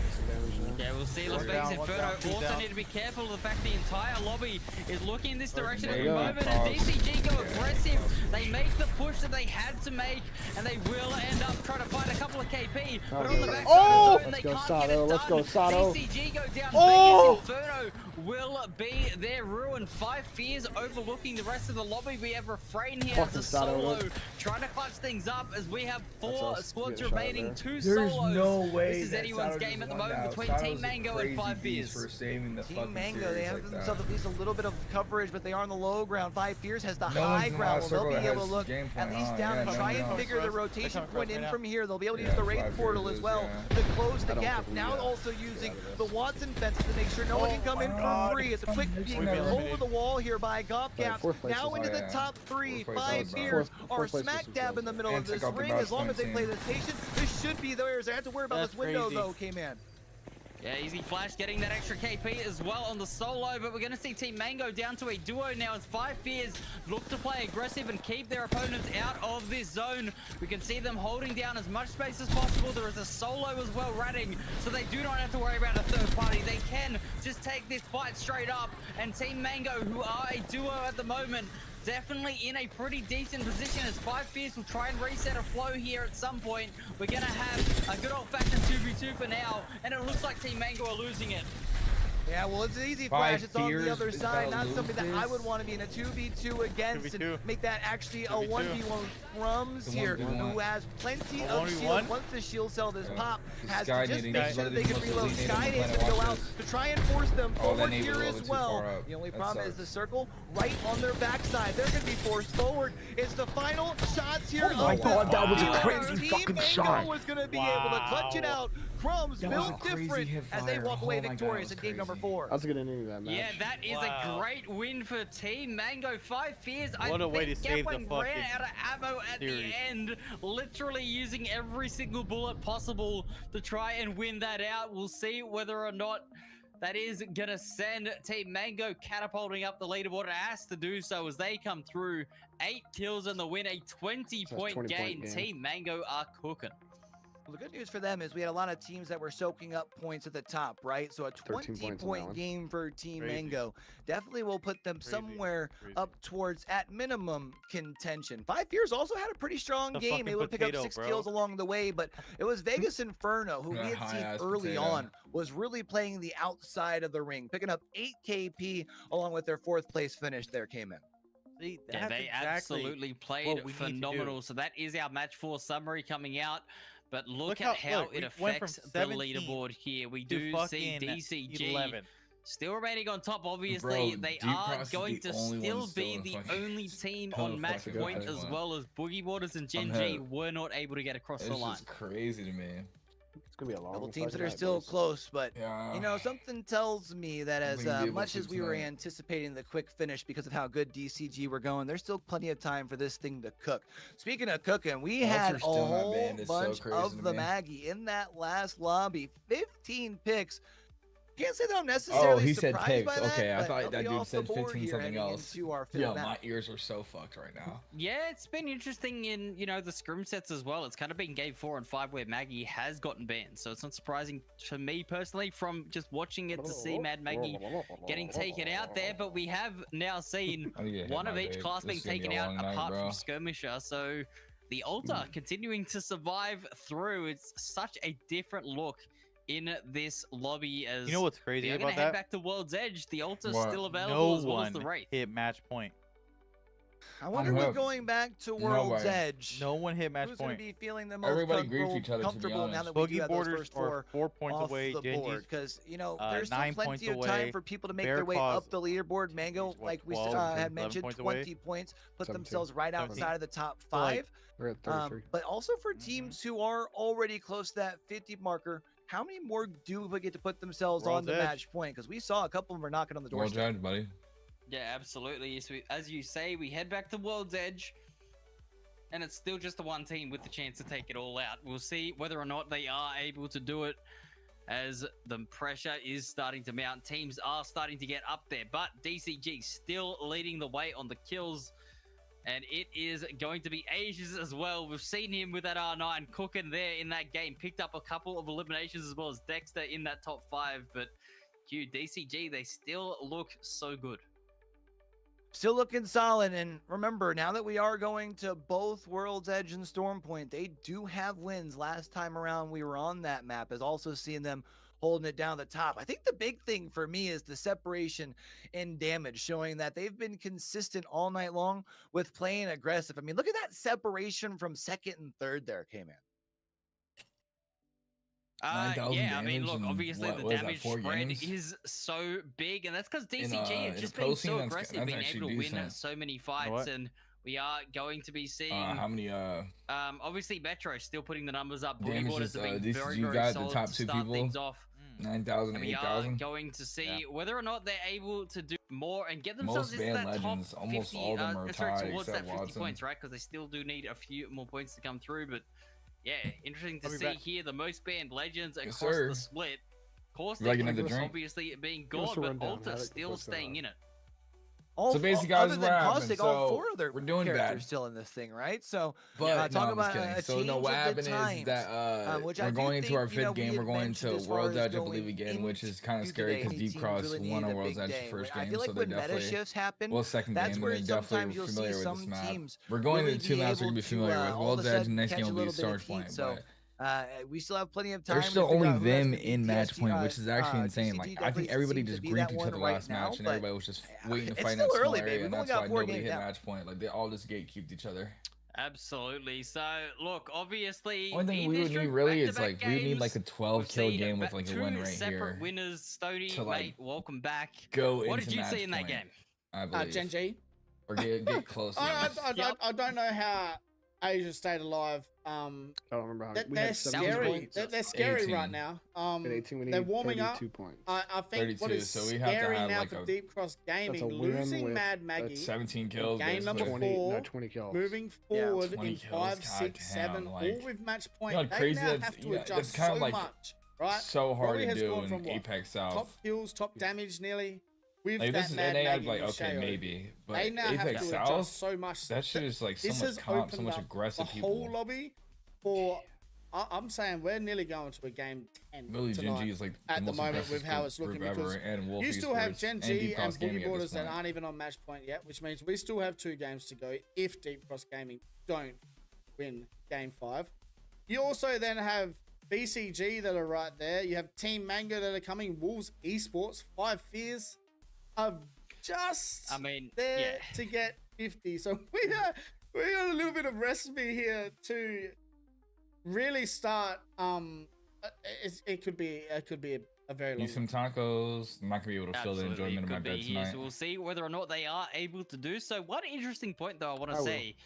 Yeah, we'll see. Las One Vegas down, one Inferno down, two also down. need to be careful of the fact the entire lobby is looking in this direction at the Yeah. moment, and DCG go Yeah. aggressive. They make the push that they had to make, and they will end up trying to find a couple of KP. But on the backside Oh! of the zone, they Let's go, can't get it Sato. Let's done. go, Sato. DCG go down. Oh! Vegas Inferno will be their ruin. 5 Fears overlooking the rest of the lobby. We have Refrain here as Fucking a Sato, solo, look. trying to clutch things up as we have 4 us squads getting shot remaining, there. 2 There's solos. no way This is that anyone's Sato game just at the won moment now. between Sato's Team a Mango and crazy 5 beast Fears. for saving the Team fucking Mango, series they have like themselves that. at least a little bit of coverage, but they are on the low ground. 5 Fears has the No high one's in ground. our Well, circle they'll be that able to has look game at plan least on. down Yeah, and no, try no. and figure the They're rotation coming point right in now. from here. They'll be able to Yeah, use the Wraith 5 portal Fears as is, well yeah. to close the I don't gap. think we Now got also using out of the Watson fences to make sure no one can come in for free. It's a quick being never over made the wall here by Goff Gap. fourth place Now is into out. the Yeah. top 3. Fourth place 5 is out. Fears Fourth are place smack is dab in the middle And of this took out the ring. best As long as they team. play this patient, this should be theirs. They have to worry about That's this window crazy. though, K-Man. Yeah, Easy Flash getting that extra KP as well on the solo, but we're going to see Team Mango down to a duo now as 5 Fears look to play aggressive and keep their opponents out of this zone. We can see them holding down as much space as possible. There is a solo as well ratting, so they do not have to worry about a third party. They can just take this fight straight up, and Team Mango, who are a duo at the moment, definitely in a pretty decent position as 5 Fears will try and reset a flow here at some point. We're going to have a good old-fashioned 2v2 for now, and it looks like Team Mango are losing it. Yeah, well, it's an easy Five flash. It's on fears the other is side. about Not something that I loses. would want to be in a 2v2 against 2v2. and make that actually a 2v2. 1v1. Crumbs The here, 1v1. who has plenty A of 1v1? shield. Once the shield cell does pop, has Sky to just needing make to sure that be they can the most reload. elite Sky native on needs the to go planet. out Watch to try and force them Oh, that forward nade here was a as little bit too well. far up. The only That problem is sucks. the circle right on their backside. They're going to be forced forward. It's the final shots here. Oh my of God, this that was a duel. crazy Team fucking Mango shot. was going to be able to clutch it out. Crumbs That was built a crazy different hip as they fire. walk away Oh my God, victorious that in was game number crazy. 4. That's a good ending to that match. Yeah, that is a great win for Team Mango. 5 fears. What a way to save the Gatling fucking ran out of ammo at series. the end, literally using every single bullet possible to try and win that out. We'll see whether or not that is gonna send Team Mango catapulting up the leaderboard. It has to do so as they come through. 8 kills in the win, a 20-point 20-point game. game. Team Mango are cooking. Well, the good news for them is we had a lot of teams that were soaking up points at the top, right? So a 13 points on that 20-point one. game for Team Crazy. Mango definitely will put them Crazy. somewhere Crazy. up towards, at minimum, contention. 5 Fears also had a pretty strong The game. fucking They would pick up potato, 6 bro. kills along the way, but it was Vegas Inferno, who we Yeah, had seen high-ass early potato. on, was really playing the outside of the ring, picking up 8 KP along with their 4th place finish there came in. See, Yeah, that's they exactly absolutely played what we need to do. phenomenal. So that is our match 4 summary coming out. But look, Look at how- how look, it we went from affects the 17 leaderboard here. We to do see fucking DCG 11. still remaining on top. Obviously, Bro, they Deep are Cross is going the to only still one still be in the fucking only team hell on of match fucking point, good as one. well as Boogie Waters and Gen I'm G hurt. were not able to get across the It's line. just crazy to me. It's gonna be a long Couple fight teams that are tonight, still boys. close, but Yeah. you know, something tells me that as think we'll be able much to as we were tonight. anticipating the quick finish because of how good DCG were going, there's still plenty of time for this thing to cook. Speaking of cooking, we had a Ultra's still not whole banned. It's so bunch crazy of to the me. Maggie in that last lobby. 15 picks. Can't say that I'm necessarily Oh, he said surprised picks. by that, Okay, I but thought I'll that be dude off the said board 15 here something heading else. into our fifth Yo, map. my ears are so fucked right now. Yeah, it's been interesting in, you know, the scrim sets as well. It's kind of been game 4 and 5 where Maggie has gotten banned. So it's not surprising to me personally from just watching it to see Mad Maggie getting taken out there. But we have now seen I'm gonna hit one my of each vape. class being This is gonna be taken a out long night, apart bro. from Skirmisher. So the Altar continuing to survive through. It's such a different look in this lobby as You know what's crazy they're about gonna head that? back to World's Edge. The Altar's What? still No available as well as one the Wraith. hit match point. I wonder I'm with hooked. going back to World's Nobody. Edge. No one hit match Who's going point. to be feeling the most Everybody griefed comfortable, each other, to be comfortable now honest. that we do Boogie have those Borders first are 4 4 points off away. the board? Genji's Because, you know, there's still 9 plenty points of away. time for people to make Bear their way Claws, up the leaderboard. Mango, what, like we 12, had 11 mentioned, points away? 20 points, put 17. themselves right 17. outside of the top So, like, 5. We're at 33. But also for teams who are already close to that 50 marker, how many more do we get to put themselves on World's the Edge. match point? Because we saw a couple of them are knocking on the Well doorstep. judged, buddy. Yeah, absolutely. So as you say, we head back to World's Edge, and it's still just the one team with the chance to take it all out. We'll see whether or not they are able to do it, as the pressure is starting to mount. Teams are starting to get up there, but DCG still leading the way on the kills, and it is going to be Asia's as well. We've seen him with that R9 cooking there in that game, picked up a couple of eliminations as well as Dexter in that top 5, but DCG, they still look so good. Still looking solid. And remember, now that we are going to both World's Edge and Storm Point, they do have wins. Last time around we were on that map, is also seeing them holding it down the top. I think the big thing for me is the separation in damage, showing that they've been consistent all night long with playing aggressive. I mean, look at that separation from 2nd and 3rd there, K-Man. 9,000 yeah, I mean, damage look, in obviously what the was that, damage 4 spread games? is so big, and that's because In, DCG have in just a pro been scene, so that's aggressive, being actually able to win decent. so many fights, what? and we are going to be seeing. How many Obviously Metro still putting the numbers up. Boogie damages Waters have been this very, you very got the solid top to 2 start people? things off. 9,000, And we are 8,000. going to see whether or not they're able to do more and get Most themselves into banned that legends, top almost 50, all of them are sorry, tied towards except that 50 Watson. points, right? Because they still do need a few more points to come through. But yeah, interesting to I'll be see back. here the most banned legends Yes, across sir. the split. Course, You like another drink? obviously being Give us gone, a but rundown. Alta How did- still what's going staying on? in it. All, basically, other guys, than what happened? Caustic, all So, 4 other we're doing characters bad. still in this thing, right? So, But talk no, I'm just about kidding. a So change no, what of the happened is times, that which I we're do going into think, our you know, 5th we game. had We're going mentioned to as far World's as Edge, I believe, going again, which is kind of into scary today, because any Deep teams Cross really won need on a World's big Edge day. first I game, feel like so they when meta definitely shifts happen, well, second that's game, where and they're definitely sometimes you'll see familiar with some this map. teams We're going really to 2 be maps we're able gonna be to, familiar with. all of a World's Edge, sudden and next catch game a will be little bit of Sarge heat. Point. So, But We still have plenty of time. There's to still figure only out who that's them gonna be. in match TSG, point, which is actually insane. TCG Like I definitely think everybody seems to just be griefed that each one other right last now, match, and but everybody was just waiting to it's fight in still that small early, area, baby. and We've only that's got why 4 nobody games hit now. match point. Like they all just gatekeeped each other. Absolutely. So look, obviously, Only thing in we this would need room, really is back-to-back like we would need like a games, 12 kill seen game with like a two win right separate here winners. Stoney, to like mate, welcome back. go What into did you see match in that point, game? I believe. Gen G. Or get close. I don't know how Asia stayed alive. I don't remember how. We They're had 17 scary. points. They're scary 18. right now. At 18, we They're need warming up. 32 points. I think what 32, is so we have to scary have now like for a- Deep Cross Gaming, That's a win losing with Mad Maggie, 17 kills. game number basically. 20, 4, no, 20 kills. moving Yeah, forward 20 in kills, 5, god 6, damn, 7, like- all with match point. You know, They crazy now that's- have to yeah, that's adjust kinda so like much, right? So hard Rory to has do gone in from what? APAC South. Top kills, top damage nearly. With Like that this is Mad NA, I'd Maggie be like, okay, Shao. maybe, but They now have APAC to South, adjust so much. that shit is like so This much has comp, so opened much up aggressive the people. whole lobby for. I'm saying we're nearly going to a game 10 Really, Gen tonight G is like the at the most moment aggressive with how it's looking group because ever, and Wolf you still have Esports Gen and G Deep Cross and Gaming Boogie at this Borders that point. aren't even on match point yet, which means we still have 2 games to go if Deep Cross Gaming don't win game 5. You also then have BCG that are right there. You have Team Mango that are coming. Wolves Esports, 5 Fears are just there to get 50. So we got a little bit of recipe here to really start. It could be a very long. Eat some tacos. I'm not gonna be able to feel the Absolutely, enjoyment of my could bed be here, tonight. so we'll see whether or not they are able to do so. One interesting point, though, I want to say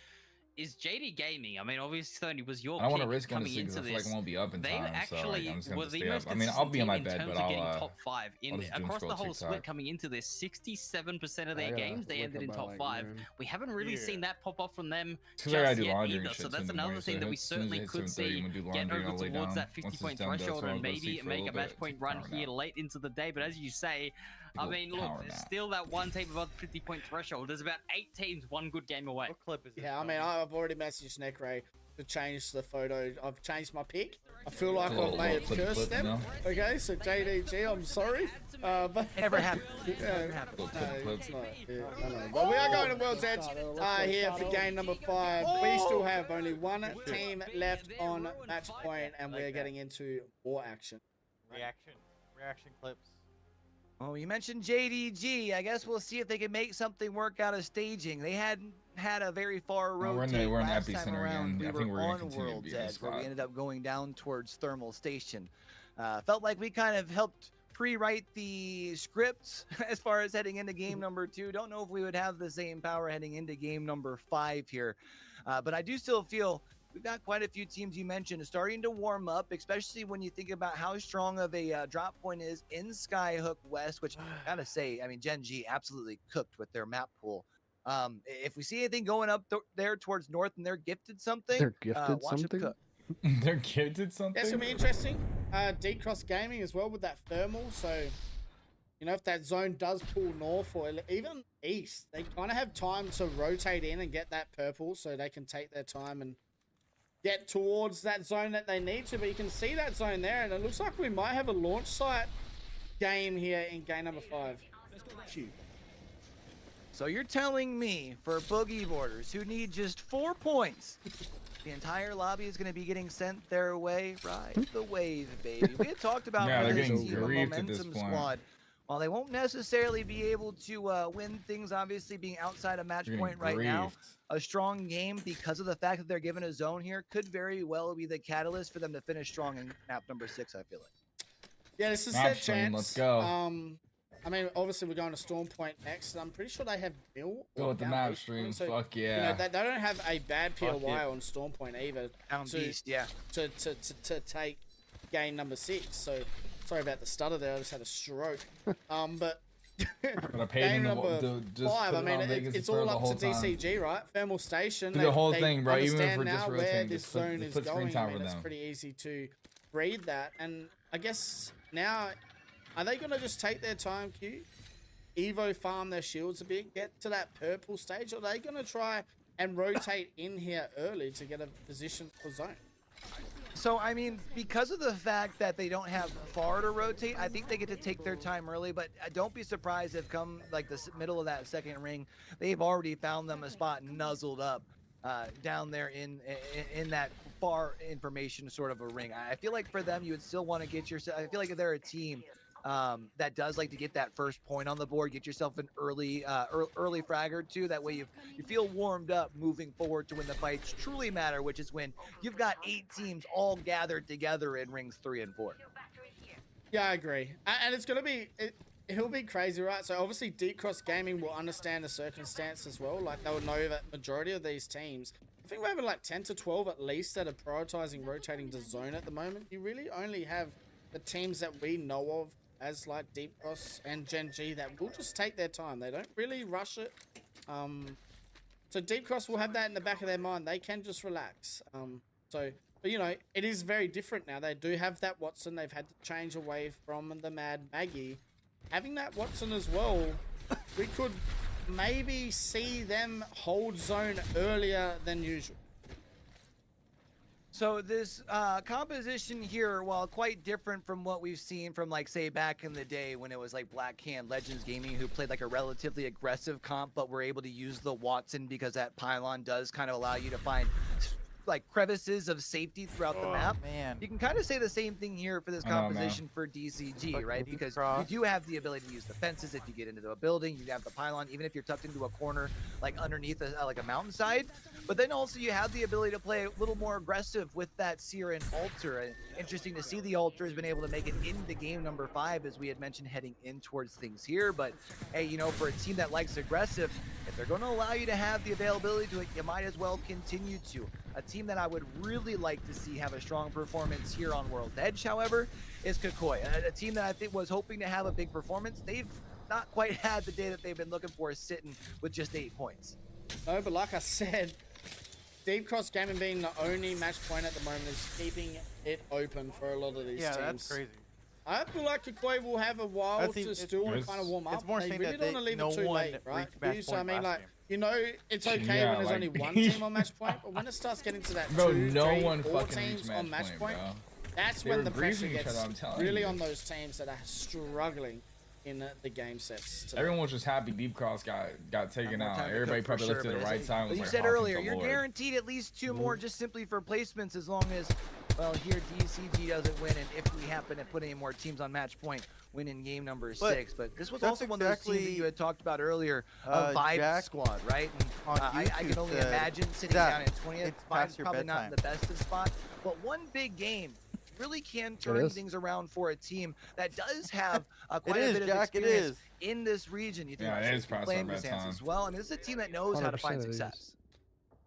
is JD Gaming. I mean, obviously, Stoney was your I don't want to pick risk going to coming sleep because into I feel like this. I won't be up in They time. So like, actually I'm just were gonna the stay most up. I mean, I'll be on my consistent bed, in but terms of getting I'll top 5 I'll in just doom across the scroll whole split TikTok. coming into this. 67% of I their gotta games they wake ended in up by, top like, 5. noon. We haven't really seen that pop off from them Because I gotta just do yet laundry and either. shit So too that's in the another morning, thing so that we as soon as it certainly hits could 7:30, see I'm gonna do get laundry and over I'll lay towards down. that Once it's 50-point done, that's threshold when I'll and go maybe sleep for a make a little match bit, point take a run power here nap. late into the day. But as you say, I Take a mean, look, power there's nap. still that one team above the 50-point threshold. There's about 8 teams, one good game away. What clip is this? Yeah, I mean, I've already messaged Necray to change the photo. I've changed my pick. I feel like Little- I may have little cursed clip, them. you know? Okay, so JDG, I'm sorry. But Never happened. yeah, Little no, clip. it's not. Yeah, I know. But we are going to World's Edge here for game number 5. We still have only one team left on match point, and we're getting into war action. Reaction clips. Oh, you mentioned JDG. I guess we'll see if they can make something work out of staging. They hadn't had a very far No, road. we're in last time Epicenter around. again. We I were think we're gonna on continue to World's be in the Edge, where we squad. ended up going down towards Thermal Station. Felt like we kind of helped pre-write the scripts as far as heading into game number 2. Don't know if we would have the same power heading into game number 5 here, but I do still feel we've got quite a few teams you mentioned starting to warm up, especially when you think about how strong of a drop point is in Skyhook West, which I gotta say, I mean, Gen G absolutely cooked with their map pool. If we see anything going up there towards north and they're gifted something, They're gifted watch 'em something? cook. They're gifted something. That's gonna be interesting. D-Cross Gaming as well with that thermal. So, you know, if that zone does pull north or even east, they kind of have time to rotate in and get that purple, so they can take their time and get towards that zone that they need to. But you can see that zone there, and it looks like we might have a launch site game here in game number 5. So you're telling me for Boogie Borders, who need just 4 points, the entire lobby is going to be getting sent their way? Ride the wave, baby. We had talked about Yeah, they're this getting team, a griefed at this momentum point. squad. While they won't necessarily be able to win things, obviously being outside of match They're point getting right now, griefed. a strong game because of the fact that they're given a zone here could very well be the catalyst for them to finish strong in map number 6, I feel like. Yeah, this is Map their stream, chance. let's go. I mean, obviously we're going to Storm Point next. I'm pretty sure they have Mill. Go or with the Down map East stream. Point, so, Fuck You know, yeah. they don't have a bad Fuck POI it. on Storm Point either. Down to, beast, yeah. To take game number 6. So sorry about the stutter there. I just had a stroke. But But I paid game him number to just 5. put I it mean, on Vegas it's for all the up whole to time. DCG, right? Thermal Station. Do the whole they thing, bro, even if understand we're just now where rotating, this just put- zone just is put screen going. I time mean, with it's them. pretty easy to read that. And I guess now, are they going to just take their time, Q? Evo farm their shields a bit, get to that purple stage, or are they going to try and rotate in here early to get a position for zone? So, I mean, because of the fact that they don't have far to rotate, I think they get to take their time early, but don't be surprised if come like the middle of that second ring, they've already found them a spot nuzzled up. down there in that far information sort of a ring. I feel like for them, you would still want to get yourself. I feel like if they're a team that does like to get that first point on the board, get yourself an early frag or two. That way you feel warmed up moving forward to when the fights truly matter, which is when you've got 8 teams all gathered together in rings 3 and 4. Yeah, I agree. And it's gonna be it'll be crazy, right? So obviously Deep Cross Gaming will understand the circumstance as well. Like they will know that majority of these teams, I think we're having like 10 to 12 at least that are prioritizing rotating to zone at the moment. You really only have the teams that we know of as like Deep Cross and Gen G that will just take their time. They don't really rush it. So Deep Cross will have that in the back of their mind. They can just relax. But you know, it is very different now. They do have that Watson. They've had to change away from the Mad Maggie. Having that Watson as well, we could maybe see them hold zone earlier than usual. So this composition here, while quite different from what we've seen from like say back in the day when it was like Black Hand Legends Gaming, who played like a relatively aggressive comp, but were able to use the Watson because that pylon does kind of allow you to find like crevices of safety throughout the map. Man. You can kind of say the same thing here for this composition for DCG, right? Because you do have the ability to use the fences if you get into a building. You have the pylon, even if you're tucked into a corner, like underneath like a mountainside. But then also you have the ability to play a little more aggressive with that Seer and Altar. And interesting to see the Altar has been able to make it into game number 5, as we had mentioned, heading in towards things here. But hey, you know, for a team that likes aggressive, if they're going to allow you to have the availability to it, you might as well continue to. A team that I would really like to see have a strong performance here on World's Edge, however, is Kakoi. A team that I think was hoping to have a big performance. They've not quite had the day that they've been looking for, sitting with just 8 points. No, but like I said, Deep Cross Gaming being the only match point at the moment is keeping it open for a lot of these teams. Yeah, that's crazy. I feel like Kakoi will have a while to still kind of warm up. It's more they saying really that don't want to leave it too late, right? So I mean, like, you know, it's okay when there's only one team on match point, but when it starts getting to that bro, 2, no 3, one 4 fucking teams on match point, bro. that's They when were the pressure greasing each gets other, I'm telling really you. on those teams that are struggling in the game sets today. Everyone was just happy Deep Cross got taken out. Time to Everybody cook probably for looked to sure, the but right side and was you like, said "Hawkins earlier, the you're Lord." guaranteed at least 2 more just simply for placements, as long as, well, here DCG doesn't win, and if we happen to put any more teams on match point, win in game number 6. But this was also one of those teams that you had talked about earlier, Vibe Jack, Squad, right? And, I can only imagine sitting down in 20th. Vibe's probably not in the best of spots, but one big game really can turn things around for a team that does have quite a bit of experience in this region. You think Yeah, it is about past our Flame bedtime. as well. I mean, this is a team that knows how to find success.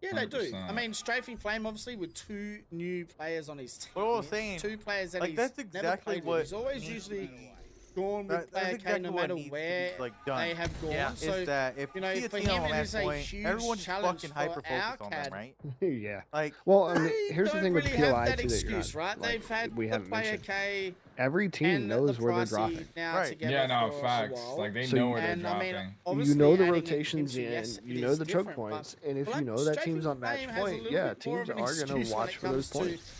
Yeah, they do. 100%. I mean, Strafing Flame, obviously, with 2 new players on his team. But what I was saying, 2 players that like, he's that's never exactly played what with. He's always needs usually to be- gone with that's player exactly K no what matter needs to be, where like, done. they have gone. Yeah. So, is that if you know, see a for team him, on it match is a point, huge everyone's challenge fucking for hyper focused on them, Alcad. right? Yeah. Like, Well, I mean, They here's the don't thing with really have PLI that too, excuse, that, right? like, They've had we the haven't player mentioned. K Every team and knows the where they're Pricey dropping. now Right. together Yeah, no, for a facts. while. Like, they So know you- where they're And I mean, dropping. obviously You know the adding in rotations Kimchi, in, yes, it you know is the choke different, but points, and if But, you like, know that Strafing team's on match Flame has a point, little yeah, bit more teams of an are going to excuse when watch it for those comes to points.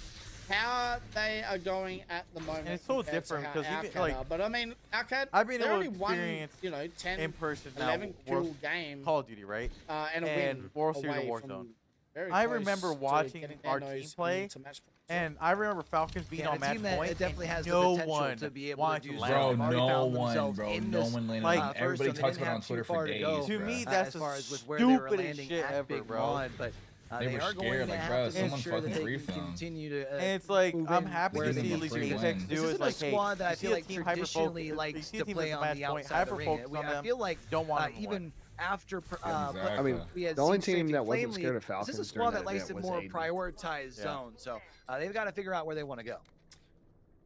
how they are going at the moment. And it's so compared to different how because you Alcad get, like, are. But I mean, Alcad, I've been they able only to won, experience you know, 10, in person now 11 War- kill game, Call of Duty, right? and a and win World Series of away Warzone. from very I close remember to watching getting our their team nose play, into match points. and I remember Falcons being Yeah, on a match team that point. it definitely and has the no potential one to be able wanted to do land. so. Bro, They've already no found one, themselves bro. in No this, one landed. like, on first, Everybody and they talks didn't about it on have too Twitter far for to days. go, To me, bro. that's as the far as with where they were stupidest landing shit at ever, Big bro. One, but They they were are going scared, to like, have bro, to someone make sure that fucking they briefed can them. continue to And it's like, move I'm in happy where to they see need at least to free be. Apex win. do This is isn't a like, hey, squad that I you see feel a like team traditionally hyper-focused, likes you see a to team play that's on match the point, outside of the ring. hyper-focused on I them, feel like don't want them to win. even after Exactly. I mean, we had the only seen team Strafing that wasn't Flame scared lead, of Falcons this is a during squad that that likes event a was more Aiden. prioritized zone, so they've got to figure out where they want to go.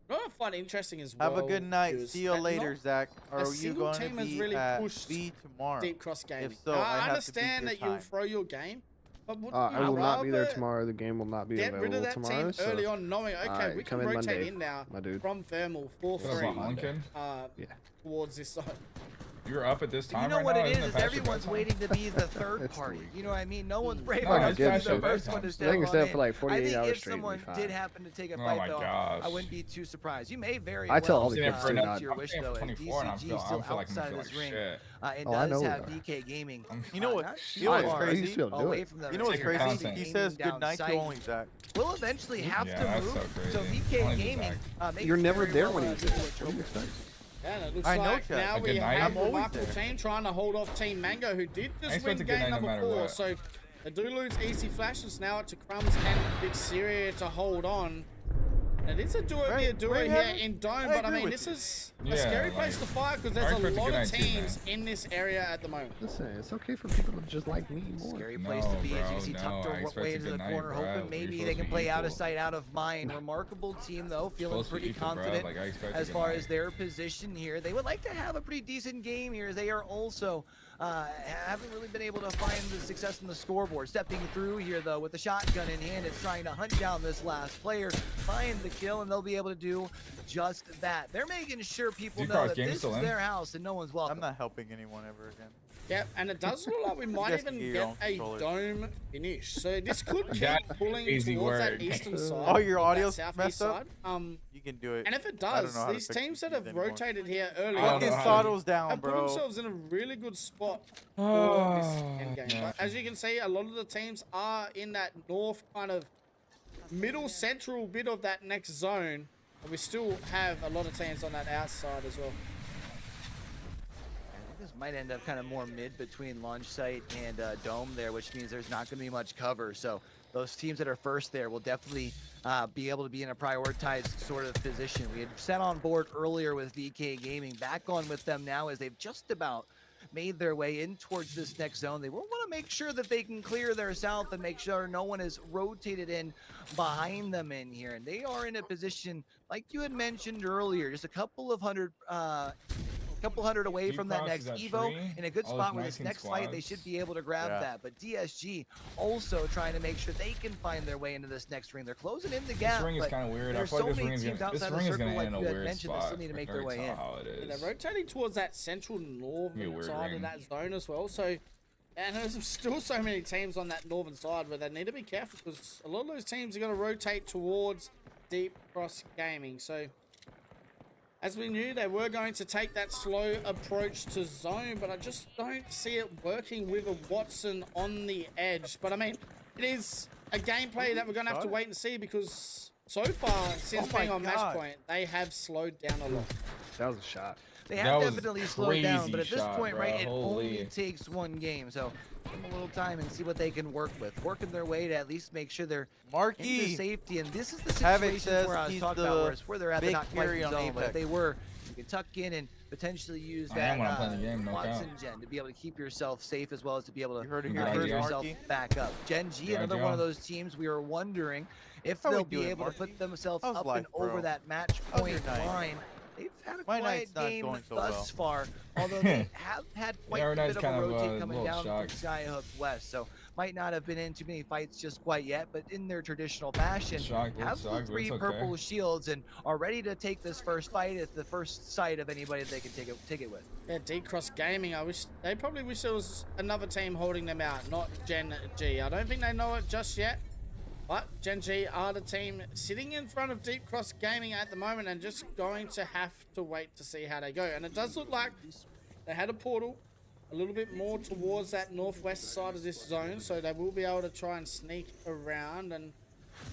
What I find interesting as well. Have a good night. is See you that later, not Zach. a Are you single going to team has be really at pushed V tomorrow? Deep Cross Gaming. If so, Now, I I have to beat understand your that you'll time. throw your game, but would I you will not be there rather tomorrow. The game will not be get rid of available that tomorrow. team early So on, knowing okay, Alright, we come can in rotate Monday, in now my dude. from thermal for What about free Honkin? towards this zone. You're up at this time. You know right what now? it Isn't is past your everyone's bedtime? waiting to be the third It's party. late. You know what I mean? No one's brave No, enough it's to be past the your first one bedtime. to I step think it's on there in. for like I 48 think hours if straight. someone We'll be did fine. happen to take a Oh fight, my though, gosh. I wouldn't be too surprised. You may very I tell well all the I'm kids for to another- not. your I'm wish, staying though, for as 24 and I'm DCG still still feel like I'm outside gonna of feel this like ring. shit. It Oh, I does know have that. DK Gaming. You know what? not You know what's far I used to be able to do away it. from them. You know what's It's crazy? content. He aiming says down good night to sight. only Zach. We'll eventually have Yeah, to that's move. so So crazy. VK Only Gaming. Zach. may You're never very there well, when he's do there. what What do you expect? Yeah, and it looks I know, like Chad. now A we good night? have I'm always Remarkable there. Team trying to hold off Team Mango, who did I just expect win a good game night no number matter 4. what. So they do lose easy flashes. Now it's to Crumbs and Big Syria to hold on. And it's a duo Right, duo right, here Heaven? in Dome, I but I agree mean, with this you. is a Yeah, scary place like, to fight because I there's a expect a lot good of night too, teams man. in this area at the moment. Listen, it's okay for people to just like me more. Scary No, place to be as you bro, see no, tucked I expect away a into the good night, corner, bro. hoping We're maybe supposed they to can be play out of equal. sight, out of mind. Remarkable team though, feeling Supposed to be pretty equal, bro. confident Like, I expect a as good far night. as their position here. They would like to have a pretty decent game here, as they are also haven't really been able to find the success in the scoreboard. Stepping through here though with the shotgun in hand, it's trying to hunt down this last player, find the kill, and they'll be able to do just that. They're making sure people Dude, know Cross, that game this still is in? their house and no one's welcome. I'm not helping anyone ever again. Yep, and it does look like we might guys can even get your get own a controllers. dome finish. So this could keep That's pulling crazy towards that work. eastern side. Oh, your or that audio's southeast messed up? side. You can do it. And if it I don't does, know how to these fix teams these that have anymore. rotated here earlier I don't know Fucking how to- throttles down, have put bro. themselves in a really good spot for Oh, this endgame. man. But as you can see, a lot of the teams are in that north kind of middle central bit of that next zone. And we still have a lot of teams on that outside as well. I think this might end up kind of more mid between launch site and dome there, which means there's not going to be much cover. So those teams that are first there will definitely be able to be in a prioritized sort of position. We had set on board earlier with VK Gaming, back on with them now as they've just about made their way in towards this next zone. They will want to make sure that they can clear their south and make sure no one is rotated in behind them in here. And they are in a position, like you had mentioned earlier, just a couple hundred away Deep from that Cross next is that Evo, tree. in a good All spot those with this 19 next fight. They squads. should be able to grab Yeah. that. But DSG also trying to make sure they can find their way into this next ring. They're closing in the gap. This ring is but kind of weird. I there's feel so like many this teams ring is outside gonna the circle, end like in a you had weird mentioned, that spot. still need to I make can their already way tell in. how it And is. they're rotating towards that central northern weird side ring. of that zone as well. So, and there's still so many teams on that northern side where they need to be careful because a lot of those teams are going to rotate towards Deep Cross Gaming. So, as we knew, they were going to take that slow approach to zone, but I just don't see it working with a Watson on the edge. But I mean, it is a gameplay that we're going to have to wait and see because so far, since Oh being my on match God. point, they have slowed down a lot. That was a shot. They That have was definitely slowed down, but at crazy this shot, point, bro. right, it Holy. only takes one game. So give them a little time and see what they can work with. Working their way to at least make sure they're into Marky. safety. And this is the Havoc situation says where I was he's talking the about, where it's where they're at, they're big not quite carry in on zone. But if Apex. they were, you can tuck in and potentially use I am that when I'm playing the game, no Watson doubt. Gen to be able to keep yourself safe as well as to be able to You heard it here get first, yourself Marky. back up. Gen G, Yeah, another one of Joe. those teams we were wondering if How we they'll be doing, able to Marky? put themselves How's up life, and over bro? that match How's your point night? line. They've had a My quiet night's not game going so thus well. far, although they have had quite our a night's bit of kind a of, rotate coming little down from shocked. Skyhook West, so might not have been in too many fights just quite yet, but in their traditional fashion, Shocked, have shocked, the but 3 it's okay. purple shields and are ready to take this first fight at the first sight of anybody they can take it with. Yeah, D-Cross Gaming, they probably wish there was another team holding them out, not Gen G. I don't think they know it just yet, but Gen G are the team sitting in front of Deep Cross Gaming at the moment and just going to have to wait to see how they go. And it does look like they had a portal a little bit more towards that northwest side of this zone, so they will be able to try and sneak around. And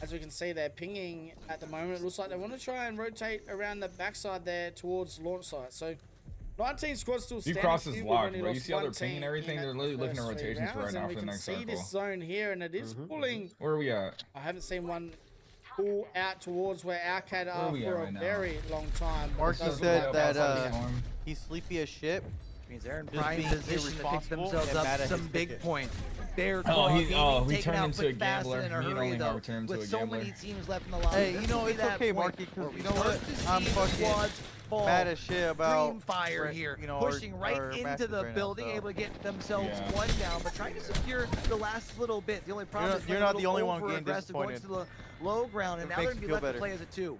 as we can see, they're pinging at the moment. It looks like they want to try and rotate around the backside there towards launch site. So 19 squads still Deep standing. Cross is We've locked, only bro. You lost see how they're one pinging team everything? in They're that literally looking at first 3 rotations for rounds, right now and for the we next can see this circle. zone here, and it is pulling. Where are we at? I haven't seen one pull out towards where Arcade Where are we at for a right now? very long time. but it Marky does look said like that that's what we have. he's sleepy as shit. Means they're in Just prime being position to pick irresponsible themselves and up mad at some his big ticket. points. They're he taken turned out into quick, a fast, gambler. and in a He hurry, only though. ever turned into With a so gambler. many teams left in the lobby, Hey, this you know, will be it's that okay, point Marky, 'cause where we you know what? start to I'm see fucking squads fall. mad as shit about Green fire here, you know, pushing our right into matches the right now, building, so. able to get themselves Yeah. one down, but trying to secure the last little bit. The only problem is You're playing not a the little only one getting over-aggressive, going to the low ground, and It now they're makes going to you be feel left to better. play as a 2.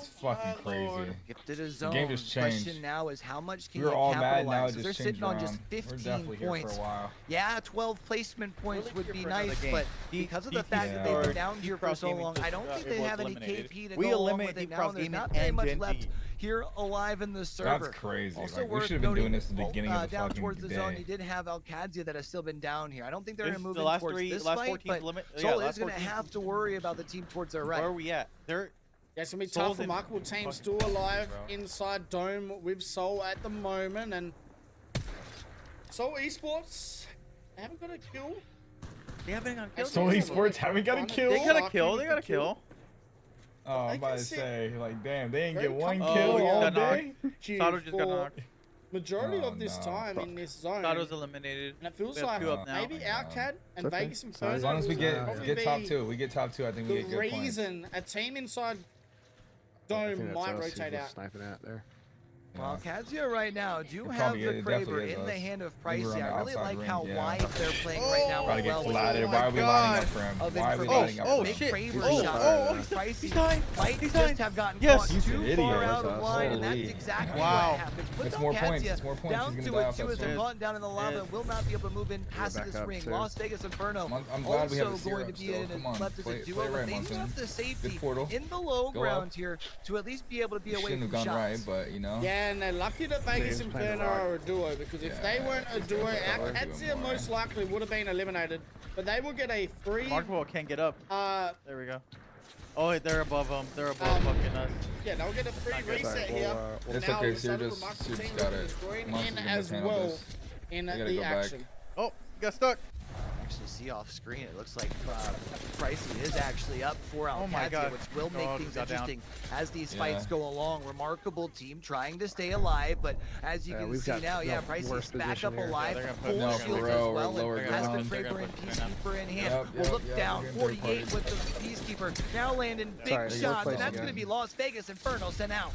It's fucking crazy. Gifted a The zone. game just changed. Question now is how much can We were you all mad, now capitalize? it So they're just sitting changed on just around. We're 15 definitely here points. for a while. Yeah, 12 placement points Really would here be for another nice, game. but D- because of the DP fact that they've been or down here for Cross so Gaming long, just, I don't think it they was have any eliminated. KP to We go along eliminated with it Deep now. Cross There's Gaming not very and much Gen left G. here alive in the server. That's crazy. Also Like, we worth should have been doing noting, this at the beginning of the down fucking towards the zone, day. you did have Alcadzia that has still been down here. I don't think they're going to This- move the in last towards three- this last fight, 14 but limit- yeah, Soul is last going to 14 have to worry about the team towards their right. Where are we at? They're Yeah, it's gonna be Soul's tough. in Remarkable team fucking still alive bro. inside Dome with Soul at the moment, and Soul Esports, they haven't got a kill. they haven't got killed. Soul Esports haven't got a kill? They got a kill. They got a kill. Oh, I'm about to say, like, damn, they ain't Very get one comfortable. kill he all got knocked. day? Queue Sato just got for knocked. majority Oh, of this no. time in this zone. Sato's eliminated. And it feels We have like two up now. maybe Outcad and okay. Vegas Inferno. As long as we will get probably get top be 2, we get top 2, I think we The get good points. reason a team inside I think Dome that's might us. He rotate was out. sniping at there. Well, Kazia right now do It have probably the is, it definitely Kraber is in the us. hand of I think we're Pricey. on the I really outside like ring, how yeah. wide they're playing right now. Gotta as get well. flattered. my Why are we lining God. up for him? Of Why are we information. lining up Oh, for Big him? shit. Kraber Oh, shot. oh, Pricey he's dying. might He's just dying. have gotten Yes. caught He's an too idiot. far out That's of us. line, and that's Holy. exactly Wow. what happened. But It's more points. Kazia It's more points. down He's to gonna die a off 2 that as they're sword. caught down in the lava Yeah. and will not be able to move in past back this up, ring. too. Las Vegas Inferno I'm glad we have also the going to syrup be still. in Come on, left as play a it duo, right, but they do Munson. have the safety Good portal. in the low Go ground up. here to at least be able to be away Shouldn't from have gone right, shots. but you know. Yeah, and they're lucky that Vegas James playing Inferno a lot. are a duo, because if they Yeah, weren't a it's duo, gonna be hard to do Akadzia more. most likely would have been eliminated. But they will get a free. Remarkable can't get up. Uh, There we go. Oh, wait, they're above them. They're above fucking us. yeah, they'll get a free reset Well, here. It's Now, okay, the Sir, Southern just Remarkable team got will it. join Monster's in gonna as handle well this. in I gotta the go back. action. Oh, got stuck. Actually see off screen, it looks like Pricey is actually up for Oh my Alcadzia, God. which will make Oh, things got down. interesting as these Yeah. fights go along. Remarkable team trying to stay alive, but as you Yeah, can we've see got now, yeah, the Pricey's worst back position up here. alive, They're gonna put- full no, shields for as real, well, we're lower and has the ground. They're Kraber gonna and put it down. Peacekeeper in hand. Yep, Will yep, look yep, down, we're getting 48 third with the Peacekeeper, now landing big Sorry, shots, your and place that's again. going to be Las Vegas Inferno sent out.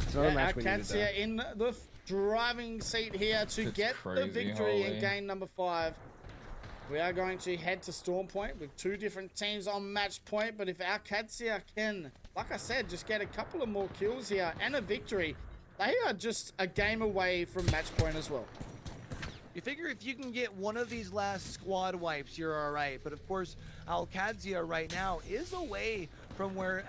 It's another match we needed Akadzia there. in the driving seat here to It's get the crazy, victory holy. in game number 5. We are going to head to Storm Point with 2 different teams on match point, but if Akadzia can, like I said, just get a couple of more kills here and a victory, they are just a game away from match point as well. You figure if you can get one of these last squad wipes, you're all right. But of course, Alcadzia right now is away from where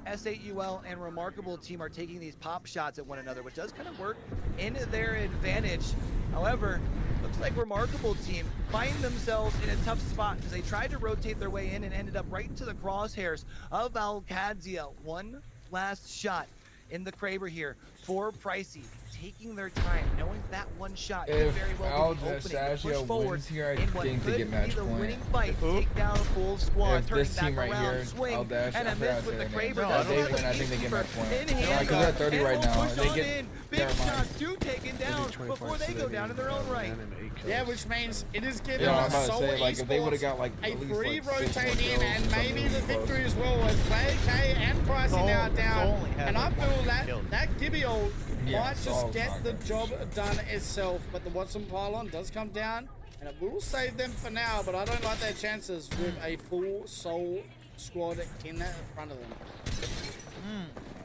S8UL and Remarkable team are taking these pop shots at one another, which does kind of work in their advantage. However, looks like Remarkable team find themselves in a tough spot because they tried to rotate their way in and ended up right into the crosshairs of Alcadzia. One last shot in the Kraber here for Pricey, taking their time, knowing that one shot could If very well be the opening to Alcadzia push forward wins here, I in what think they could get be match the point. winning fight. Who? Take down a full squad, If turning this back team right around, here, swing, Aldash, and a I miss forgot with the their Kraber. name. No, Does I have think the I think they get match Peacekeeper point. in Yeah, hand, 'cause they're at 30 and right will now. push They on get- in. Big never mind. shots do taken down 20 before points they to go the down in their own right. and 8 kills. Yeah, which means it is giving Yeah, I'm about to Soul say, like, if they would've Esports got, like, a at least, free like, 6 more rotate in kills, and something maybe the close. victory as well as JK and Pricey Soul- now Soul down. only has, And I like, feel one that kill. Gibbiol Yeah, might just Soul's get not the gonna job shit. done itself. But the Watson pylon does come down and it will save them for now. But I don't like their chances with a full Soul squad in front of them.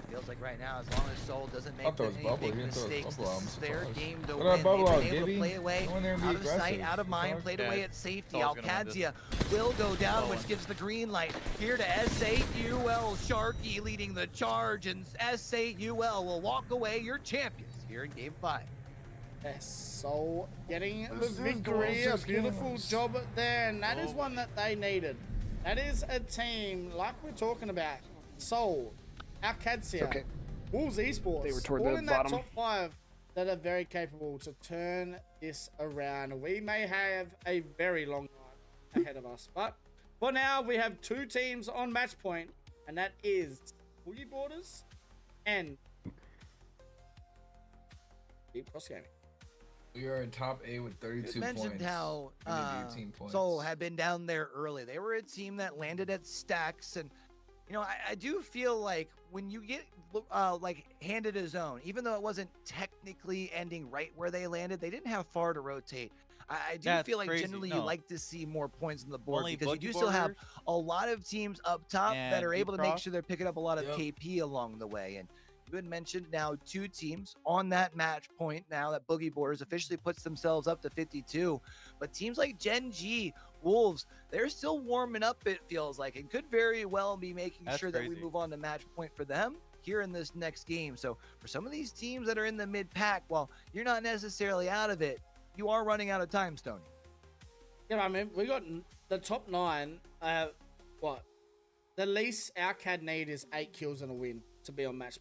Feels like right now, as long as Soul doesn't make I'll throw his any bubble. big He didn't throw his mistakes, bubble. this I'm is their surprised. game to Throw win. that They've bubble been out, able to Gibby. play away Go in there and be out of sight, aggressive. out of mind, Fuck. played Yeah, away at safety. Soul's gonna win this. Alcadzia will go down, which gives the green light here to S8UL. Sharky leading the charge, and S8UL will walk away your champions here in Game 5. Yes, Soul getting the This is victory. going A to beautiful games. job there, and that is one that they needed. That is a team like we're talking about. Soul, Alcadzia, Okay. Wolves Esports, They were toward all the in that bottom. top 5 that are very capable to turn this around. We may have a very long night ahead of us, but for now we have 2 teams on match point, and that is Boogie Borders and Deep Cross Gaming. We are in top 8 with 32 You mentioned points. how We need 18 points. Soul had been down there early. They were a team that landed at stacks, and you know I do feel like when you get like handed a zone, even though it wasn't technically ending right where they landed, they didn't have far to rotate. I do That's feel like crazy. generally No. you like to see more points on the board Only because you Boogie do still have Borders a lot of teams up top that and are Deep able to make Cross. sure they're picking up a lot of Yep. KP along the way. And you had mentioned now 2 teams on that match point now that Boogie Borders officially puts themselves up to 52. But teams like Gen G, Wolves, they're still warming up, it feels like, and could very well be making That's sure that we crazy. move on to match point for them. here in this next game. So for some of these teams that are in the mid-pack, while you're not necessarily out of it, you are running out of time, Stoney. Yeah, I mean, we got the top 9. What? The least our CAD need is 8 kills and a win to be on match.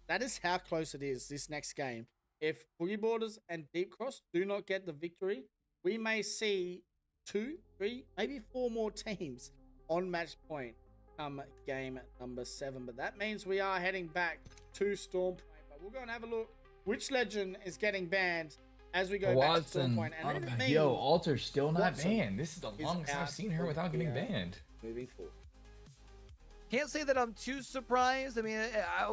That is how close it is this next game. If Boogie Borders and Deep Cross do not get the victory, we may see 2, 3, maybe 4 more teams on match point come game number 7. But that means we are heading back to Storm Point. But we'll go and have a look which legend is getting banned as we go back to Storm Point. And then it means yo, Alter's still not Watson banned. This is the longest I've seen her without getting banned. Moving forward. Can't say that I'm too surprised. I mean,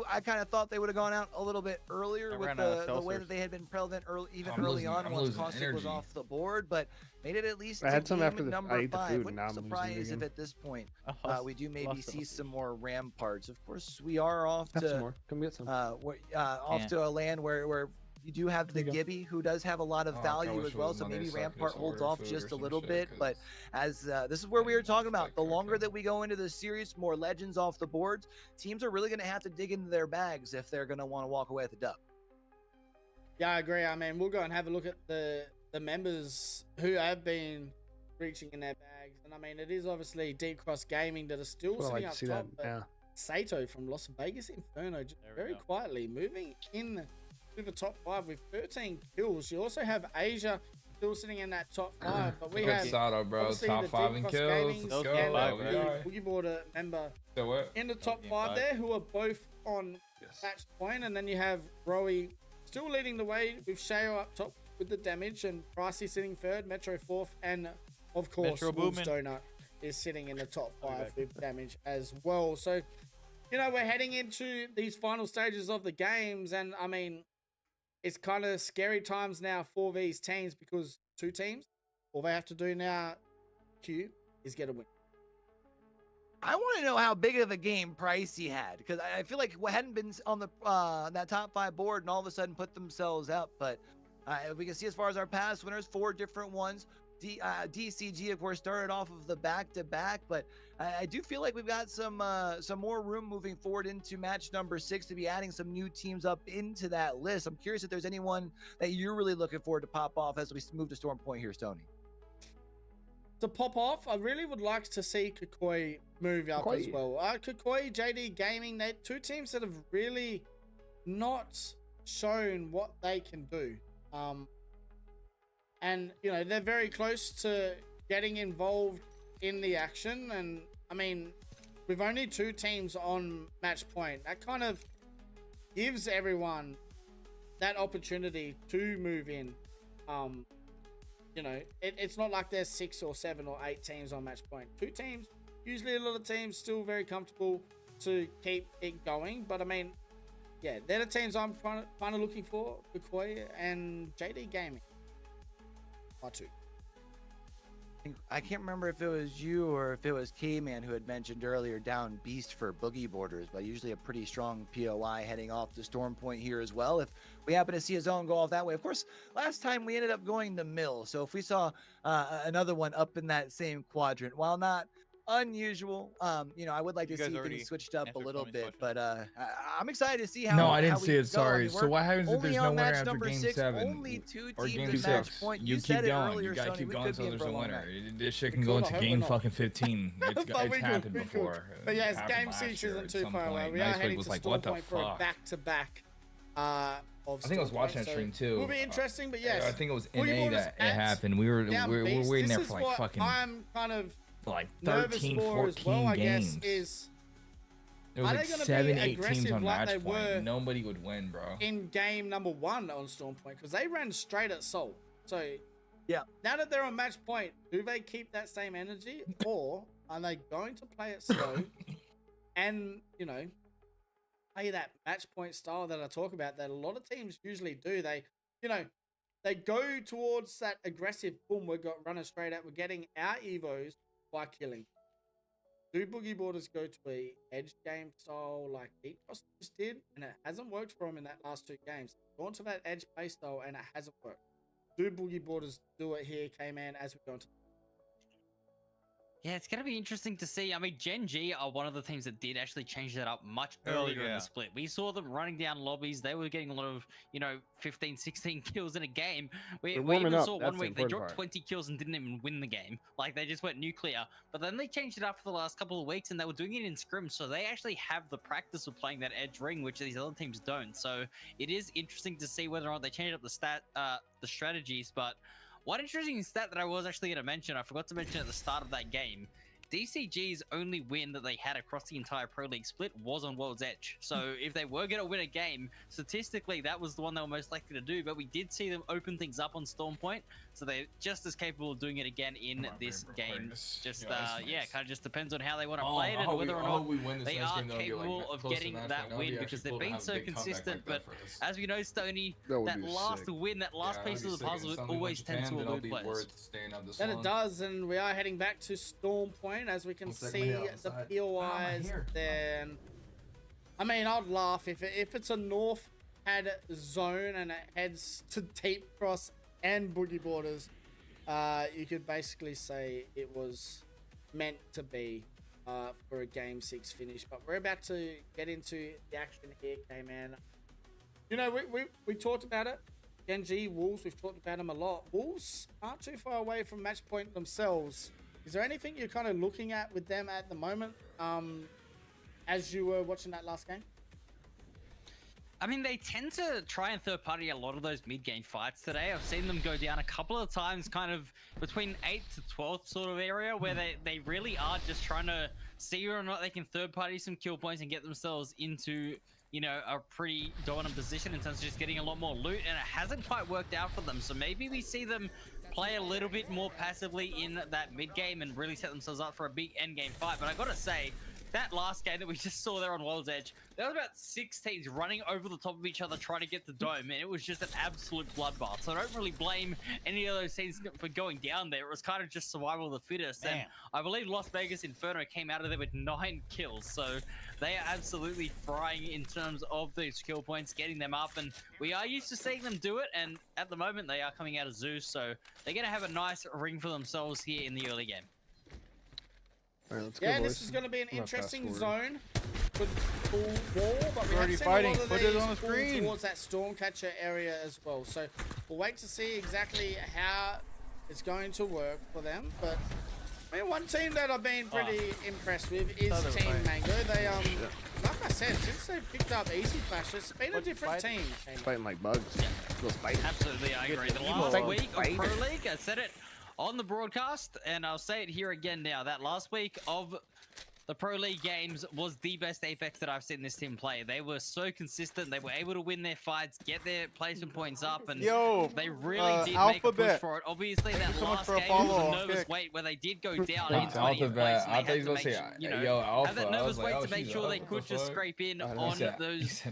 I kind of thought they would have gone out a little bit earlier with the way that they had been prevalent early on once Caustic was off the board, but made it at least I had some after number I ate the 5. food, and now Wouldn't I'm surprise losing if again. at this point we do maybe see some more ramparts. Of course, we are off Have some to more. Come get some. off to a land where you do have the Gibby, who does have a lot of value as well. So maybe Rampart holds off just a little bit. But as this is where we were talking about, the longer that we go into this series, more legends off the boards, teams are really going to have to dig into their bags if they're going to want to walk away with the dub. Yeah, I agree. I mean, we'll go and have a look at the members who have been reaching in their bags. And I mean, it is obviously Deep Cross Gaming that are still Well, I sitting like up to see top. that. Yeah. Sato from Las Vegas Inferno just very quietly moving in to the top 5 with 13 kills. You also have Asia still sitting in that top 5, but we have Sato, bro, obviously top the 5 Deep in Cross kills. Gaming Let's go. and Yeah. the Boogie Border member So what? in the top 5 there, who are both on match point. And then you have Rowie still leading the way with Sheo up top with the damage, and Pricey sitting 3rd, Metro 4th, and of course Metro Wolves Boomin. Donut is sitting in the top 5 with damage as well. So, you know, we're heading into these final stages of the games, and I mean, it's kind of scary times now for these teams, because 2 teams, all they have to do now, Q, is get a win. I want to know how big of a game Pricey had, because I feel like what hadn't been on the that top 5 board and all of a sudden put themselves up. But we can see as far as our past winners, 4 different ones. DCG, of course, started off of the back-to-back, but I do feel like we've got some more room moving forward into match number 6 to be adding some new teams up into that list. I'm curious if there's anyone that you're really looking forward to pop off as we move to Storm Point here, Stoney. To pop off, I really would like to see Kukoi move up as well. Kukoi, JD Gaming, they're 2 teams that have really not shown what they can do. And, you know, they're very close to getting involved in the action. And, I mean, with only 2 teams on match point, that kind of gives everyone that opportunity to move in. You know, it's not like there's 6 or 7 or 8 teams on match point. 2 teams, usually a lot of teams still very comfortable to keep it going. But, I mean, yeah, they're the teams I'm kind of looking for, Kukoi and JD Gaming. R2. I can't remember if it was you or if it was K-Man who had mentioned earlier down Beast for Boogie Borders, but usually a pretty strong POI heading off to Storm Point here as well. If we happen to see a zone go off that way, of course, last time we ended up going to Mill. So if we saw another one up in that same quadrant, while not unusual, you know, I would like to see things switched up a little bit, but I'm excited to see how. No, I didn't how see we it. go. Sorry. I mean, so what happens if there's no on winner match after number game 6, 7 only 2 or teams game in 6? match point. You You keep said it going. earlier, You gotta Sony, keep we going could until be in there's for a a long winner. night. This shit can We go could, I into hope we're game not. fucking 15. It's But we happened could, we could. before. But yes, It game happened 6 last year isn't at too some far away. point. We are Nice Week heading was to like, Storm what the Point for a fuck? back-to-back of I think I was Storm watching Point, that stream too. Will be interesting, but yes. I think it was Boogie NA Borders that it at happened. We were down waiting Beast. there This for is like what fucking I'm kind of like nervous 13, for as 14 well, I games. guess, is It was are like they gonna 7, be 8 teams aggressive on like match they point. were Nobody would win, bro. in game number 1 on Storm Point? Because they ran straight at Soul. So yeah, now that they're on match point, do they keep that same energy, or are they going to play it slow and, you know, play that match point style that I talk about that a lot of teams usually do? They, you know, they go towards that aggressive, boom, we've got running straight at, we're getting our Evos by killing. Do Boogie Borders go to a edge game style like Deep Cross just did, and it hasn't worked for them in that last 2 games? Gone to that edge play style and it hasn't worked. Do Boogie Borders do it here, K-Man, as we go into? Yeah, it's going to be interesting to see. I mean, Gen G are one of the teams that did actually change that up much earlier in the split. We saw them running down lobbies. They were getting a lot of, 15, 16 kills in a game. We even saw one week they dropped 20 kills and didn't even win the game. Like, they just went nuclear. But then they changed it up for the last couple of weeks, and they were doing it in scrims, so they actually have the practice of playing that edge ring, which these other teams don't. So it is interesting to see whether or not they change up the strategies, but one interesting stat that I was actually going to mention, I forgot to mention at the start of that game, DCG's only win that they had across the entire Pro League split was on World's Edge. So if they were going to win a game, statistically, that was the one they were most likely to do. But we did see them open things up on Storm Point, so they're just as capable of doing it again in this game. Just, yeah, kind of just depends on how they want to play it and whether or not they are capable of getting that win, because they've been so consistent. But as we know, Stoney, that last win, that last piece of the puzzle, it always tends to elude players. And it does, and we are heading back to Storm Point. As we can see the POIs, then I mean, I'd laugh if it's a North had zone and it heads to Deep Cross and Boogie Borders. You could basically say it was meant to be for a Game 6 finish. But we're about to get into the action here, K-Man. You know, we talked about it. Genji, Wolves, we've talked about them a lot. Wolves aren't too far away from match point themselves. Is there anything you're kind of looking at with them at the moment as you were watching that last game? I mean, they tend to try and third party a lot of those mid-game fights today. I've seen them go down a couple of times kind of between 8th to 12th sort of area where they really are just trying to see whether or not they can third party some kill points and get themselves into, a pretty dominant position in terms of just getting a lot more loot, and it hasn't quite worked out for them. So maybe we see them play a little bit more passively in that mid game and really set themselves up for a big end game fight. But I gotta say, that last game that we just saw there on World's Edge, there was about 6 teams running over the top of each other trying to get the dome, and it was just an absolute bloodbath. So I don't really blame any of those teams for going down there. It was kind of just survival of the fittest. And I believe Las Vegas Inferno came out of there with 9 kills. So they are absolutely frying in terms of these kill points, getting them up. And we are used to seeing them do it. And at the moment, they are coming out of Zeus. So they're going to have a nice ring for themselves here in the early game. Right, let's yeah, go, this is going to be an interesting zone. Good cool wall, but we already have seen fighting. a lot of Put it these on the pull screen. towards that Stormcatcher area as well. So we'll wait to see exactly how it's going to work for them. But I mean, one team that I've been pretty impressed with is Team Mango. They like I said, since they picked up Easy Flash, it's been a different team. Fighting like bugs. Absolutely, I agree. The last week of Pro League, I said it on the broadcast, and I'll say it here again now, that last week of the Pro League games was the best Apex that I've seen this team play. They were so consistent. They were able to win their fights, get their placement points up, and they really did make a push for it. Obviously, that last game was a nervous wait where they did go down in 20th place. And they had to make sure, have that nervous wait to make sure they could just scrape in on those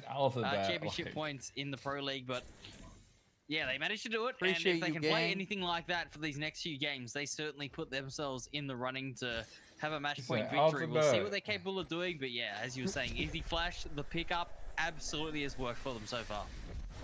championship points in the Pro League, but yeah, they managed to do it, and if they can play anything like that for these next few games, they certainly put themselves in the running to have a match point victory. We'll see what they're capable of doing, but yeah, as you were saying, Easy Flash, the pickup absolutely has worked for them so far.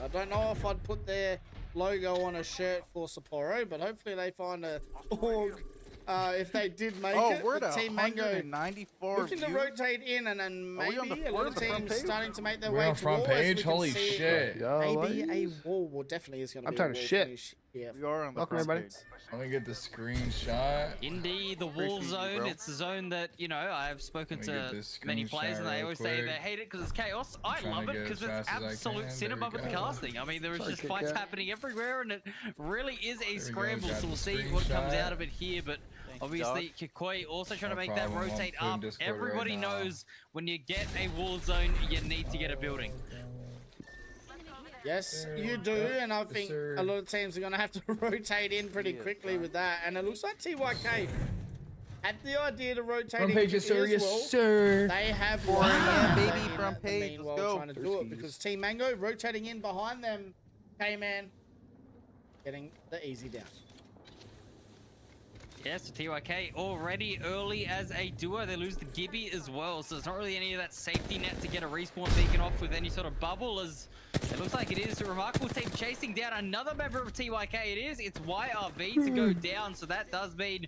I don't know if I'd put their logo on a shirt for Sapporo, but hopefully they find a org if they did make it. We're at Team Mango 194 looking to rotate in, and then maybe a lot of teams starting to make their We're way on to front wall. page. Holy shit! Maybe a wall. Well, definitely is going to be a wall finish. Yeah. We are on the Welcome, front everybody. page. Let me get the screenshot. Indeed, the wall zone, it's a zone that, I've spoken to many players and they always say they hate it because it's chaos. I love it because it's absolute cinema with the casting. I mean, there is just fights happening everywhere and it really is a scramble, so we'll see what comes out of it here. But obviously, Kikoi also trying to make that rotate up. Everybody knows when you get a wall zone, you need to get a building. Yes, you do, and I think a lot of teams are going to have to rotate in pretty quickly with that. And it looks like TYK had the idea to rotate in as well. They have front page, meanwhile trying to do it because Team Mango rotating in behind them. K-Man getting the easy down. Yes, so TYK already early as a duo. They lose the Gibby as well, so it's not really any of that safety net to get a respawn beacon off with any sort of bubble, as it looks like it is a remarkable team chasing down another member of TYK. It's YRV to go down, so that does mean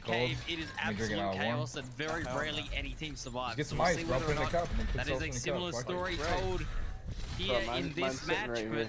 that cold. cave, it is Let me drink it absolute out warm. chaos, and very rarely any team survives. Just get So some we'll ice, see bro. whether Put or it in the not cup and then put that salt is in a the cup. similar Fuck it. story Right. told here Bro, in mine's this sitting match, right but here.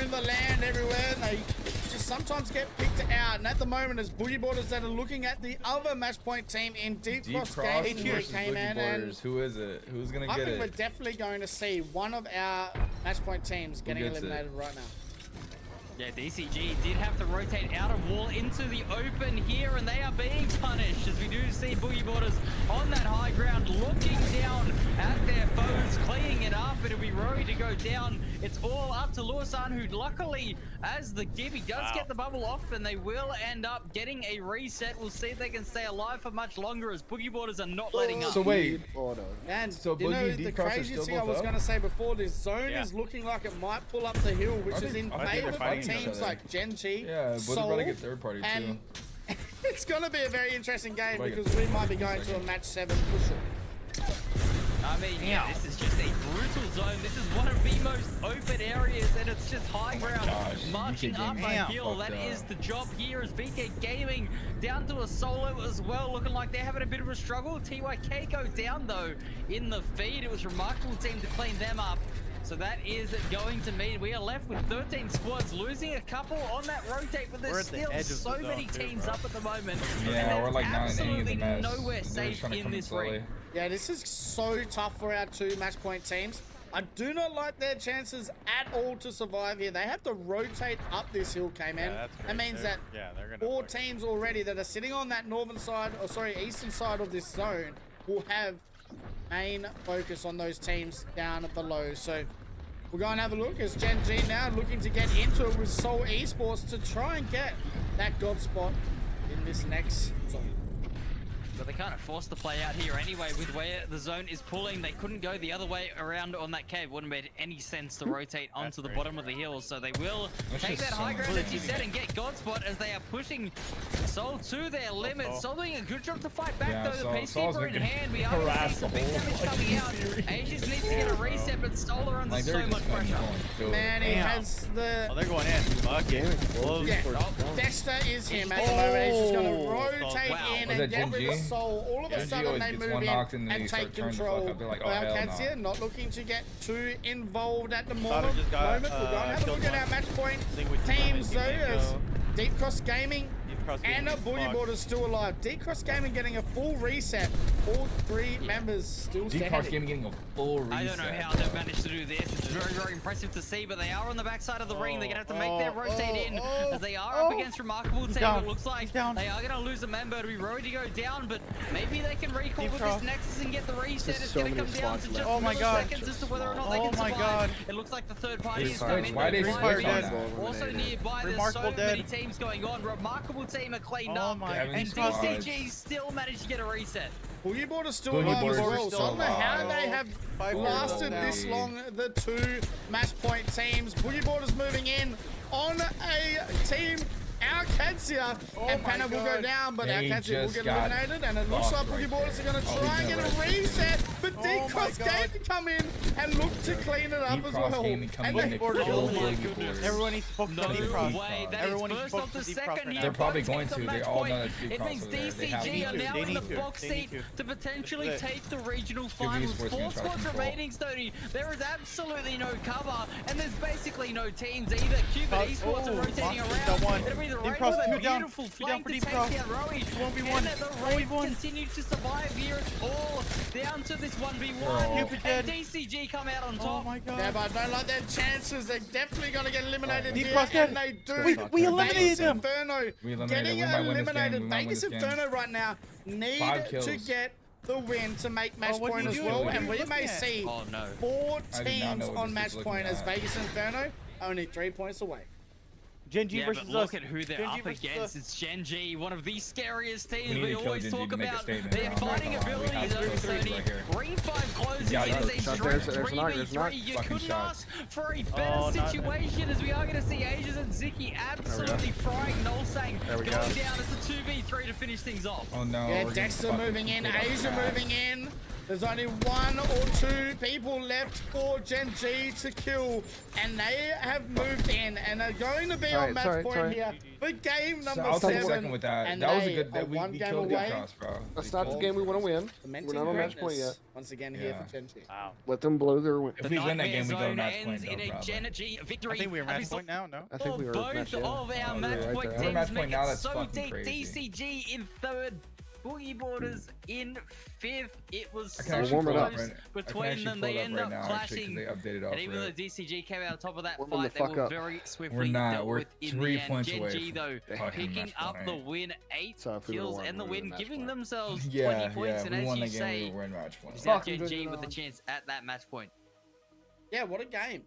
roam the land everywhere, and they just sometimes get picked out. And at the moment, it's Boogie Boarders that are looking at the other match point team in Deep Cross Gaming who versus came Boogie in. And Borders. Who is it? Who's gonna I get think we're it? definitely going to see one of our match point teams getting gets it? eliminated right now. Yeah, DCG did have to rotate out of wall into the open here, and they are being punished as we do see Boogie Borders on that high ground looking down at their foes, cleaning it up. It'll be Rory to go down. It's all up to Luasan, who luckily, as the Gibby does get the bubble off, and they will end up getting a reset. We'll see if they can stay alive for much longer as Boogie Borders are not letting up. So wait, And so you know, Boogie and the D-Cross are craziest still thing I both was up? going to say before, this zone is looking like it might pull up the hill, which is in I think favor they're of fighting each teams other. like Gen G, Yeah, but they're Soul, about to get third party too. and it's going to be a very interesting game Like because we might be going to a match 7 for sure. I mean, yeah, this is just a brutal zone. This is one of the most open areas, and it's just high ground marching up a hill. That is the job here as VK Gaming down to a solo as well, looking like they're having a bit of a struggle. TYK go down, though, in the feed. It was a remarkable team to clean them up. So that is going to mean we are left with 13 squads, losing a couple on that rotate, but there's still so many teams up at the moment. Yeah, and we're like not in any of the absolutely mess. nowhere They're just safe trying to in come in this slowly. ring. Yeah, this is so tough for our 2 match point teams. I do not like their chances at all to survive here. They have to rotate up this hill, K-Man. That means that 4 teams already that are sitting on that northern side, or sorry, eastern side of this zone will have main focus on those teams down below. So we're going to have a look as Gen G now looking to get into it with Soul Esports to try and get that god spot in this next zone. But they kind of forced the play out here anyway with where the zone is pulling. They couldn't go the other way around on that cave. Wouldn't have made any sense to rotate onto the bottom of the hill. So they will take that high ground, as you said, and get God Spot as they are pushing Soul to their limits. Soul doing a good job to fight back, though. The Peacekeeper in hand. We are going to see some big damage coming out. Aegis needs to get a reset, but Soul are under so much pressure. Man, he has the... Oh, they're going in. Fuck it. Yeah, Dexter is him at the moment. He's just going to rotate in and get rid of Soul. All of a sudden they move in and take control. Alcancia not looking to get too involved at the moment. We're going to have a look at our match point teams though, as Deep Cross Gaming and Boogie Borders still alive. Deep Cross Gaming getting a full reset. All 3 members still Deep Cross standing. Gaming getting a full reset. I don't know how they've managed to do this. It's very, very impressive to see, but they are on the backside of the ring. They're going to have to make their rotate in as they are up against Remarkable Team. It looks like they are going to lose a member to be ready to go down, but maybe they can recall with this Nexus and get the reset. It's going to come down to just milliseconds as to whether or not they can survive. It looks like the third party is coming. Also nearby, there's so many teams going on. Remarkable Team are cleaned up, and DCG still managed to get a reset. Boogie Borders still alive as well. So I don't know how they have lasted this long, the 2 match point teams. Boogie Borders moving in on a team. Alcancia and Panna will go down, but Alcancia will get eliminated, and it looks like Boogie Borders are going to try and get a reset, but D-Cross Gaming come in and look to clean it up as well. And Everyone needs to focus on D-Cross. Everyone needs to focus on D-Cross. They're probably going to. They all know it's It means DCG are now in the box seat to potentially take the regional finals. 4 squads remaining, Stoney. There is absolutely no cover, and there's basically no teams either. Cupid Esports are rotating around. It'll be the right with a beautiful flank to take down Rowie. And the raid continues to survive here. It's all down to this 1v1. And DCG come out on top. Oh my god. Yeah, but I don't like their chances. They're definitely going to get eliminated here, dead. and they do. We eliminated them. Inferno getting eliminated. Vegas Inferno right now need to get the win to make match point as well, and we may see 4 teams on match point as Vegas Inferno only 3 points away. Gen G versus but look at who they're up against. It's Gen G, one of the scariest teams. We always talk about their fighting abilities over Sony. Ring 5 closes. It is a straight 3v3. You couldn't ask for a better situation, as we are going to see Aegis and Ziki absolutely frying Nullsang going down as a 2v3 to finish things off. Oh no. Yeah, Dexter moving in, Asia moving in. There's only 1 or 2 people left for Gen G to kill, and they have moved in and are going to be on match point here for game number 7. I'll take second with that. And that was a they good. are We one game killed away. D-Cross, bro. That's not the game we want to win. We're not on match point yet. Once again here for Gen G. Wow. Let them blow their win. If we win that game, we go Zone match point. ends No in a problem. Gen G victory. I think we were match point now, no? I think we were both match of our match point We're teams match point make now, it that's so fucking deep. crazy. DCG in third Boogie Borders in 5th. It was I so can actually warm it up. close between them. They end up clashing. They updated off And even though rip. DCG came out on top of that Warming fight, the they fuck were up. very swiftly We're not. dealt We're with in 3 the end. points Gen away G, from though, fucking picking match up the point. win, 8 So if we would've kills won, and the we would've win, match giving point. themselves 20 Yeah, points. And we as won you the game. say, We're in match point. it's now Fucking Gen good G with a one. chance at that match point. Yeah, what a game.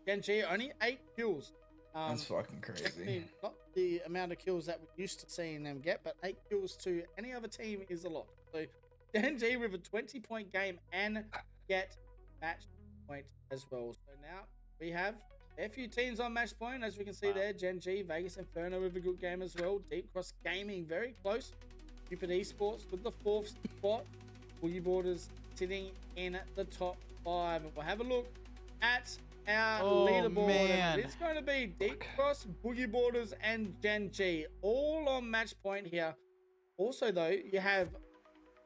Gen G, only 8 kills. That's fucking crazy. Definitely not the amount of kills that we're used to seeing them get, but 8 kills to any other team is a lot. So Gen G with a 20-point game and get match point as well. So now we have a few teams on match point, as we can see there. Gen G, Vegas Inferno with a good game as well. Deep Cross Gaming very close. Cupid Esports with the 4th spot. Boogie Borders sitting in the top 5. And we'll have a look at our leaderboard. Man. And it's going to be Deep Cross, Boogie Borders, and Gen G all on match point here. Also, though, you have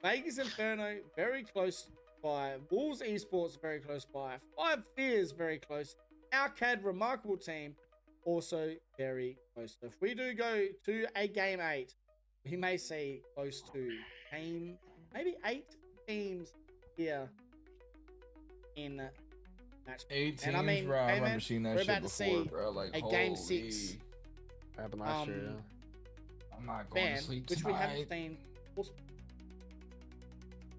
Vegas Inferno very close by, Wolves Esports very close by, 5 Fears very close, Alcad Remarkable Team also very close. So if we do go to a game 8, we may see close to team, maybe 8 teams here in match. 8 teams, And I mean, bro. I hey, remember man, seeing that we're shit about to before, see bro. Like, a game 6 holy. Happened last year, yeah. I'm not going ban, to sleep which tonight. we haven't seen.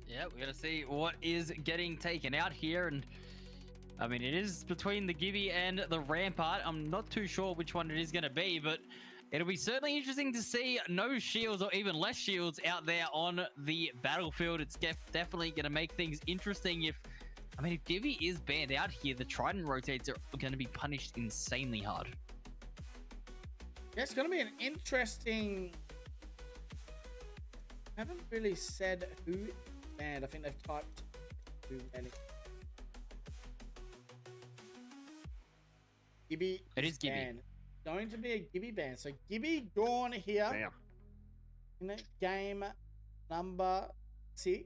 Yeah, we're gonna see what is getting taken out here, and I mean, it is between the Gibby and the Rampart. I'm not too sure which one it is gonna be, but it'll be certainly interesting to see no shields or even less shields out there on the battlefield. It's definitely gonna make things interesting. If Gibby is banned out here, the Trident rotates are gonna be punished insanely hard. Yeah, it's gonna be an interesting. I haven't really said who banned. I think they've typed who banned it. Gibby. It is Gibby. Banned. Going to be a Gibby ban. So Gibby gone here. Damn. In game number 6.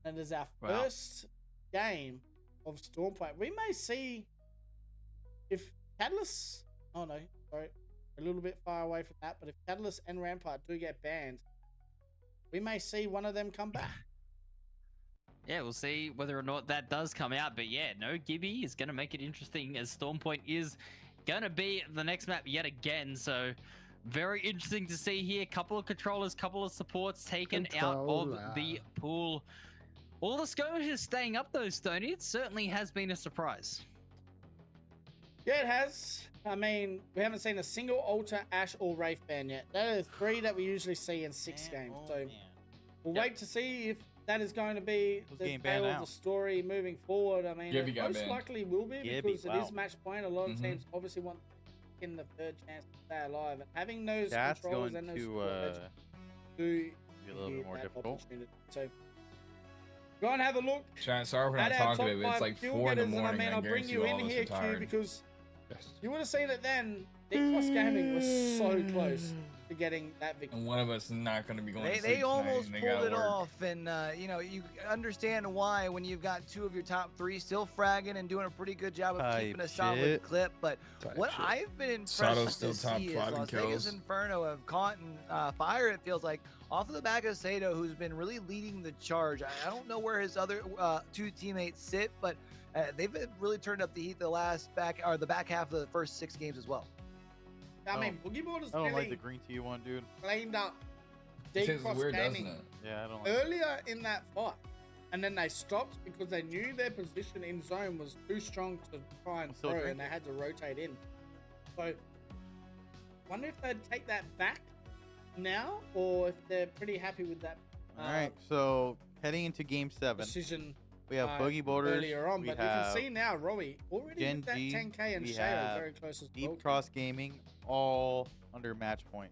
And it is our Wow. first game of Stormpoint. We may see if Catalyst. Oh no, sorry. A little bit far away from that, but if Catalyst and Rampart do get banned, we may see one of them come back. Yeah, we'll see whether or not that does come out. But yeah, no Gibby is going to make it interesting, as Stormpoint is going to be the next map yet again. So very interesting to see here. Couple of controllers, couple of supports taken out of the pool. All the skirmishes staying up though, Stoney. It certainly has been a surprise. Yeah, it has. I mean, we haven't seen a single Alter, Ash, or Wraith ban yet. That are 3 that we usually see in 6 games. So we'll wait to see if that is going to be the tale of the story moving forward. I mean, Gibby it got most banned. likely will be, Gibby, because it is match point. A lot of teams obviously want in the 3rd chance to stay alive. And having those That's controllers going and those to support legends do be a little bit more that difficult. opportunity. So go and have a look Chat, sorry for not at our top talking, but it's 5 like kill 4 in the getters, and I morning. mean, I'll bring guarantee you all in of us here, are Q, tired. because you would have seen it then. Deep Cross Gaming was so close to getting that victory. And one of us is not going to be going to sleep They tonight, almost and they pulled gotta it work. off, and you understand why when you've got 2 of your top 3 still fragging and doing a pretty good job of Type keeping a solid shit. clip. But Type what shit. I've been impressed Sato's to still top see is 5 in Las Vegas kills. Inferno have caught fire. It feels like off of the back of Sato, who's been really leading the charge. I don't know where his other 2 teammates sit, but they've really turned up the heat the back half of the first 6 games as well. I mean, Boogie Borders I don't really like the green tea one, dude. cleaned up It Deep tastes Cross weird, doesn't Gaming it? Yeah, I don't like earlier in that fight. And then they stopped because they knew their position in zone was too strong to try and still throw, drinking. and they had to rotate in. So, wonder if they'd take that back now, or if they're pretty happy with that All right, so heading into game 7, decision we have Boogie Borders. earlier on. We But you have can see now, Rowie already Gen with that G, 10K, and we Shayo have very close as well. Deep Cross Gaming, all under match point.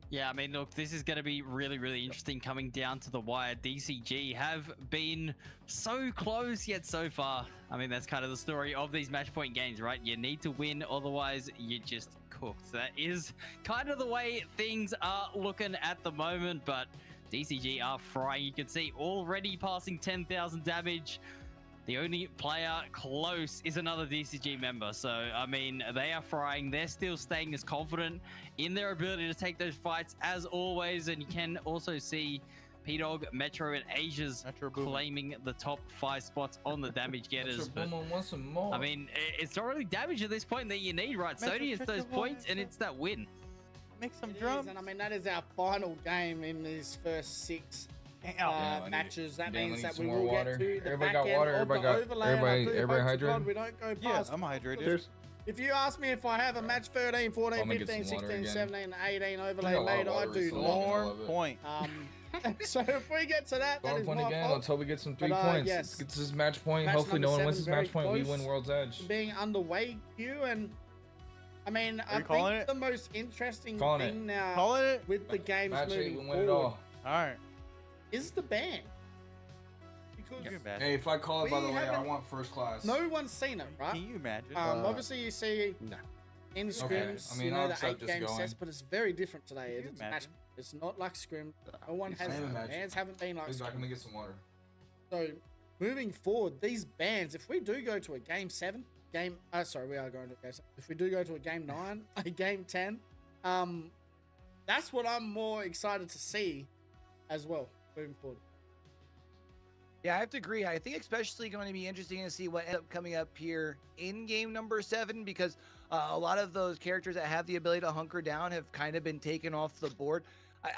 Yeah, I mean, look, this is going to be really, really interesting coming down to the wire. DCG have been so close yet so far. I mean, that's kind of the story of these match point games, right? You need to win, otherwise you're just cooked. That is kind of the way things are looking at the moment, but DCG are frying. You can see already passing 10,000 damage. The only player close is another DCG member. So, I mean, they are frying. They're still staying as confident in their ability to take those fights as always. And you can also see P-Dog, Metro, and Asia's claiming the top 5 spots on the damage getters. But, want some more. I mean, it's not really damage at this point that you need, right? Metro, Sony, it's those points and it's that win. Make some It drums. is, and I mean, that is our final game in these first 6 matches. That means that we will get to the Everybody back got end water. of Everybody the got. overlay. and I do Everybody hope to God hydrated. we don't go Yeah, past. I'm hydrated. Cheers. If you ask me if I have a match 13, 14, I'm gonna get 15, some water 16, again. 17, 18 I overlay got a lot of made, I water do recently. not. I love it. Point. So if we get to that, that Water is point my again. fault. Let's hope we get some 3 But, points. yes. Let's get this match point. Match Hopefully, no number one wins 7 this match very point. We close win World's Edge. being underway, Q, and I mean, I you calling think it? the most interesting Calling thing it. now Calling it? with the games Match 8, we moving win it forward all. All right. is the ban. Because Can you imagine? Hey, if I call it, by We the way, I haven't- want first class. no one's seen it, right? Can you imagine? Obviously, you see No. in Okay, scrims, I mean, you know, I'll the accept just 8-game going. sets, but it's very different today. Can you It's match. imagine? It's not like scrim. No one has. Same imagine. Bans haven't been like Please, back, let me scrim. get some water. So moving forward, these bans, if we do go to a game 7, sorry, we are going to a game 7. If we do go to a game 9, a game 10, that's what I'm more excited to see as well moving forward. Yeah, I have to agree. I think especially going to be interesting to see what ends up coming up here in game number 7, because a lot of those characters that have the ability to hunker down have kind of been taken off the board.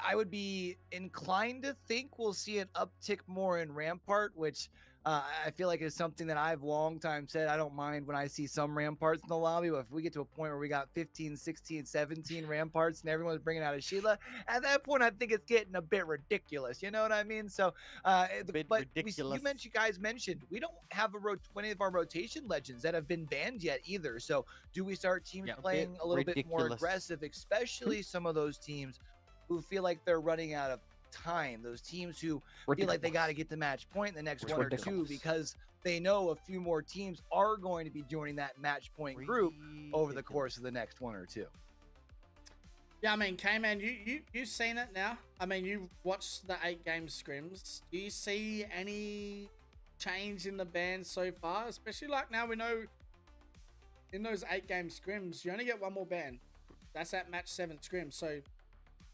I would be inclined to think we'll see an uptick more in Rampart, which I feel like is something that I've long time said. I don't mind when I see some Ramparts in the lobby, but if we get to a point where we got 15, 16, 17 Ramparts and everyone's bringing out a Sheila, at that point, I think it's getting a bit ridiculous. You know what I mean? So, ridiculous. You guys mentioned we don't have any of our rotation legends that have been banned yet either. So, do we start teams playing a little bit more ridiculous. aggressive, especially some of those teams who feel like they're running out of time, those teams who feel like they got to get the match point in the next 1 or 2 because they know a few more teams are going to be joining that match point group over the course of the next 1 or 2. Yeah, I mean, K-Man, you've seen it now. I mean, you watched the 8-game scrims. Do you see any change in the ban so far? Especially like now we know in those 8-game scrims, you only get 1 more ban. That's at match 7 scrim. So,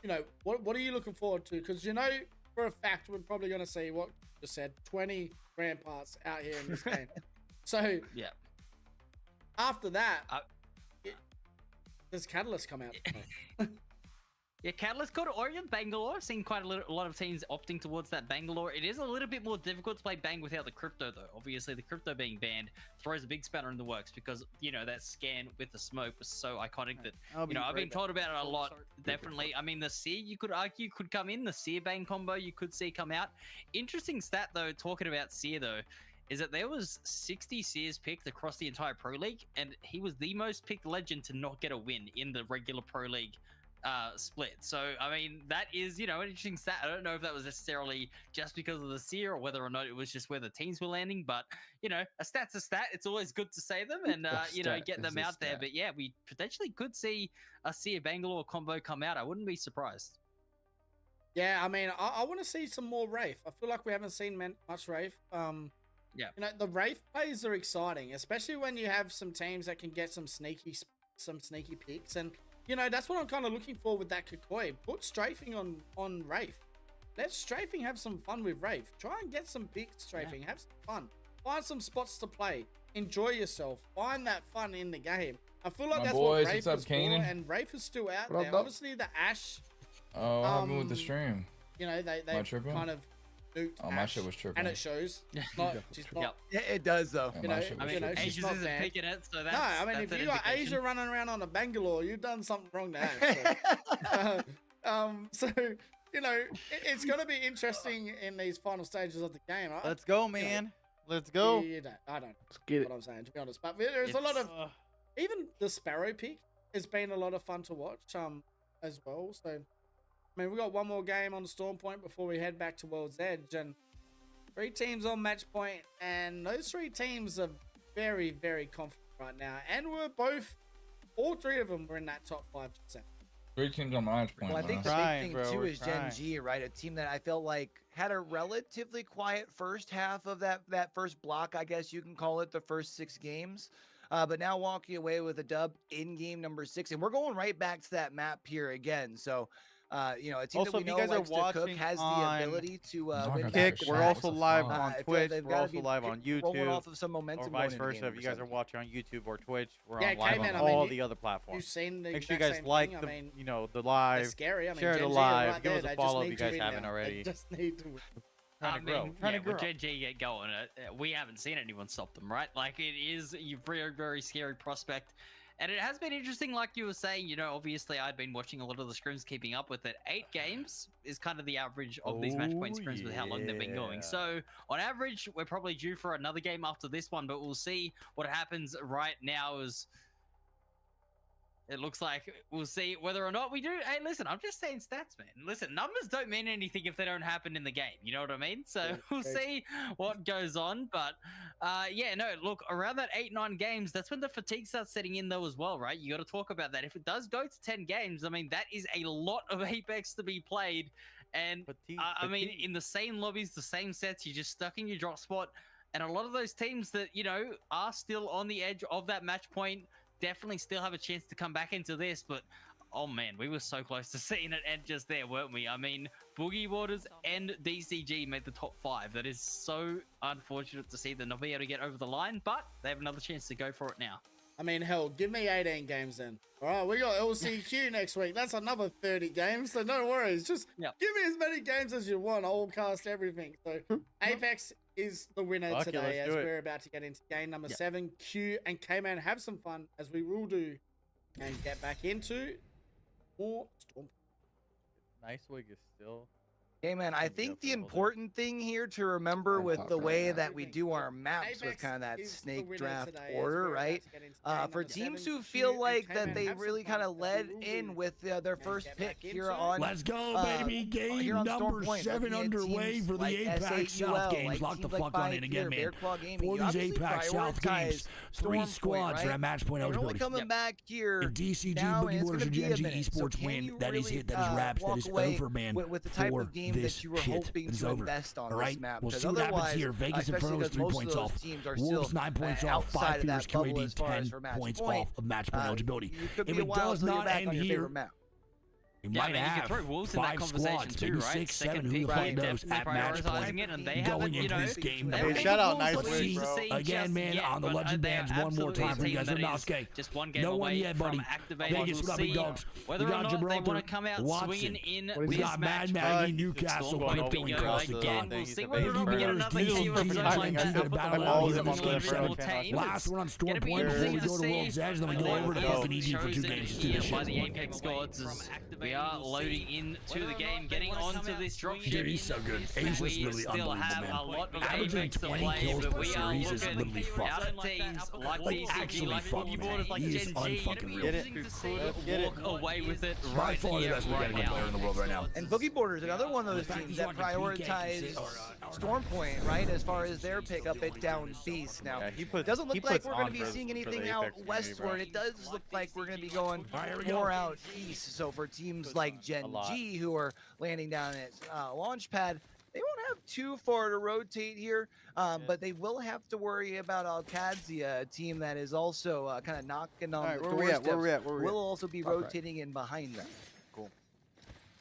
you know, what are you looking forward to? Because you know for a fact we're probably going to see what you just said, 20 Ramparts out here in this game. So Yeah. after that, does Catalyst come out? Yeah, Catalyst got or even Bangalore. I've seen quite a lot of teams opting towards that Bangalore. It is a little bit more difficult to play Bang without the crypto, though. Obviously, the crypto being banned throws a big spanner in the works because, you know, that scan with the smoke was so iconic that, you know, I've been told about it a lot. Definitely. I mean, the Seer, you could argue, could come in. The Seer Bang combo, you could see come out. Interesting stat, though, talking about Seer, though, is that there was 60 Seers picked across the entire Pro League, and he was the most picked legend to not get a win in the regular Pro League split. So I mean, that is, you know, an interesting stat. I don't know if that was necessarily just because of the Seer or whether or not it was just where the teams were landing, but you know, a stat's a stat. It's always good to say them and you know, get them out there. But yeah, we potentially could see a Seer Bangalore combo come out. I wouldn't be surprised. Yeah, I mean, I want to see some more Wraith. I feel like we haven't seen much Wraith. Yeah, you know, the Wraith plays are exciting, especially when you have some teams that can get some sneaky picks. And you know, that's what I'm kind of looking for with that Kukoi. Put strafing on Wraith. Let strafing have some fun with Wraith. Try and get some big strafing. Have some fun. Find some spots to play. Enjoy yourself. Find that fun in the game. I feel like that's what Wraith is for, and Wraith is still out there. Obviously, the Ash. Oh, what happened with the stream? You know, they kind of nuked my Ash, shit was tripping. and it shows. She's not. Yeah, it does though. You know, I mean, she's Asia's not isn't banned. picking it, so that's No, I mean, that's if an you got indication. Asia running around on a Bangalore, you've done something wrong there. So you know, it's going to be interesting in these final stages of the game. Let's go, man. Let's go. You don't. I don't. Let's get what I'm saying, to be honest. But there's a lot of even the Sparrow pick has been a lot of fun to watch. As well. So, I mean, we got 1 more game on Storm Point before we head back to World's Edge, and 3 teams on match point, and those 3 teams are very, very confident right now. And all 3 of them were in that top 5%. Three teams on match point. Well, I think bro. the big Crying, thing bro, too we're is Gen crying. G, right? A team that I felt like had a relatively quiet first half of that first block, I guess you can call it, the first 6 games. But now walking away with a dub in game number 6, and we're going right back to that map here again. So, you know, a team Also, that we if you know guys are likes to cook watching has the on ability to I win got Kick, that we're shot. also What the live fuck? on I feel like Twitch. they've We're gotta also be live on rolling YouTube. off of some momentum Or going vice into game versa. If number you guys are 7. watching on YouTube or Twitch, we're Yeah, on live K-Man, on I mean, all you- the other You've platforms. seen the Make sure you exact guys same like thing. the, I mean, you know, the they're live. scary. I mean, share Gen the G are live. right Give there. us a They follow just if you need to guys win haven't now. already. They just need to win. Trying to grow. Trying to grow. With Gen G get going, we haven't seen anyone stop them, right? Like, it is a very, very scary prospect. And it has been interesting, like you were saying, you know, obviously I'd been watching a lot of the scrims, keeping up with it. 8 games is kind of the average of these match point scrims with how long they've been going. yeah. So, on average, we're probably due for another game after this one, but we'll see what happens right now as it looks like we'll see whether or not we do. Hey, listen, I'm just saying stats, man. Listen, numbers don't mean anything if they don't happen in the game. You know what I mean? So we'll see what goes on. But yeah, no, look, around that 8-9 games, that's when the fatigue starts setting in though as well, right? You got to talk about that. If it does go to 10 games, I mean, that is a lot of Apex to be played. And I mean, in the same lobbies, the same sets, you're just stuck in your drop spot. And a lot of those teams that, you know, are still on the edge of that match point definitely still have a chance to come back into this, but oh man, we were so close to seeing it end just there, weren't we? I mean, Boogie Waters and DCG made the top 5. That is so unfortunate to see them not be able to get over the line, but they have another chance to go for it now. I mean, hell, give me 18 games then. All right, we got LCQ next week. That's another 30 games, so no worries. Just give me as many games as you want. I'll cast everything. So Apex is the winner Fuck it, today let's as do it. we're about to get into game number 7. Q and K-Man have some fun, as we will do, and get back into more Storm. Nice wig is still. Hey man, I think the important thing here to remember with the way that we do our maps with kind of that snake draft order, right? For teams who feel like that they really kind of led in with their first pick here on Let's go, baby. Game number 7 underway for the APAC South games. Lock the fuck on in again, man. For these APAC South games, 3 squads are at match point eligibility. Coming back here. If DCG, Boogie Waters, or Gen G Esports win, that is it. That is wraps. That is over, man. With the type of game that you were hoping to invest on this map. We'll see what happens here. Vegas Inferno is 3 points off. Wolves 9 points off. 5 Figures QAD 10 points off of match point eligibility. If it does not end here, we might have 5 squads, maybe 6, 7, who the fuck knows, at match point going into this game. Hey, shout out Nice Let's Wig, see, bro. again, man, on the Legend Bands one more time for you guys. Noske. Just one game No one away yet, buddy. from activating. Vegas, We'll what up, big see dogs? whether We or got not they Gibraltar, want to come out Watson. swinging in We this got Mad match. Maggie, Newcastle, Storm put up doing cross again. We'll see whether or not we get another hero for something like that. Put the balls in the original team. Last one on Storm Point before we go to World's Edge, then we go over to fucking EG for 2 games. Let's do this By the shit. Apex gods, as we are loading into the game, getting onto this dropship. Dude, he's so good. He's just We literally still unbelievable, have man. a lot of Averaging Apex to 20 play, kills but per we are series is literally looking fucked. out at teams like Like, DCG, actually like fucked, Boogie man. Waters, like He is Gen G. unfucking real. Get it? Walk away with it By right far the here, best right mechanical player now. in the world right now. And Boogie Borders, another one of those teams that prioritize Storm Point, right? As far as their pick up at Down Beast. Now, it doesn't look like we're going to be seeing anything out westward. It does look like we're going to be going more out east. So for teams like Gen G, who are landing down at Launchpad, they won't have too far to rotate here, but they will have to worry about Alcadzia, a team that is also kind of knocking on the doorsteps. Will also be rotating in behind them. Cool.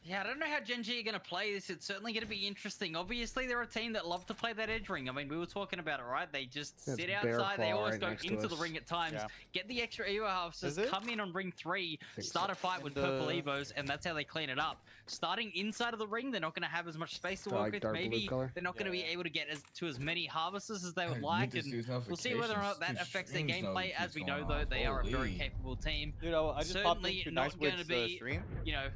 Yeah, I don't know how Gen G are going to play this. It's certainly going to be interesting. Obviously, they're a team that love to play that edge ring. I mean, we were talking about it, right? They just sit outside. They always go into the ring at times. Get the extra Evo houses, come in on ring 3, start a fight with purple Evos, and that's how they clean it up. Starting inside of the ring, they're not going to have as much space to work with. Maybe they're not going to be able to get as many harvesters as they would like. And we'll see whether or not that affects their gameplay. As we know, though, they are a very capable team. Dude, I just popped certainly into not Nice going to Wig's be, stream. you know,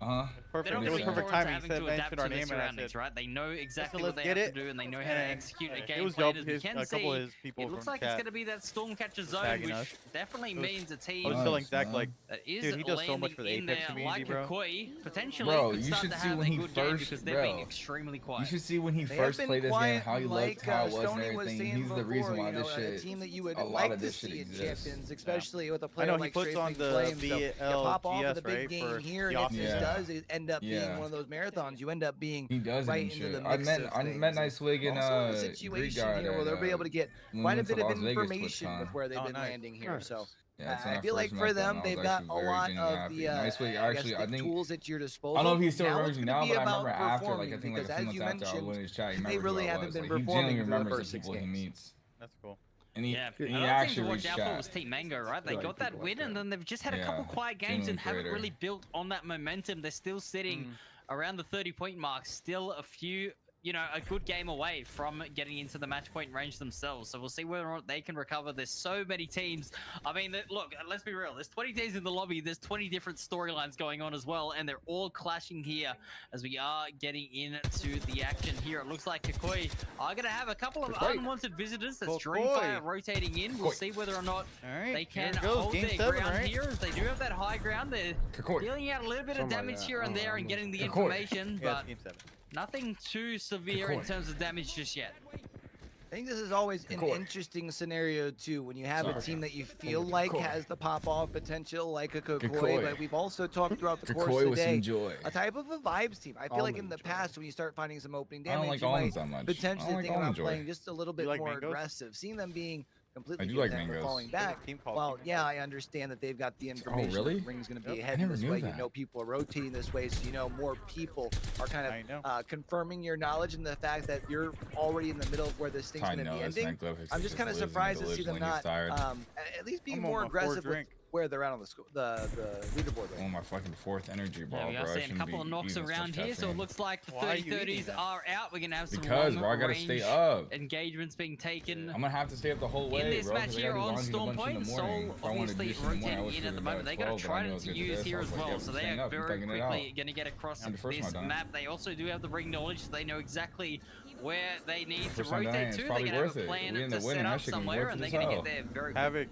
Perfect. They're not It was going to be perfect forced to timing. He having said to mention adapt our to the name and I surroundings, said, right? They know exactly let's what they get have it. to do, and they know how to execute a it game was plan. dope. As we His, can a couple of his see, people it looks from like it's chat going to be that Stormcatcher zone, tagging which us. definitely means a I team was telling Zach, like, that is dude, he does so much landing for the in Apex there community, like bro. Koi, potentially Bro, could you start should to see have when a he good game first, because they're being bro. extremely You quiet. should see when he They have first been played this game, quiet, how he like, looked, how it was, and Stoney was everything. saying He's the reason before, why you know, this a shit, team that you would a lot like of to this shit see in exists. champions, especially with a I player know he like puts on Strafing the Flame. So you pop off BLGS, with a big right, game for here, the and if off this season. does end up being one of those marathons, you end up being He does it right and into shit. the I mix met of I things. met Nicewig and Also in a Greek situation guy here where they'll be able to get when we quite a went to bit of Las Vegas information TwitchCon. with where they've Oh, been nice. landing here. So Yeah, that's when I feel like first for met them, I was they've got actually a very lot genuinely of happy. the Nicewig, I guess actually, the I think tools at your disposal. I don't know if he still Now remembers it's me gonna now, be but I about remember after, like I performing, think like because a few as months you after I mentioned, went in his chat, he they remembers really who I haven't was. been Like, he performing genuinely through the remembers first the 6 people he games. meets. That's cool. And he, Yeah, and he another thing actually to watch reached out for chat. was Team Mango, right? They Like got that people win, like and that. then they've just had a Yeah, couple quiet games and genuine haven't creator. really built on that momentum. They're still sitting around the 30-point mark, still a few, you know, a good game away from getting into the match point range themselves. So we'll see whether or not they can recover. There's so many teams. I mean, look, let's be real. There's 20 teams in the lobby. There's 20 different storylines going on as well, and they're all clashing here as we are getting into the action here. It looks like Kakoi are going to have a couple of unwanted visitors. That's Dreamfire rotating in. We'll see whether or not they can hold their ground here, as they do have that high ground. They're dealing out a little bit of damage here and there and getting the information, but nothing too severe in terms of damage just yet. I think this is always an interesting scenario too, when you have a team that you feel like has the pop-off potential, like a Kokoi, but we've also talked throughout the course of the day, a type of a vibes team. I feel like in the past, when you start finding some opening damage, you might potentially think about playing just a little bit more aggressive, seeing them being completely content with falling back. Well, yeah, I understand that they've got the information. really? The ring's going to be heading this way. You know, people are rotating this way, so you know more people are kind of confirming your knowledge and the fact that you're already in the middle of where this thing's going to be ending. I'm just kind of surprised to see them not at least being more aggressive with where they're at on the leaderboard. Oh, my fucking fourth energy ball, We are bro. seeing a couple of knocks around here, so it looks like the 30-30s are out. We're going to have some bro, I gotta stay up. engagements being taken. I'm gonna have to stay up the whole way, in this bro, match here on Storm Point. Soul obviously rotating in at the moment. They got a Trident to use here as well, so they are very quickly going to get across this map. They also do have the ring knowledge, so they know exactly where they need to rotate to. They're going to have a plan to set up somewhere, and they're going to get there very Havoc.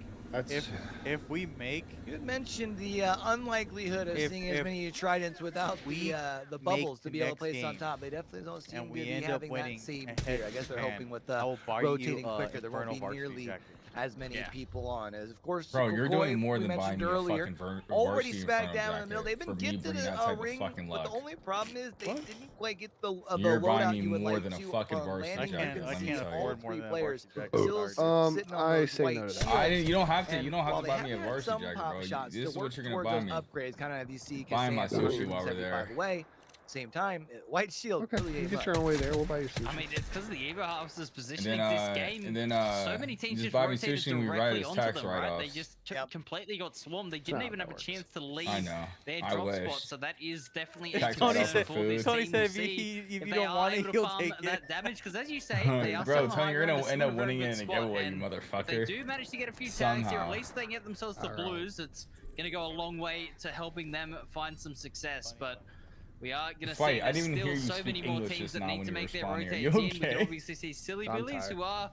If we make, you had mentioned the unlikelihood of seeing as many Tridents without the bubbles to be able to place on top. They definitely don't seem to be having that same fear. I guess they're hoping with the rotating quicker, there won't be nearly as many people on. As of course, bro, you're doing more than buying earlier. Already smacked down in the middle. They've been gifted a ring, but the only problem is they didn't quite get the loadout you would like to on landing. I can't afford more than players. I say no to that. You don't have to. You don't have to buy me a varsity jacket, bro. This is what you're gonna buy me. Upgrades, kind of you see. Buy my sushi while we're there. Same time, White Shield. Okay, really you get your own way there. We'll buy you sushi. I mean, it's because of the Evo House's positioning this game. And then, so many teams just buy me rotated sushi and we directly write onto tax them, right? write-offs. They just completely got swarmed. They didn't even have a chance to leave their I drop wish. spot. So that is definitely a Tax concern write-off for for this food. team. We'll see if you they don't are want it, able to he'll farm take that it. damage. Because as you say, they are bro, still Tony, you're high gonna end up ground, winning a it very in good a giveaway, spot, you and motherfucker. They do manage to get a few tags here. At Somehow. least they get themselves the blues. It's gonna go a long way to helping them find some success, but. We are going to see there's still so many more teams that need to make their rotates in. We can obviously see Silly Billies who are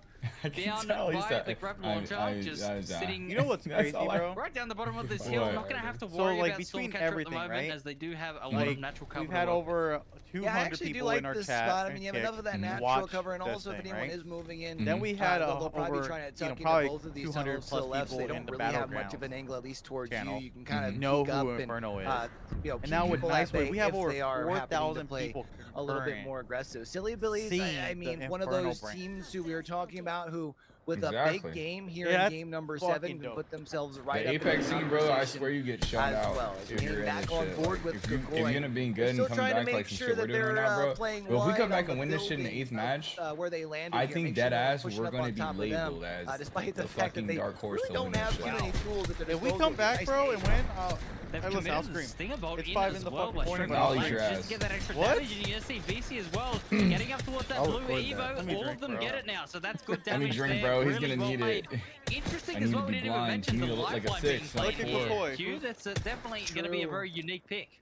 down by the grab launcher, just sitting You know what's crazy, bro? right down the bottom of this hill. Not going to have to worry about Stormcatcher at the moment, as they do have a lot of natural cover. We've had over 200 people in our chat. Spot. I mean, you have enough of that natural cover, and also if anyone is moving in, then we had they'll probably be trying to tuck into both of these tunnels to the left, so they don't really have much of an angle, at least towards you. You can kind of know peek up who Inferno is. And now with Niceway, we have over 4,000 play people a little bit more aggressive. Silly Billies, I mean, one of those teams who we were talking about who, with a big game here in game number 7, can put themselves right the up Apex team, bro, I swear you get shut out well. if you're in back this on shit. board with If you end up being good and coming back like some shit we're doing right now, bro. But if we come back and win this shit in the 8th match, where they landed I think dead ass we're going to be labeled them, as despite the fact that fucking they dark horse really to win don't have this too shit. many tools at their If we disposal. come back, bro, and win, They've hey, listen, I'll scream. It's 5 in the fucking corner. Just to get that extra damage, and you're gonna see VC as well getting up towards that blue Evo. All of them get it now, so that's good Let me damage drink, there. bro. He's Really gonna well need made. it. Interesting I as need well. to We be didn't even blind. mention You the need to look like a lifeline being 6, not played a 4. Q. That's definitely gonna be a very unique pick.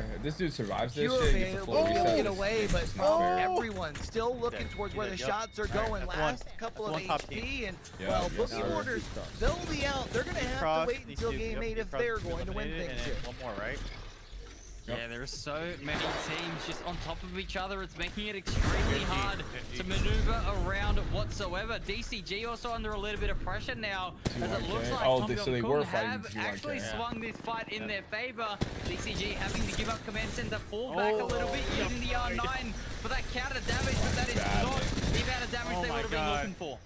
fair. If this dude survives this Fewer shit, may gets a able full to reset. get away, but It's not fair. everyone still looking towards where the shots are going. Last couple of HP, and well, Boogie Borders, they'll be out. They're gonna have to wait until game 8 if they're going to win things here. One more, right? Yeah, there are so many teams just on top of each other. It's making it extremely hard to maneuver around whatsoever. DCG also under a little bit of pressure now, as it looks like Tom Jong-Kun have actually swung this fight in their favor. DCG having to give up command center, fall back a little bit, using the R9 for that counter damage, but that is not the amount of damage they would have been looking for.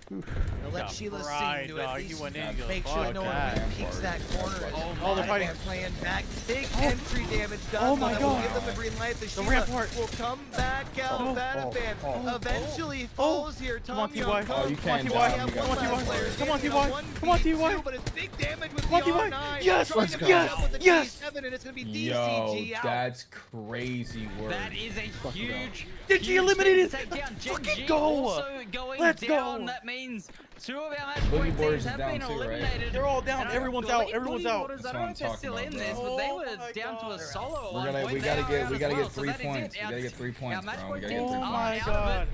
They'll let Sheila sing to at least make sure no one peeks that corner. Oh, they're fighting. Playing back. Big entry damage done. Oh my god. Give them the green light. The Sheila will come back out. Vanavan eventually falls here. Tom Young. Oh, you can't. Come on, TY. Come on, TY. But it's big damage with Come on, the TY. R9. Yes, let's go. Yes. And it's going to be Yo, DCG out. that's crazy work. That is a huge. Did she eliminate it? Fucking Fucking go. Also going Let's down. go. That means 2 of our match point teams have been eliminated. They're all down. And Everyone's I out. believe Everyone's out. I don't know if they're still in this, but they were down to a solo. We gotta get 3 points. We gotta get 3 points, bro. We gotta get 3 Oh points. my god.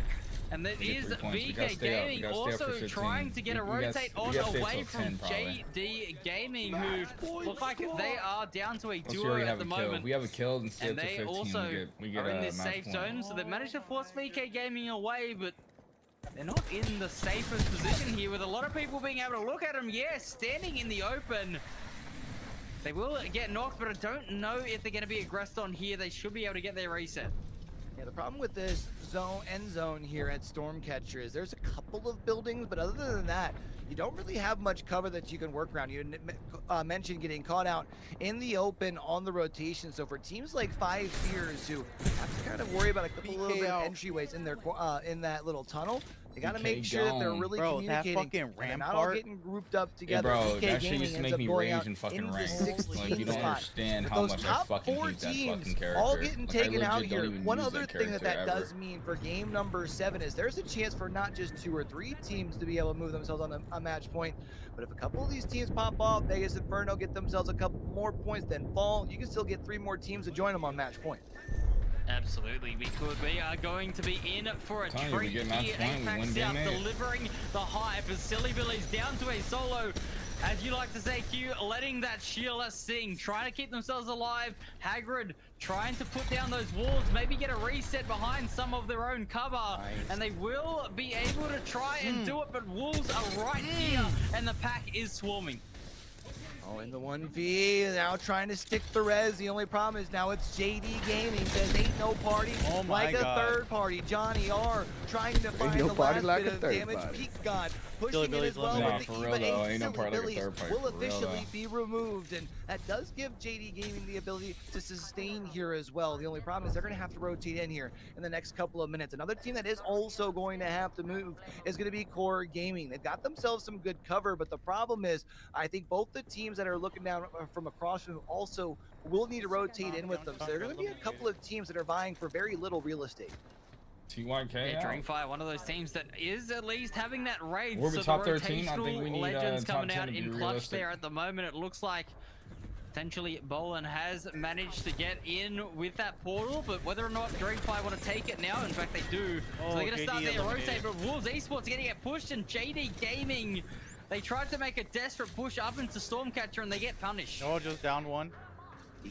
And that is VK Gaming also trying to get a rotate on away from JD Gaming, who look like they are down to a duo at the moment. We have a kill and And they also are in this safe zone, so they managed to force VK Gaming away, but they're not in the safest position here, with a lot of people being able to look at them. Yes, standing in the open. They will get knocked, but I don't know if they're going to be aggressed on here. They should be able to get their reset. Yeah, the problem with this end zone here at Stormcatcher is there's a couple of buildings, but other than that, you don't really have much cover that you can work around. You mentioned getting caught out in the open on the rotation. So for teams like 5 Fears who have to kind of worry about a couple little bit of entryways in their in that little tunnel, they got to make sure that they're really communicating. That fucking and they're rampart. not all getting grouped up together. Bro, BK that shit Gaming used to ends make up me going rage out in fucking into rank. 16th Like, you don't spot. understand With how those much I top fucking 4 hate that teams fucking character. all getting Like, taken I out legit here. don't even One use other thing that character does mean for game number 7 is there's a chance for not just 2 or 3 teams to be able to move themselves on a match point, but if a couple of these teams pop off, Vegas Inferno get themselves a couple more points, then fall, you can still get 3 more teams to join them on match point. Absolutely, because we are going to be in for a treat here. APAC-S out delivering the hype as Silly Billy's down to a solo. As you like to say, Q, letting that Sheila sing, trying to keep themselves alive. Hagrid trying to put down those walls, maybe get a reset behind some of their own cover. And they will be able to try and do it, but Wolves are right here, and the pack is swarming. Oh, in the 1v, now trying to stick the res. The only problem is now it's JD Gaming. Says ain't no party like a third party. Johnny R trying to find the last bit of damage. Peak God pushing it as well with the EVA 8. Silly Billies will officially be removed, and that does give JD Gaming the ability to sustain here as well. The only problem is they're going to have to rotate in here in the next couple of minutes. Another team that is also going to have to move is going to be Core Gaming. They've got themselves some good cover, but the problem is I think both the teams that are looking down from across from also will need to rotate in with them. So there are going to be a couple of teams that are vying for very little real estate. TYK. Yeah, Dreamfire, one of those teams that is at least having that raid. We're so top the 13. I think we need legends top coming 10 out to be in clutch realistic. there at the moment. It looks like potentially Bolin has managed to get in with that portal, but whether or not Dreamfire want to take it now, in fact they do. So they're going to start their rotate, but Wolves Esports are going to get pushed, and JD Gaming, they tried to make a desperate push up into Stormcatcher and they get punished. Oh, just down one.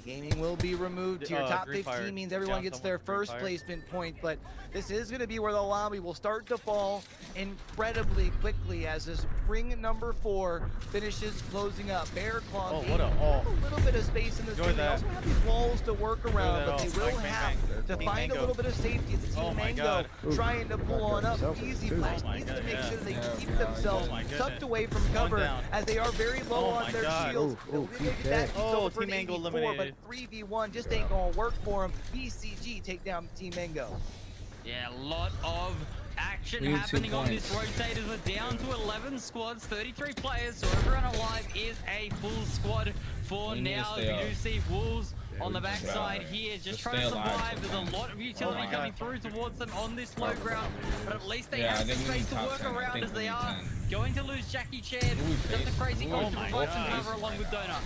Gaming will be removed here. Top 15 means everyone down gets their first placement point, but this is going to be where the lobby will start to fall incredibly quickly as this ring number 4 finishes closing up. Bear Claw a little bit of space in this ring. They also have these walls to work around, but they will have to find a little bit of safety. It's Team Mango trying to pull on up. Easy Flash needs to make sure that they keep themselves tucked away from cover as they are very low on their shields. Team Mango eliminated. But 3v1 just ain't gonna work for him. BCG take down Team Mango. Yeah, a lot of action happening on this rotate as we're down to 11 squads, 33 players, so everyone alive is a full squad for now. You do see Wolves on the backside here, just trying to survive. There's a lot of utility coming through towards them on this low ground, but at least they have some space to work around as they are going to lose Jackie Chan. Just a crazy goal to provide some cover along with Donut.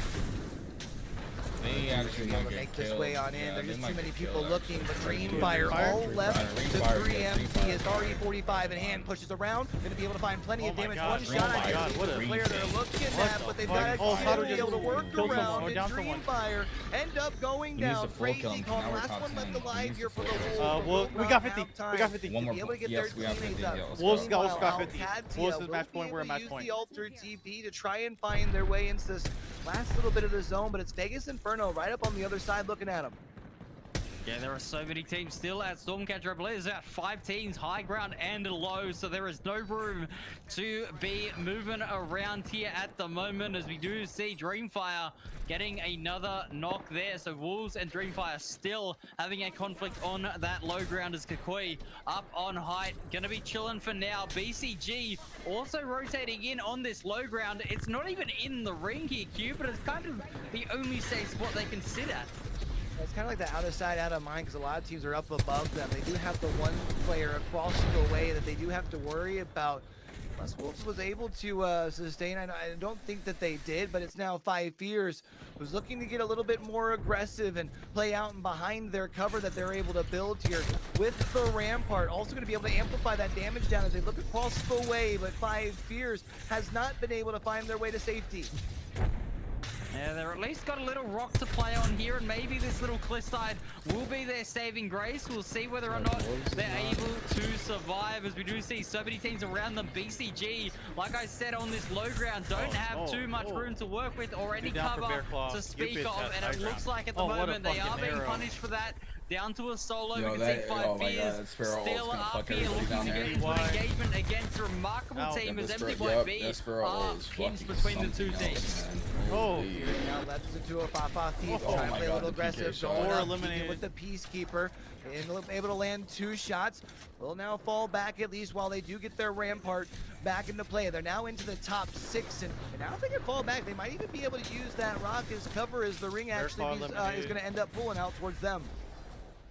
They actually might get make this killed. way on in. Yeah, There's they just might too many get people killed, looking, but actually. Dreamfire all left to Dreamfire, 3MT as RE45 in hand pushes around. Gonna be able to find plenty of damage. One shot I think is the player they're looking at, but they've got to be able to work around. And Dreamfire end up going down. Crazy call. Last one left alive here for the Wolves. We got 50. We got 50. One more point. Yes, we have 50. Yeah, Wolves got Meanwhile, 50. Alcatia Wolves is will match be point. We're able at to match use point. the altered TP to try and find their way into this last little bit of the zone, but it's Vegas Inferno right up on the other side looking at them. Yeah, there are so many teams still at Stormcatcher. I believe there's about 5 teams, high ground and low, so there is no room to be moving around here at the moment, as we do see Dreamfire getting another knock there. So Wolves and Dreamfire still having a conflict on that low ground, as Kakoi up on height, gonna be chilling for now. BCG also rotating in on this low ground. It's not even in the ring here, Q, but it's kind of the only safe spot they can sit at. It's kind of like the out of sight, out of mind, because a lot of teams are up above them. They do have the one player across the way that they do have to worry about. Unless Wolves was able to sustain, I don't think that they did, but it's now 5 Fears who's looking to get a little bit more aggressive and play out and behind their cover that they're able to build here with the Rampart. Also going to be able to amplify that damage down as they look across the way, but 5 Fears has not been able to find their way to safety. Yeah, they're at least got a little rock to play on here, and maybe this little cliffside will be their saving grace. We'll see whether or not they're able to survive, as we do see so many teams around them. BCG, like I said, on this low ground, don't have too much room to work with or any cover to speak of, and it looks like at the moment they are being punished for that. Down to a solo. Yo, we can see 5 oh my Fears God, Sparrow still gonna up fuck here everybody looking down to there. get into an engagement against a remarkable team as MTYB are hinged between the two teams. Oh, now that's the 2 of Fafa Thief trying to play a little aggressive. Going up, eliminated with the Peacekeeper, and able to land 2 shots. Will now fall back at least while they do get their Rampart back into play. They're now into the top 6, and now if they can fall back, they might even be able to use that rock as cover, as the ring actually is going to end up pulling out towards them.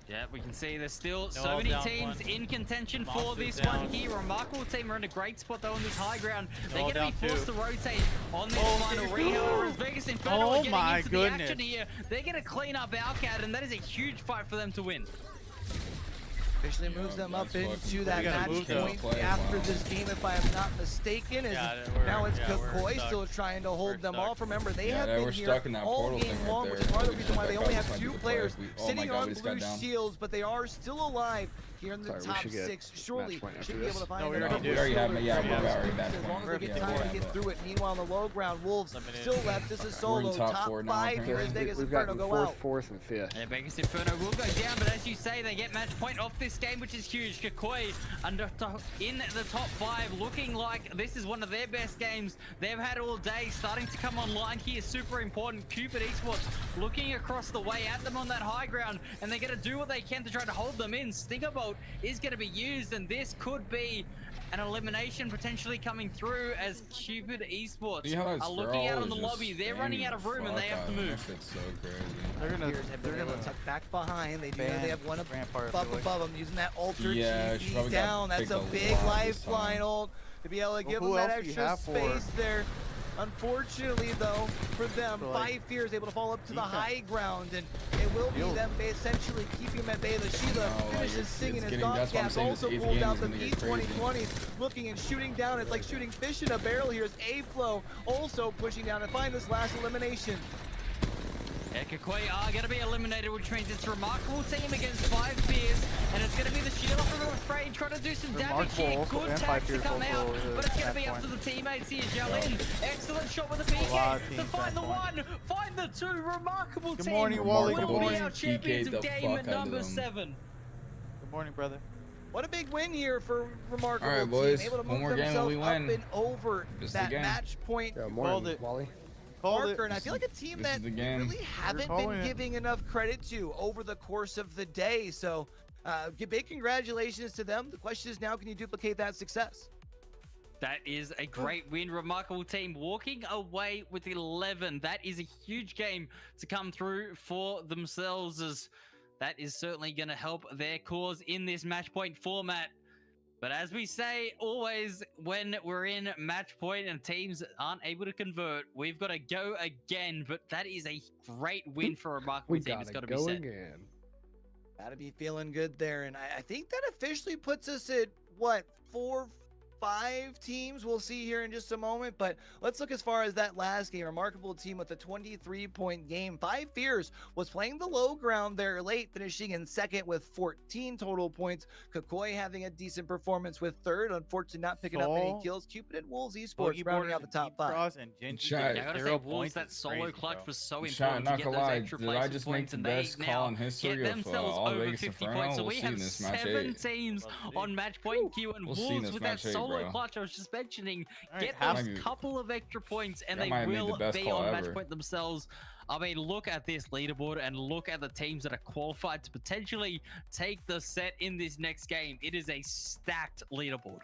Yeah, we can see there's still so many teams in contention for this one here. Remarkable team are in a great spot though on this high ground. They're going to be forced to rotate on this final rehour, as Vegas Inferno are getting into the action here. They're going to clean up Alcat, and that is a huge fight for them to win. Officially moves them up into that match point after this game, if I am not mistaken. Now it's Kakoi still trying to hold them off. Remember, they have been here all game long, which is part of the reason why they only have 2 players sitting on blue shields, but they are still alive here in the top 6. Surely should be able to find them. We already have, yeah, we're already match As long as point. they get time to get through it. Meanwhile, on the low ground, Wolves still left. This is solo. Top 5 here as Vegas Inferno go out. 4th, and 5th. Yeah, Vegas Inferno will go down, but as you say, they get match point off this game, which is huge. Kakoi in the top 5, looking like this is one of their best games they've had all day. Starting to come online here, super important. Cupid Esports looking across the way at them on that high ground, and they're going to do what they can to try to hold them in. Stinger Bolt is going to be used, and this could be an elimination potentially coming through, as Cupid Esports are looking out on the lobby. They're running out of room, and they have to move. It's so crazy. They're gonna tuck back behind. They do know they have one up above them, using that altered GP probably down. That's a big lifeline ult to be able to give them that extra space there. Unfortunately, though, for them, 5 Fears able to fall up to the high ground, and it will be them essentially keeping him at bay. The Sheila finishes singing his dog gas, also pulled out the B2020s, looking and shooting down. It's like shooting fish in a barrel here as A-Flow also pushing down to find this last elimination. Yeah, Kakoi are going to be eliminated, which means it's a remarkable team against 5 Fears, and it's going to be the Sheila from Afraid trying to do some damage here. Good tags to come out, but it's going to be up to the teammates here. Jalen, excellent shot with the PK to find the 1, find the 2. Remarkable team. Good morning, Wally. Good morning. Our champions of game at number 7. Good morning, brother. What a big win here for Remarkable. All right, boys. Team. Able to One move more game and we themselves win. up and over that match point. Morning, Wally. Parker, and I feel like a team that really haven't been giving enough credit to over the course of the day. So big congratulations to them. The question is now, can you duplicate that success? That is a great win. Remarkable team walking away with 11. That is a huge game to come through for themselves, as that is certainly going to help their cause in this match point format. But as we say always, when we're in match point and teams aren't able to convert, we've got to go again. But that is a great win for a remarkable team. It's got to be said. Again. Gotta be feeling good there. And I think that officially puts us at, what, 4, 5 teams we'll see here in just a moment. But let's look as far as that last game. Remarkable team with a 23-point game. Five Fears was playing the low ground there late, finishing in second with 14 total points. Kakoi having a decent performance with third. Unfortunately, not picking up any kills. Cupid and Wolves Esports rounding out the top 5. And I gotta say, Wolves, that solo clutch was so important to get those extra placement points, and they now get themselves over 50 points. So we have 7 teams on match point. Q and Wolves with that solo clutch I was just mentioning, get those couple of extra points, and they will be on match point themselves. I mean, look at this leaderboard and look at the teams that are qualified to potentially take the set in this next game. It is a stacked leaderboard.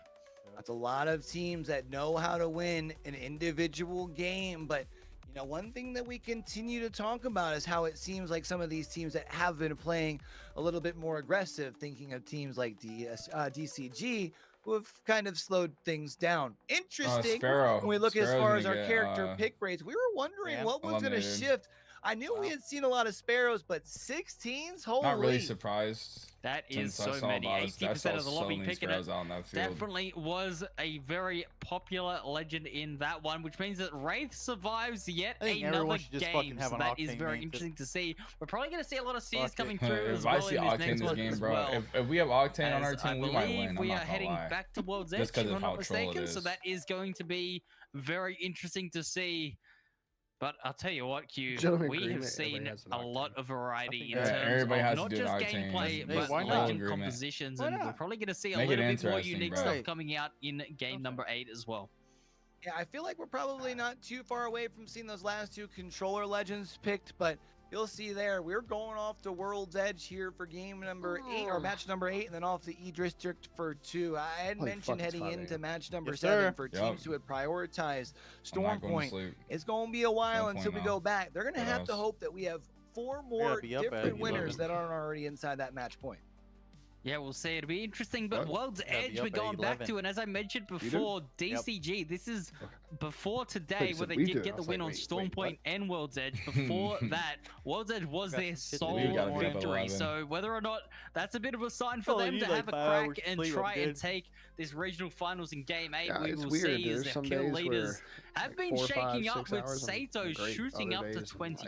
That's a lot of teams that know how to win an individual game, but you know, one thing that we continue to talk about is how it seems like some of these teams that have been playing a little bit more aggressive, thinking of teams like DCG, who have kind of slowed things down. Interesting. When we look as far as our character pick rates, we were wondering what was going to shift. I knew we had seen a lot of Sparrows, but 16s? Holy. Not really surprised. That is so many. 80% of the lobby picking it. Definitely was a very popular legend in that one, which means that Wraith survives yet another game. So that is very interesting to see. We're probably going to see a lot of CS coming through as well in this next one as well. If we have Octane on our team, we might win. We are heading back to World's Edge, if I'm not mistaken. So that is going to be very interesting to see. But I'll tell you what, Q, we have seen a lot of variety in terms of not just gameplay, but legend compositions, and we're probably going to see a little bit more unique stuff coming out in game number 8 as well. Yeah, I feel like we're probably not too far away from seeing those last 2 controller legends picked, but you'll see there, we're going off to World's Edge here for game number 8, or match number 8, and then off to E-District for 2. I had mentioned heading into match number 7 for teams who had prioritized Stormpoint. It's going to be a while until we go back. They're going to have to hope that we have 4 more different winners that aren't already inside that match point. Yeah, we'll see. It'll be interesting, but World's Edge we're going back to, and as I mentioned before, DCG, this is before today where they did get the win on Stormpoint and World's Edge. Before that, World's Edge was their sole victory, so whether or not that's a bit of a sign for them to have a crack and try and take this regional finals in game 8, we will see as their kill leaders have been shaking up with Sato shooting up to 20.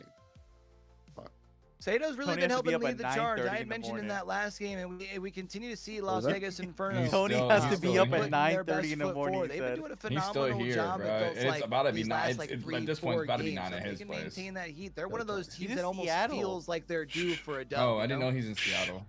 Sato's really been helping lead the charge. I had mentioned in that last game, and we continue to see Las Vegas Inferno. Tony has to be up at 9:30 in the morning. They've been doing a phenomenal job. It's about to be 9. At this point, it's about to be 9 at his place. Maintain that heat. They're one of those teams that almost feels like they're due for a dub. Oh, I didn't know he's in Seattle.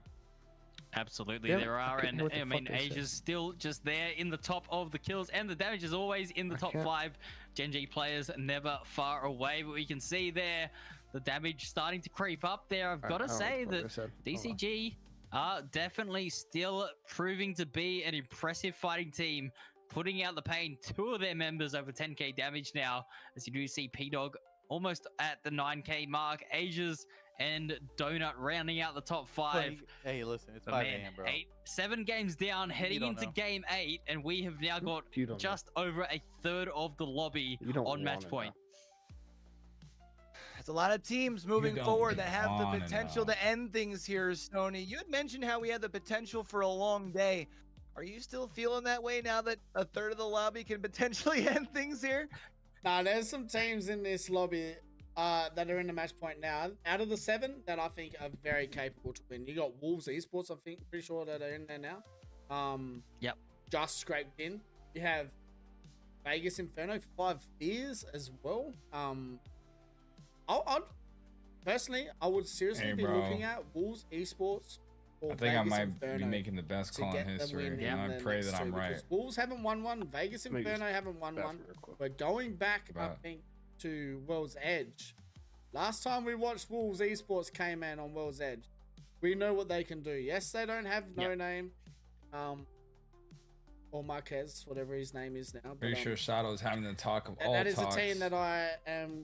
Absolutely, there are, and I mean, Asia's still just there in the top of the kills, and the damage is always in the top 5. Gen G players never far away, but we can see there the damage starting to creep up there. I've got to say that DCG are definitely still proving to be an impressive fighting team, putting out the pain. 2 of their members over 10k damage now, as you do see P-Dog almost at the 9k mark. Asia's and Donut rounding out the top 5. Hey, listen, it's 5 a.m., bro. 7 games down, heading into game 8, and we have now got just over a third of the lobby on match point. It's a lot of teams moving forward that have the potential to end things here, Stony. You had mentioned how we had the potential for a long day. Are you still feeling that way now that a third of the lobby can potentially end things here? Nah, there's some teams in this lobby that are in the match point now. Out of the 7 that I think are very capable to win. You got Wolves Esports, I think, pretty sure that are in there now. Yep. Just scraped in. You have Vegas Inferno, 5 Fears as well. Personally, I would seriously be looking at Wolves Esports. I think I might be making the best call in history, and I pray that I'm right. Wolves haven't won one. Vegas Inferno haven't won one. We're going back, I think, to World's Edge. Last time we watched Wolves Esports came in on World's Edge. We know what they can do. Yes, they don't have No Name, or Marquez, whatever his name is now. Pretty sure Shadow's having the talk of all that is talks. a team that I am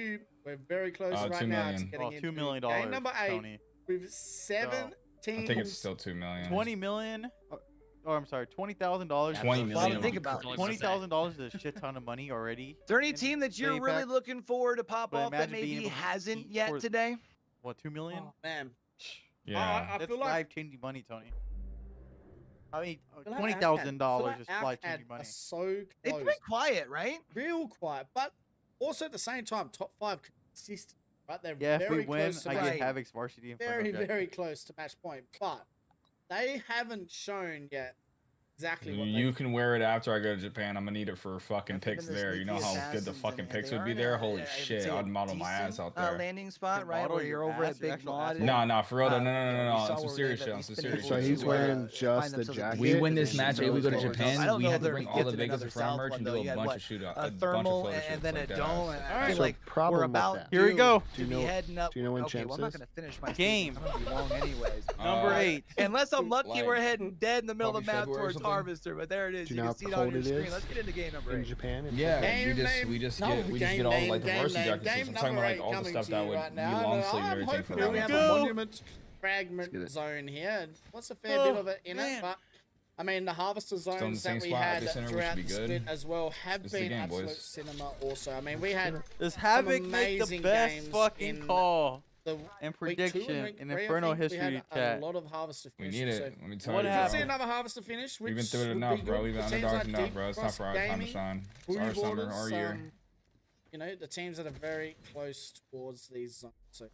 you. We're very close $2 right now to million. getting Oh, into $2 million, game number 8 Tony. with 17. I think it's still 2 million. 20 million. Oh, I'm sorry, $20,000. $20 million. Think about $20,000 is a shit ton of money already. Is there any team that you're really APAC? looking forward to pop But off that imagine being maybe able to hasn't compete yet for- today? what, 2 million? Oh, man. Yeah. I That's feel like life-changing money, Tony. I mean, feel like $20,000 is Outcad life-changing money. are so They've close. been quiet, right? Real quiet, but also at the same time, top 5 consistent. Right, they're Yeah, if very we win, close to I match. get Havoc's varsity Inferno Very, jacket. very close to match point, but they haven't shown yet exactly what You can wear it after I go to Japan. I'm gonna need it for fucking pics there. You know how good the fucking pics would be there? Holy shit, I'd model my ass out there. Landing spot, right? Where you're over at Big Mod. No, for real, no. On some serious shit. On some serious So shit. he's wearing just the jacket. We win this match, we go to I Japan. don't We know have if to they're bring gonna all get the to Vegas another Inferno South merch one, and though. do You a had bunch what? of shoot A a thermal bunch of photo and then a shoots, dome. like I that. feel So like we're problem with about that. Here we go. to be heading up. Do you know when okay, champs well, I'm not is? gonna finish my Game. statement. I'm gonna be long anyways. Number 8. Unless I'm lucky, we're Like, heading dead in the middle of the probably map February or towards something. Harvester, but there it is. Do You you know can how see it on cold your it screen. is Let's get into game number 8. in Japan? Yeah, Game we just no, get game all like the name, varsity game jackets. name. I'm talking about like all the Coming stuff to that you would right be now. long sleeve and I'm everything for hoping we that. have Go. a monument fragment zone here. And what's a fair bit of it in it? But I mean, the harvester in the zones same that we spot at had the center, we throughout should be the good. split as well have It's the been game, absolute boys. cinema. Also, I mean, we had Does some Havoc make the amazing best games fucking in call the and week 2 and prediction week in 3, I Inferno think we history had chat? a lot of harvester We finishes. need So it. Let me tell What you, we happened? see bro. another harvester finish, which We've been through it would enough, be bro. good We've been for teams underdogs like enough, Deep bro. It's time Cross for our time to Gaming, shine. It's Booty our summer, Borders, our year. you know, the teams that are very close towards these zones. So,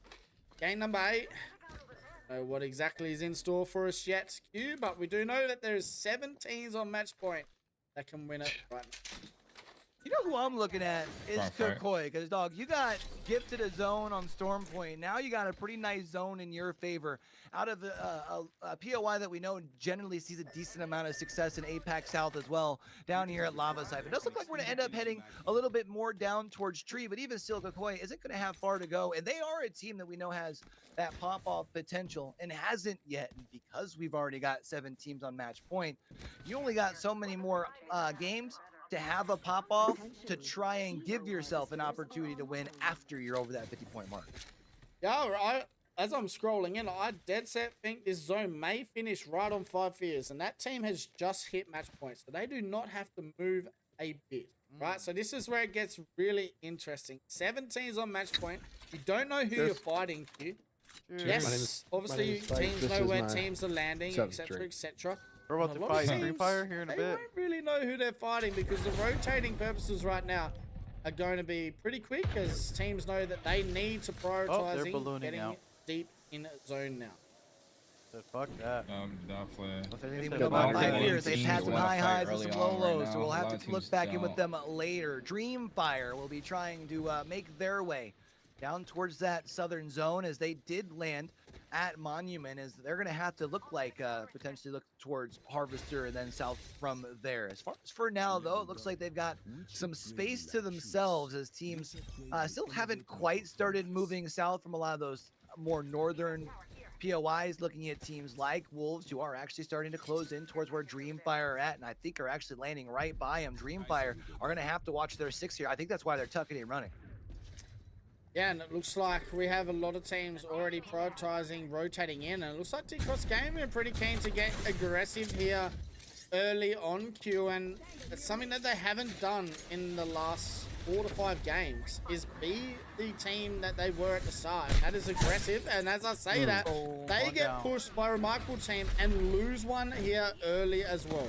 game number 8. Know what exactly is in store for us yet, Q, but we do know that there's 7 teams on match point that can win it right now. You know who I'm looking at is Wrong fight. Kukoi, because dog, you got gifted a zone on Storm Point. Now you got a pretty nice zone in your favor. Out of a POI that we know generally sees a decent amount of success in APAC South as well, down here at Lava Siphon. It does look like we're gonna end up heading a little bit more down towards Tree, but even still, Kukoi isn't gonna have far to go, and they are a team that we know has that pop-off potential and hasn't yet. And because we've already got 7 teams on match point, you only got so many more games to have a pop-off to try and give yourself an opportunity to win after you're over that 50-point mark. Yeah, as I'm scrolling in, I dead set think this zone may finish right on 5 fears, and that team has just hit match points, so they do not have to move a bit, right? So this is where it gets really interesting. 7 teams on match point. You don't know who you're fighting, Q. Yes, obviously teams know where teams are landing, etc., etc. We're about to fight Free Fire here in a They bit. won't really know who they're fighting because the rotating purposes right now are going to be pretty quick as teams know that they need to prioritize ballooning getting out. deep in zone now. So fuck that. Well, if anything, It's we a know about lot of 5 teams years, they've had some wanna high fight highs and some early low on right lows, so now. we'll A have lot of to look teams back in with don't. them later. Dreamfire will be trying to make their way down towards that southern zone as they did land at Monument, as they're going to have to look like potentially look towards Harvester and then south from there. As far as for now, though, it looks like they've got some space to themselves as teams still haven't quite started moving south from a lot of those more northern POIs, looking at teams like Wolves, who are actually starting to close in towards where Dreamfire are at, and I think are actually landing right by them. Dreamfire are going to have to watch their 6 here. I think that's why they're tucking and running. Yeah, and it looks like we have a lot of teams already prioritizing rotating in, and it looks like T-Cross Gaming are pretty keen to get aggressive here early on, Q, and it's something that they haven't done in the last 4 to 5 games, is be the team that they were at the start. That is aggressive, and as I say that, they get pushed by a remarkable team and lose one here early as well.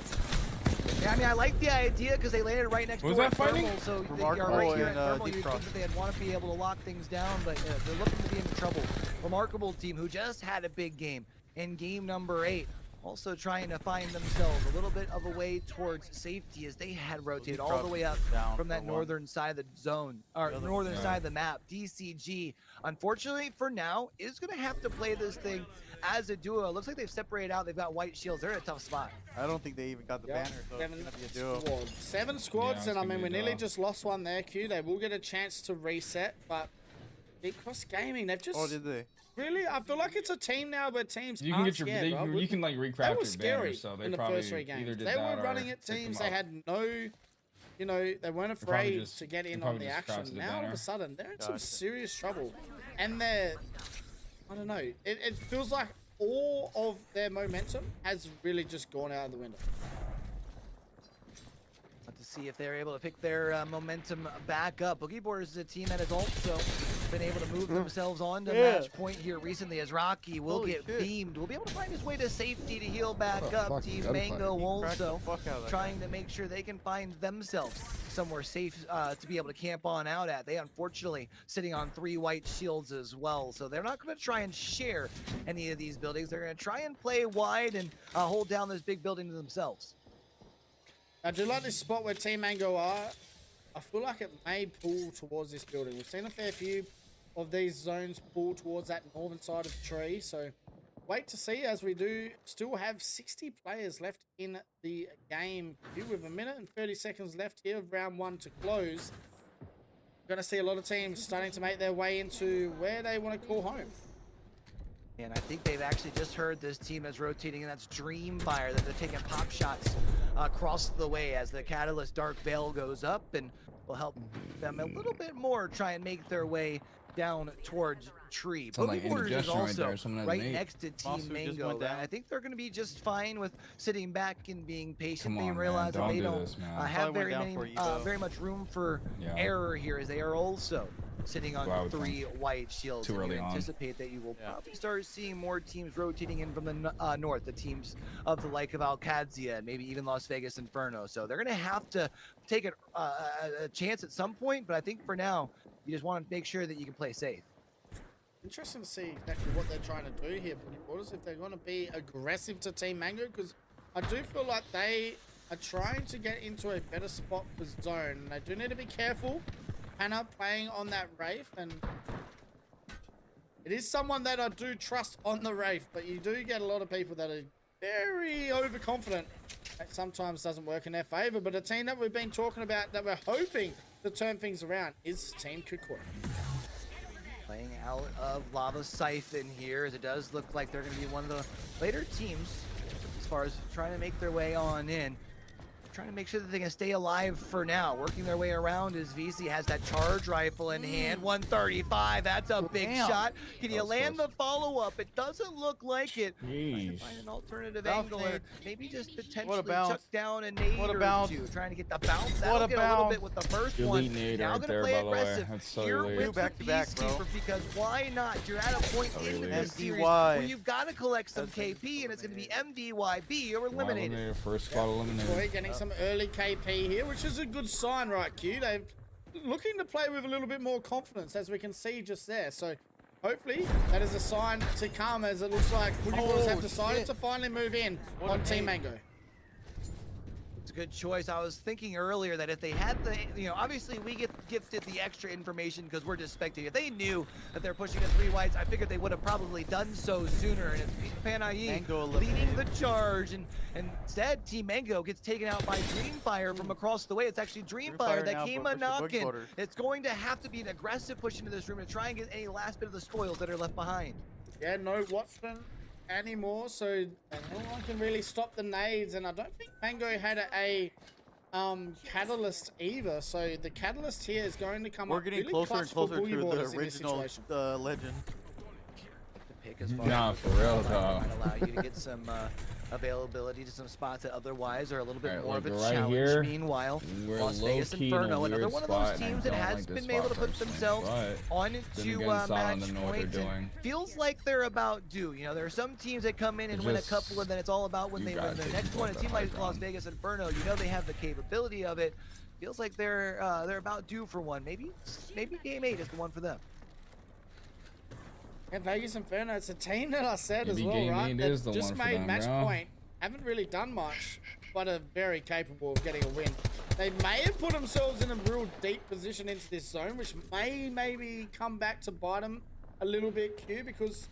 Yeah, I mean, I like the idea because they landed right next Was door that at fighting? Thermal, so they Remarkable are right here at and, Thermal. Deep You'd Cross. think that they'd want to be able to lock things down, but they're looking to be in trouble. Remarkable team who just had a big game in game number 8. Also trying to find themselves a little bit of a way towards safety as they had rotated all the way up Down from that for one. northern side of the zone, or northern side of the map. DCG, unfortunately for now, is going to have to play this thing as a duo. It looks like they've separated out. They've got white shields. They're in a tough spot. I don't think they even got the banner, so it's 7 gonna be a duo. squads. 7 squads, Yeah, and I it's mean, gonna we be a nearly duo. just lost one there, Q. They will get a chance to reset, but Deep Cross Gaming, they've just... Oh, did they? Really, I feel like it's a team now where teams You can aren't get your, scared, right? you can like They recraft were your scary banner, so they in the probably first 3 games. either did They that were or running at picked them teams. They up. had no, you know, they weren't They probably afraid just- to get they in on probably the just crafted action. the Now all of banner. a sudden they're in some Gotcha. serious trouble, and they're, I don't know. It feels like all of their momentum has really just gone out of the window. see if they're able to pick their momentum back up. Boogie Boarders is a team that has also been able to move themselves on to match point here recently, as Rocky will get beamed. Will be able to find his way to safety to heal back up. Team Mango also trying to make sure they can find themselves somewhere safe to be able to camp on out at. They unfortunately sitting on 3 white shields as well, so they're not going to try and share any of these buildings. They're going to try and play wide and hold down this big building to themselves. I do like this spot where Team Mango are. I feel like it may pull towards this building. We've seen a fair few of these zones pull towards that northern side of the tree, so wait to see, as we do still have 60 players left in the game with 1 minute and 30 seconds left here of round 1 to close. We're going to see a lot of teams starting to make their way into where they want to call home. And I think they've actually just heard this team is rotating, and that's Dreamfire, that they're taking pop shots across the way as the Catalyst Dark Veil goes up, and will help them a little bit more try and make their way down towards Tree. Boogie Boarders is also right next to Team Mango. I think they're going to be just fine with sitting back and being patient. They realize that they don't have very much room for error here, as they are also sitting on 3 white shields. Too early on. Anticipate that you will probably start seeing more teams rotating in from the north, the teams of the like of Alcadzia and maybe even Las Vegas Inferno. So they're going to have to take a chance at some point, but I think for now, you just want to make sure that you can play safe. Interesting to see exactly what they're trying to do here, Boogie Boarders, if they're going to be aggressive to Team Mango, because I do feel like they are trying to get into a better spot for zone. They do need to be careful. Hannah playing on that Wraith, and it is someone that I do trust on the Wraith, but you do get a lot of people that are very overconfident. That sometimes doesn't work in their favor, but a team that we've been talking about that we're hoping to turn things around is Team Kukui. Playing out of Lava Siphon here, as it does look like they're going to be one of the later teams as far as trying to make their way on in. Trying to make sure that they can stay alive for now. Working their way around as VC has that charge rifle in hand. 135, that's a big shot. Can you land the follow-up? It doesn't look like it. Trying to find an alternative angle, or maybe just potentially chuck down a nade or two. Trying to get the bounce. That'll get a little bit with the first one. Now gonna play aggressive here with the Peacekeeper, because why not? You're at a point in this series where you've got to collect some KP, and it's going to be MDYB or eliminated. First squad eliminated. Getting some early KP here, which is a good sign, right, Q? They're looking to play with a little bit more confidence, as we can see just there. So hopefully that is a sign to come, as it looks like Boogie Boarders have decided to finally move in on Team Mango. It's a good choice. I was thinking earlier that if they had the, obviously we get gifted the extra information because we're just spectating. If they knew that they're pushing the 3 whites, I figured they would have probably done so sooner. And it's Panayi leading the charge, and instead Team Mango gets taken out by Dreamfire from across the way. It's actually Dreamfire that came a knocking. It's going to have to be an aggressive push into this room to try and get any last bit of the spoils that are left behind. Yeah, no Watchman anymore, so no one can really stop the nades, and I don't think Mango had a catalyst either, so the catalyst here is going to come up really closer and closer to the original legend. Nah, for real though. Might allow you to get some availability to some spots that otherwise are a little bit more of a right challenge. here, Meanwhile, we're Las Vegas Inferno, another one of those teams that has been able to put themselves on into match point, and feels like they're about due. There are some teams that come in and win a couple, and then it's all about when they win the next one. A team like Las Vegas Inferno, they have the capability of it. Feels like they're about due for one. Maybe Game 8 is the one for them. Yeah, Vegas Inferno, it's a team that I said as well, right? That just made match point. Haven't really done much, but are very capable of getting a win. They may have put themselves in a real deep position into this zone, which may maybe come back to bite them a little bit, Q, because,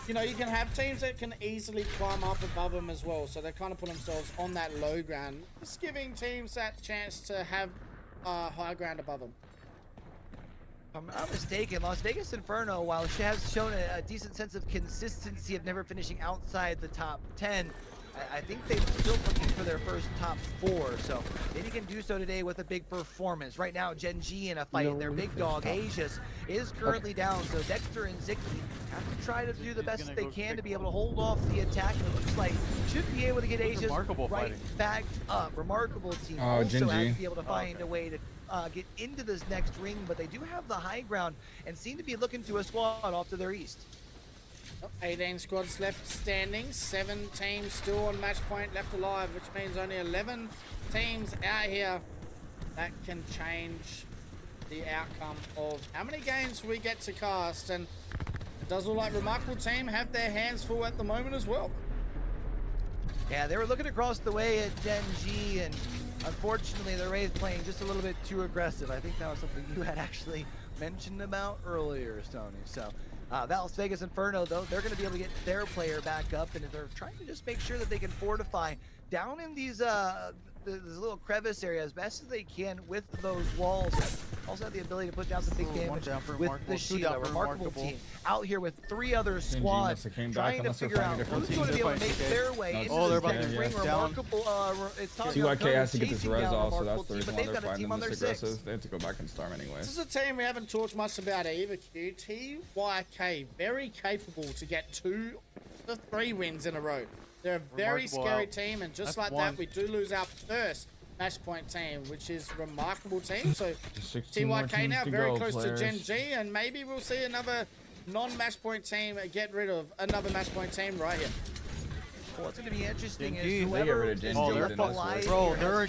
you can have teams that can easily climb up above them as well. So they kind of put themselves on that low ground, just giving teams that chance to have high ground above them. If I'm not mistaken, Las Vegas Inferno, while she has shown a decent sense of consistency of never finishing outside the top 10, I think they're still looking for their first top 4, so maybe can do so today with a big performance. Right now, Gen G in a fight. Their big dog, Aegis, is currently down, so Dexter and Zicky have to try to do the best that they can to be able to hold off the attack. It looks like should be able to get Aegis right back up. Remarkable team. Also has to be able to find a way to get into this next ring, but they do have the high ground and seem to be looking to a squad off to their east. 18 squads left standing, 7 teams still on match point left alive, which means only 11 teams out here that can change the outcome of how many games we get to cast. And it does look like Remarkable Team have their hands full at the moment as well. Yeah, they were looking across the way at Gen G, and unfortunately the Wraith playing just a little bit too aggressive. I think that was something you had actually mentioned about earlier, Stoney. So Las Vegas Inferno, though, they're going to be able to get their player back up, and they're trying to just make sure that they can fortify down in these little crevice area as best as they can with those walls. Also have the ability to put down some big damage with the shield. Remarkable team out here with 3 other squads trying to figure out who's going to be able to make their way into this next ring. Remarkable, it's TYK has to get this res off, so that's the team, reason why they're fighting them this aggressive. They have to go back and storm anyway. This is a team we haven't talked much about either, Q. TYK, very capable to get 2 to 3 wins in a row. They're a very scary team, and just like that, we do lose our first match point team, which is Remarkable Team. So TYK now very close to Gen G, and maybe we'll see another non-match point team get rid of another match point team right here. What's going to be interesting is whoever is still left alive, bro, they're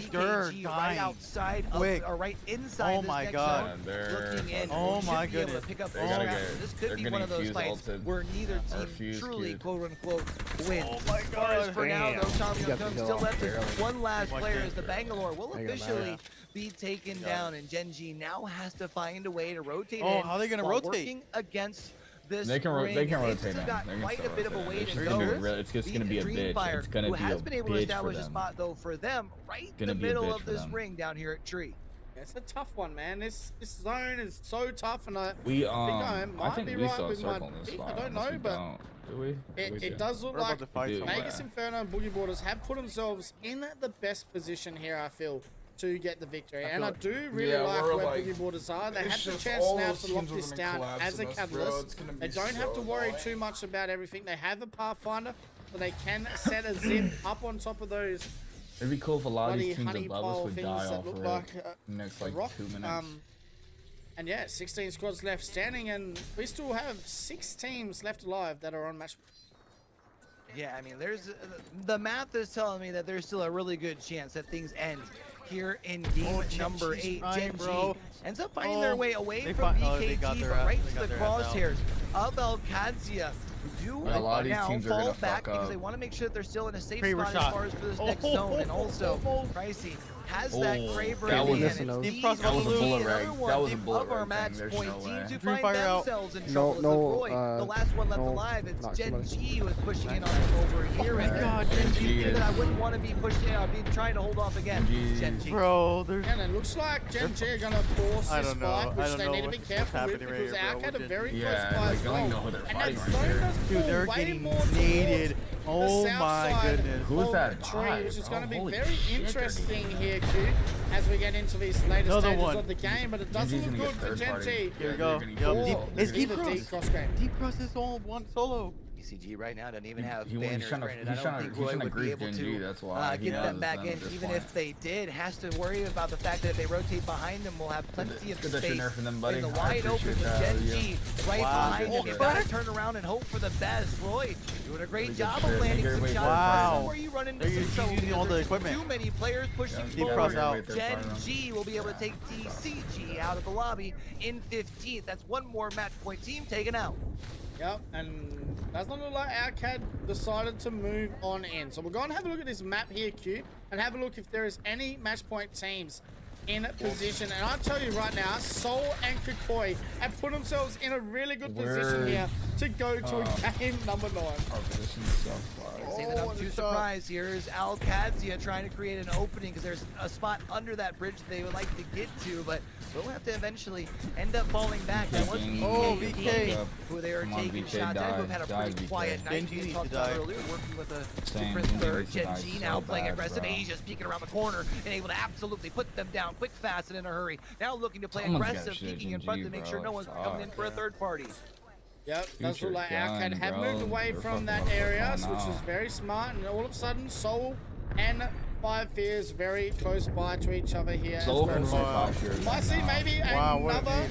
right outside of, or right inside this next zone, looking in. Oh my goodness. Pick up this could be one of those fights where neither team truly, quote-unquote, wins. Oh my God. For now, though, Tommy Young still left as one last player as the Bangalore will officially be taken down, and Gen G now has to find a way to rotate in. How are they going to rotate? Working against this they can rotate in. Still got quite a bit of a way to go. go. It's just going to be a bitch. It's going to be a bitch for them. Who has been able to establish a spot, though, for them right in the middle of this ring down here at Tree. It's a tough one, man. This zone is so tough, and I think we saw a circle in this spot. I don't know, but do we? It does look like Vegas Inferno and Boogie Borders have put themselves in the best position here, I feel, to get the victory. And I do really like where Boogie Borders are. They have the chance now to lock this down as a catalyst. They don't have to worry too much about everything. They have a Pathfinder, so they can set a zip up on top of those. It'd be cool if a lot of these teams above us would die off in the next like 2 minutes. And yeah, 16 squads left standing, and we still have 6 teams left alive that are on match. Yeah, I mean, there's the math is telling me that there's still a really good chance that things end here in game number 8. Gen G ends up finding their way away from BKG, but right to the crosshairs of Alcadzia, who do now fall back because they want to make sure that they're still in a safe spot as far as for this next zone. And also, Pricey has that Kraber in hand. That was a bullet rag. That was a bullet rag. There's no way. Teams who find themselves in trouble. The last one left alive, it's Gen G who is pushing in on him over here. And God, Gen G that I wouldn't want to be pushing in. I'd be trying to hold off again. Gen G. Bro, there's... And it looks like Gen G are going to force this fight, which they need to be careful with, because Alcad are very close by as well. And that zone does Dude, they're getting naded. Oh my goodness. Who's that tree, which is going to be very interesting here, Q, as we get into these later stages of the game. But it doesn't look good for Gen G. Here we go. It's deep cross. Deep cross is all one solo. BCG right now doesn't even have banners. Granted, I don't think Roy would be able to get them back in. Even if they did, has to worry about the fact that if they rotate behind them, we'll have plenty of space in the wide open with Gen G right behind them. You gotta turn around and hope for the best. Roy doing a great job of landing some shots. Wow. Where you run into some trouble, all the equipment. Too many players pushing forward. Gen G will be able to take TCG out of the lobby in 15th. That's one more match point team taken out. Yep, and does not look like Alcad decided to move on in. So we'll go and have a look at this map here, Q, and have a look if there is any match point teams in position. And I'll tell you right now, Soul and Kukoi have put themselves in a really good position here to go to a game number 9. Our position's so far. Say that I'm too surprised. Here's Alcadzia trying to create an opening because there's a spot under that bridge they would like to get to, but we'll have to eventually end up falling back. That was VK, who they are taking shots at, who have had a pretty quiet night. We talked about earlier, working with a different third. Gen G now playing aggressive. Asia's peeking around the corner and able to absolutely put them down quick, fast, and in a hurry. Now looking to play aggressive, peeking in front to make sure no one's coming in for a third party. Yep, does look like Alcad have moved away from that area, which is very smart, and all of a sudden, Soul and Five Fears very close by to each other here. Soul as well. Might see maybe another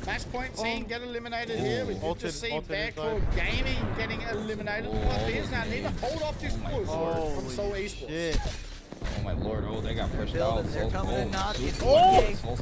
match point team get eliminated here. We did just see Bearclaw Gaming getting eliminated. Five Fears now need to hold off this push from Soul Esports. Oh my lord, they got pushed out. They're coming to knock it.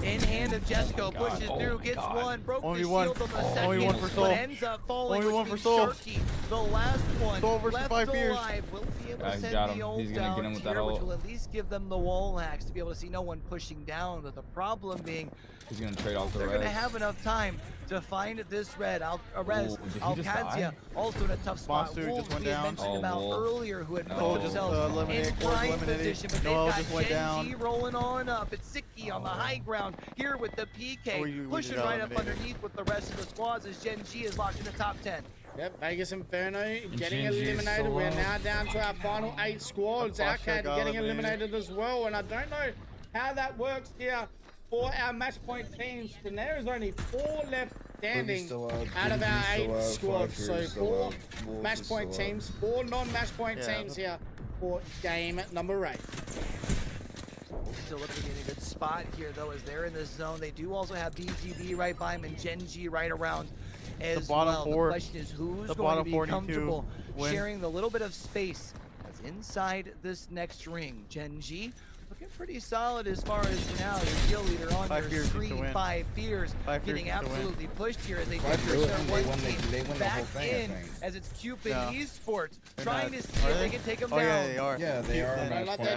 In hand of Jesco, pushes through, gets one, broke the shield on the second, but ends up falling with Sharky. The last one left alive will be able to send the ult down here, which will at least give them the wall hacks to be able to see no one pushing down, but the problem being he's gonna trade off the they're gonna have enough time to find this red. Alcadzia also in a tough spot. Wolves we had mentioned about earlier who had put themselves in prime position, but they've got Gen G rolling on up. It's Siki on the high ground here with the PK, pushing right up underneath with the rest of the squads as Gen G is locked in the top 10. Yep, Vegas Inferno getting eliminated. We're now down to our final 8 squads. Alcad getting eliminated as well, and I don't know how that works here for our match point teams, and there is only 4 left standing out of our 8 squads. So 4 match point teams, 4 non-match point teams here for game number 8. Still looking in a good spot here though, as they're in this zone. They do also have BGB right by them and Gen G right around as well. The question is who's going to be comfortable sharing the little bit of space that's inside this next ring. Gen G looking pretty solid as far as for now. Your kill leader on your screen, Five Fears getting absolutely pushed here as they push their one team back in as it's Cupid Esports trying to see if they can take them down. Yeah, they are. Yeah, they are.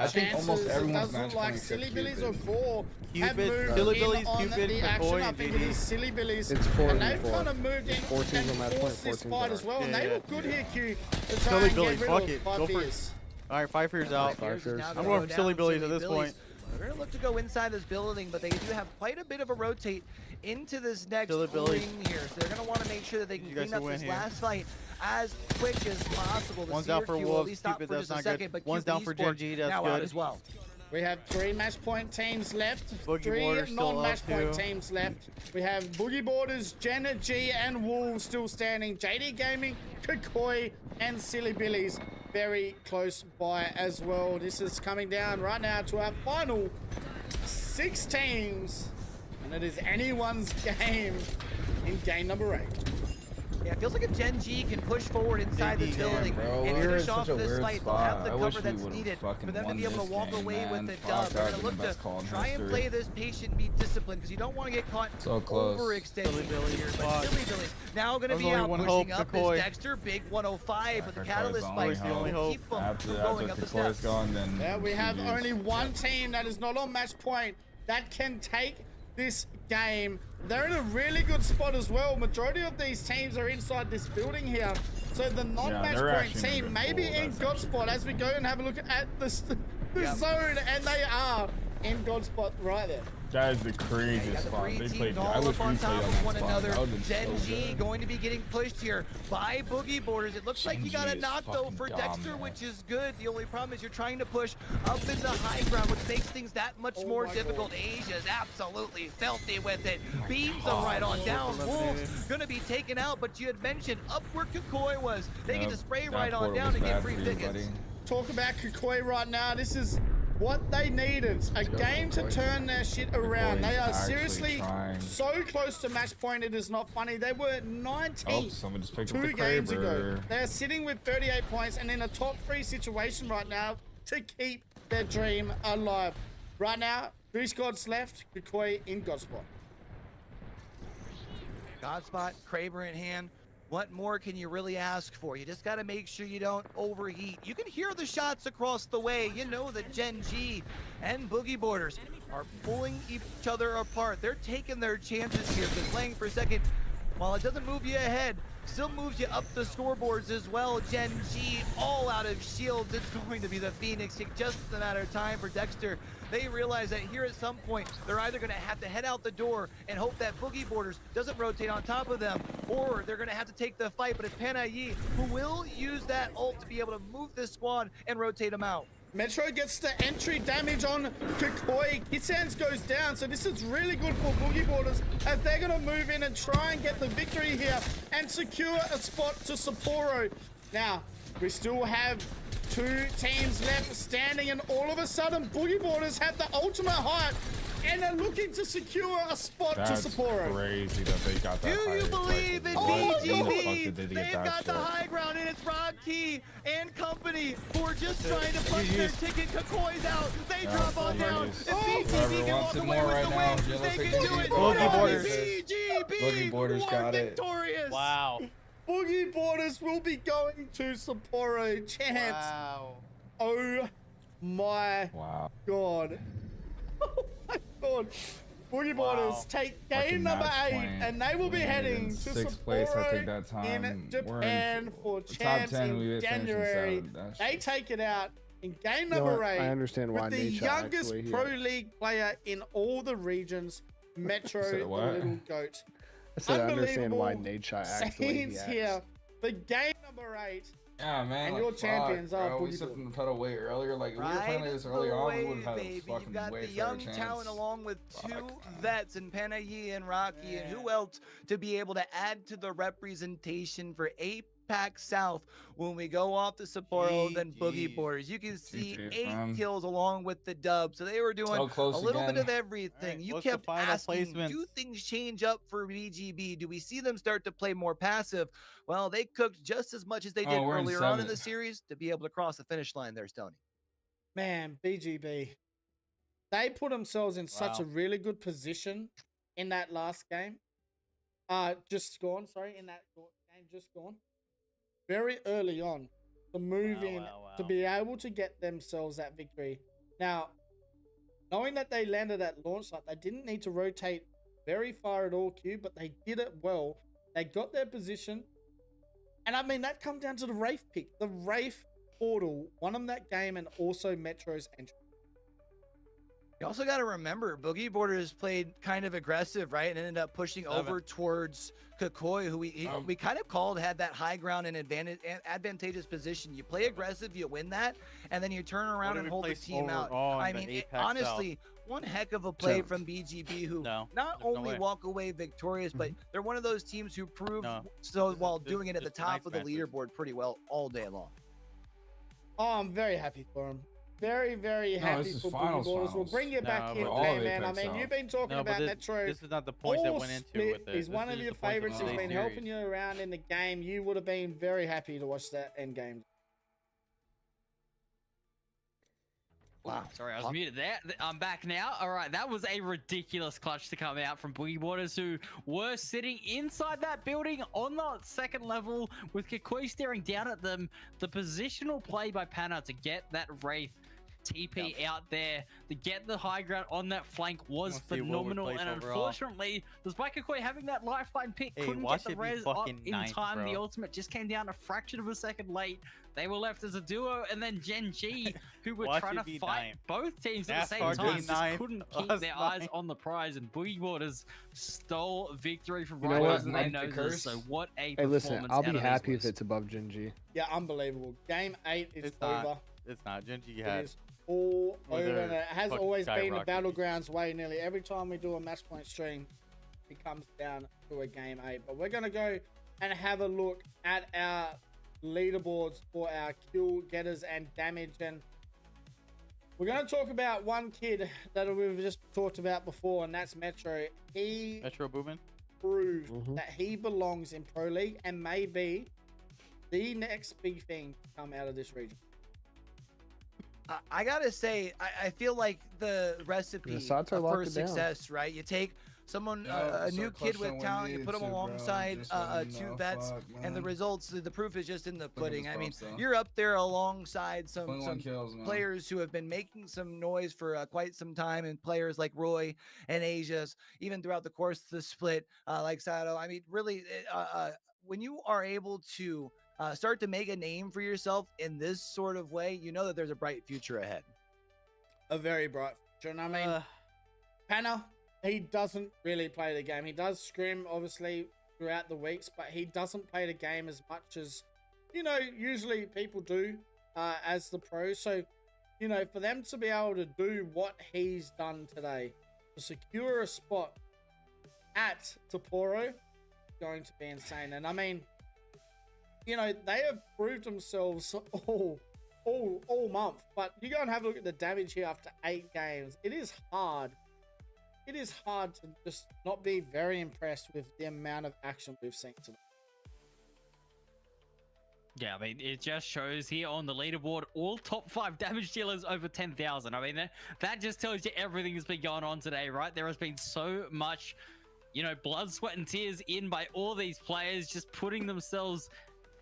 I think almost everyone's match like Silly Billies or Gore have moved in on the action. I think it is Silly Billies, and they've kind of moved in and forced this fight as well, and they look good here, Q, to try and get rid of Five Fears. Alright, Five Fears out. I'm going for Silly Billies at this point. They're going to look to go inside this building, but they do have quite a bit of a rotate into this next ring here. So they're going to want to make sure that they can clean up this last fight as quick as possible. One's down for Wolves, Cupid, that's not good. One's down for Gen G, that's good. As well. We have 3 match point teams left, 3 non-match point teams left. We have Boogie Borders, Gen G, and Wolves still standing. JD Gaming, Kukoi, and Silly Billies very close by as well. This is coming down right now to our final 6 teams, and it is anyone's game in game number 8. Yeah, it feels like if Gen G can push forward inside this building and finish off this fight, they'll have the cover that's needed for them to be able to walk away with the dub. They're going to look to try and play this patient and be disciplined because you don't want to get caught overextending here. But Silly Billies now going to be out pushing up is Dexter. Big 105 with the catalyst spikes to keep them from going up the steps. Yeah, we have only one team that is not on match point that can take this game. They're in a really good spot as well. Majority of these teams are inside this building here. So the non-match point team may be in God spot as we go and have a look at the zone, and they are in God spot right there. That is the craziest spot. They played. I wish we played on that spot. Gen G going to be getting pushed here by Boogie Borders. It looks like you got a knock though for Dexter, which is good. The only problem is you're trying to push up into high ground, which makes things that much more difficult. Asia's absolutely filthy with it. Beams them right on down. Wolves gonna be taken out, but you had mentioned up where Kukoi was. They get to spray right on down and get free tickets. Talk about Kukoi right now. This is what they needed, a game to turn their shit around. They are seriously so close to match point, it is not funny. They were 19 2 games ago. They're sitting with 38 points and in a top 3 situation right now to keep their dream alive. Right now, 3 squads left, Kukoi in Godspot. Godspot, Kraber in hand. What more can you really ask for? You just got to make sure you don't overheat. You can hear the shots across the way. You know that Gen G and Boogie Borders are pulling each other apart. They're taking their chances here, because playing for second, while it doesn't move you ahead, still moves you up the scoreboards as well. Gen G all out of shields. It's going to be the Phoenix kick, just a matter of time for Dexter. They realize that here at some point, they're either going to have to head out the door and hope that Boogie Borders doesn't rotate on top of them, or they're going to have to take the fight. But it's Panayi who will use that ult to be able to move this squad and rotate them out. Metro gets the entry damage on Kukoi. Kisans goes down, so this is really good for Boogie Borders as they're going to move in and try and get the victory here and secure a spot to Sapporo. Now, we still have 2 teams left standing, and all of a sudden, Boogie Borders have the ultimate height and are looking to secure a spot That's to Sapporo. crazy that they got that. Do you believe in BGB? They've got the high ground, and it's Rocky and company who are just trying to punch their ticket. Kakoi's out. They drop on down. If BGB can walk away with the win, they can do it. Boogie Borders. BGB Boogie Borders got it. victorious. Wow. Boogie Borders will be going to Sapporo. Chance. Wow. Oh my God. Oh my God. Boogie Borders take game number 8, and they will be heading to Sapporo in Japan for Chance in January. They take it out in game number 8 I understand why with the Nature youngest actually pro league player in all the regions, Metro the Little Goat. I said I understand why Nature actually scenes here for game number 8. Yeah, man. And your champions are we Boogie set Borders. the pedal way earlier. Like, if we were playing like this earlier on, we would have had a fucking You've got way the better young chance. talent along with 2 vets in Panayi and Rocky, and who else to be able to add to the representation for APAC South when we go off to Sapporo, then Boogie Borders. You can see 8 kills along with the dub, so they were doing a little bit of everything. You kept asking, do things change up for BGB? Do we see them start to play more passive? Well, they cooked just as much as they did earlier on in the series to be able to cross the finish line there, Stoney. Man, BGB. They put themselves in such a really good position in that last game. Just gone, sorry, in that game just gone. Very early on to move in to be able to get themselves that victory. Now, knowing that they landed at launch site, they didn't need to rotate very far at all, Q, but they did it well. They got their position. And I mean, that comes down to the Wraith pick. The Wraith portal won them that game, and also Metro's entry. You also got to remember, Boogie Borders played kind of aggressive, right? And ended up pushing over towards Kakoi, who we kind of called had that high ground and advantageous position. You play aggressive, you win that, and then you turn around and hold the team out. I mean, honestly, one heck of a play from BGB, who not only walk away victorious, but they're one of those teams who proved so while doing it at the top of the leaderboard pretty well all day long. Oh, I'm very happy for them. Very, very happy for Boogie Borders. We'll bring you back in, man. I mean, you've been talking about Metro. This is not the point that went into with it. He's one of your favorites. He's been helping you around in the game. You would have been very happy to watch that end game. Wow. Sorry, I was muted there. I'm back now. All right, that was a ridiculous clutch to come out from Boogie Borders, who were sitting inside that building on the second level with Kikui staring down at them. The positional play by Panna to get that Wraith TP out there, to get the high ground on that flank was phenomenal. And unfortunately, despite Kikui having that lifeline pick, couldn't get the res up in time. The ultimate just came down a fraction of a second late. They were left as a duo, and then Gen G, who were trying to fight both teams at the same time, just couldn't keep their eyes on the prize, and Boogie Borders stole victory from right under their noses. So what a performance. Hey, listen, I'll be happy if it's above Gen G. Yeah, unbelievable. Game 8 is over. It's not. Gen G had. It is all over. And it has always been the Battlegrounds way. Nearly every time we do a match point stream, it comes down to a game 8. But we're going to go and have a look at our leaderboards for our kill getters and damage, and we're going to talk about one kid that we've just talked about before, and that's Metro. Metro Boomin proved that he belongs in Pro League and may be the next big thing to come out of this region. I gotta say, I feel like the recipe for success, right? You take someone, Yeah, a new start kid with clutching talent, you when put them needed to, bro. alongside Just let me two know. vets, Fuck, and the man. results, the proof is just in the Look at pudding. this I mean, props, though. you're up there alongside some 21 kills, man. players who have been making some noise for quite some time, and players like Roy and Asia's, even throughout the course of the split, like Sato. I mean, really, when you are able to start to make a name for yourself in this sort of way, you know that there's a bright future ahead. A very bright future. And I mean, Panna, he doesn't really play the game. He does scrim, obviously, throughout the weeks, but he doesn't play the game as much as, you know, usually people do as the pro. So, you know, for them to be able to do what he's done today, to secure a spot at Sapporo, going to be insane. And I mean, you know, they have proved themselves all month, but you go and have a look at the damage here after 8 games. It is hard. It is hard to just not be very impressed with the amount of action we've seen tonight. Yeah, I mean, it just shows here on the leaderboard, all top 5 damage dealers over 10,000. I mean, that just tells you everything that's been going on today, right? There has been so much, you know, blood, sweat, and tears in by all these players, just putting themselves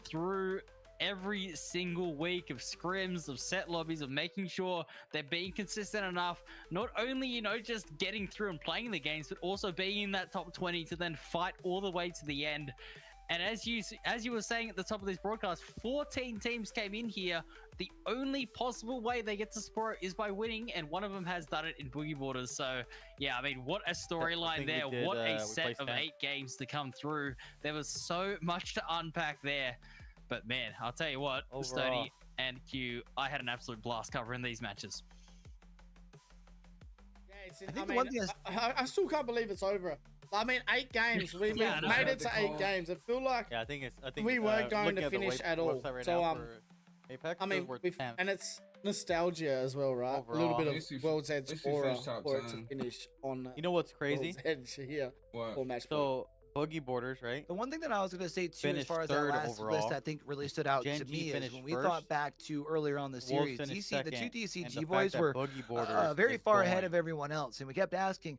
through every single week of scrims, of set lobbies, of making sure they're being consistent enough, not only, you know, just getting through and playing the games, but also being in that top 20 to then fight all the way to the end. And as you were saying at the top of this broadcast, 14 teams came in here. The only possible way they get to Sapporo is by winning, and one of them has done it in Boogie Borders. So, yeah, I mean, what a storyline there. What a set of 8 games to come through. There was so much to unpack there. But, man, I'll tell you what, Stoney and Q, I had an absolute blast covering these matches. Yeah, I still can't believe it's over. I mean, 8 games. We've Yeah, made it to 8 games. I feel like I think we weren't going to finish at all. Right so, Apex, I mean, and it's nostalgia as well, right? Overall. A little bit of World's Edge aura for it to 10. finish on. You know what's crazy? World's Edge here. What? Match So Boogie Borders, right? The one thing that I was going to say too, as Finished far as that third last overall. list, I think really stood out to Gen G me is finished when we first. thought back to earlier on the series, Wolves finished the two second, DCG and the boys fact that were Boogie Borders very is far ahead going of everyone else, and we kept asking,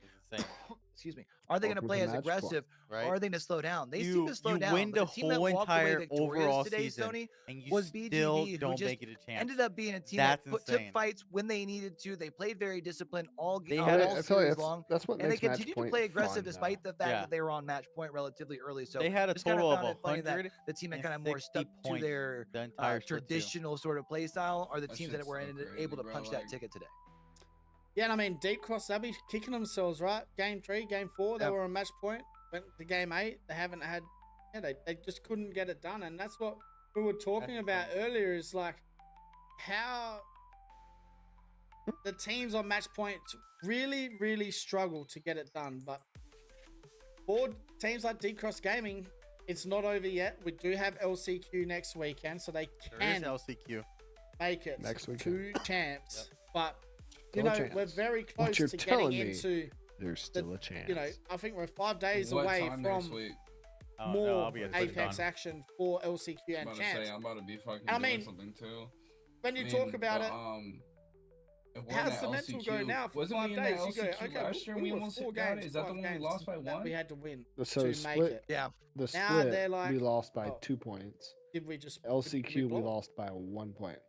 excuse me, are they going to Welcome play to as match aggressive, point, or are they going to slow down? They seem You to slow down. win but the the team that whole walked away entire victorious overall today, season, Stoney, and you was still BGB, who don't just make it a chance. ended up being a team That's that took insane. fights when they needed to. They played very disciplined all They game, had all a- series long, that's what and they makes match continued to point play aggressive fun, despite though. the fact Yeah. that they were on match point relatively early. So They had a just kinda total of found it funny that 100 the team that and kind of more 60 stuck to points their the entire split, too. traditional sort of play style are the That teams that shit's were so able to crazy, punch bro, that ticket today. Yeah, and I mean, Deep Cross, they'll be kicking themselves, right? Game 3, Game 4, they Yep. were on match point. Went to Game 8, they haven't had, they just couldn't get it done. And that's what we were talking about earlier, is like how the teams on match point really, really struggle to get it done. But for teams like Deep Cross Gaming, it's not over yet. We do have LCQ next weekend, so they There is can LCQ. make it Next to weekend. champs. But you Still know, a chance. we're very What close you're to getting telling me, into There's still a chance. you know, I think we're 5 days What away time next from week? Oh, more no, I'll be at Apex Twitch. action for LCQ I'm and about to champs. say, I'm about to be fucking I doing mean, something too. When you I talk mean, about but, it, if we're how's in the that mental LCQ, go now for wasn't 5 we in days? that You go, LCQ okay, last year and we were almost 4 got it? games, Is that the 5 one we games lost by that 1? we had to win So to make split, it. Yeah. the Now split, they're like, we lost by oh. 2 points. Did we just LCQ, we blow it? lost by 1 point.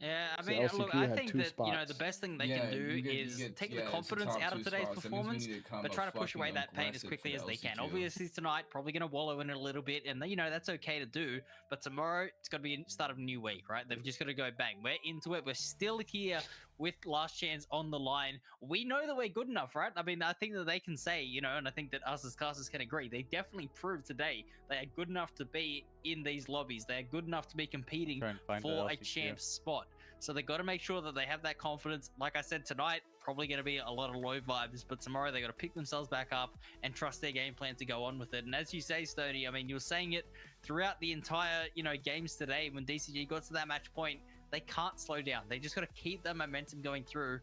Yeah, I So mean, look, LCQ I had think 2 that, you know, the spots. best thing they Yeah, can do you is get- take yeah, the it's the confidence top out 2 of today's spots. That means we performance, need to come but a try to push away fucking that pain as aggressive quickly for as the they can. LCQ. Obviously, tonight, probably going to wallow in it a little bit, and, you know, that's okay to do, but tomorrow, it's got to be the start of a new week, right? They've just got to go bang. We're into it. We're still here with Last Chance on the line. We know that we're good enough, right? I mean, I think that they can say, you know, and I think that us as casters can agree, they definitely proved today they are good enough to be in these lobbies. They are good enough to be competing Try and find for the a LCQ. champ spot. So they got to make sure that they have that confidence. Like I said, tonight, probably going to be a lot of low vibes, but tomorrow they got to pick themselves back up and trust their game plan to go on with it. And as you say, Stoney, I mean, you were saying it throughout the entire, you know, games today. When DCG got to that match point, they can't slow down. They just got to keep that momentum going through.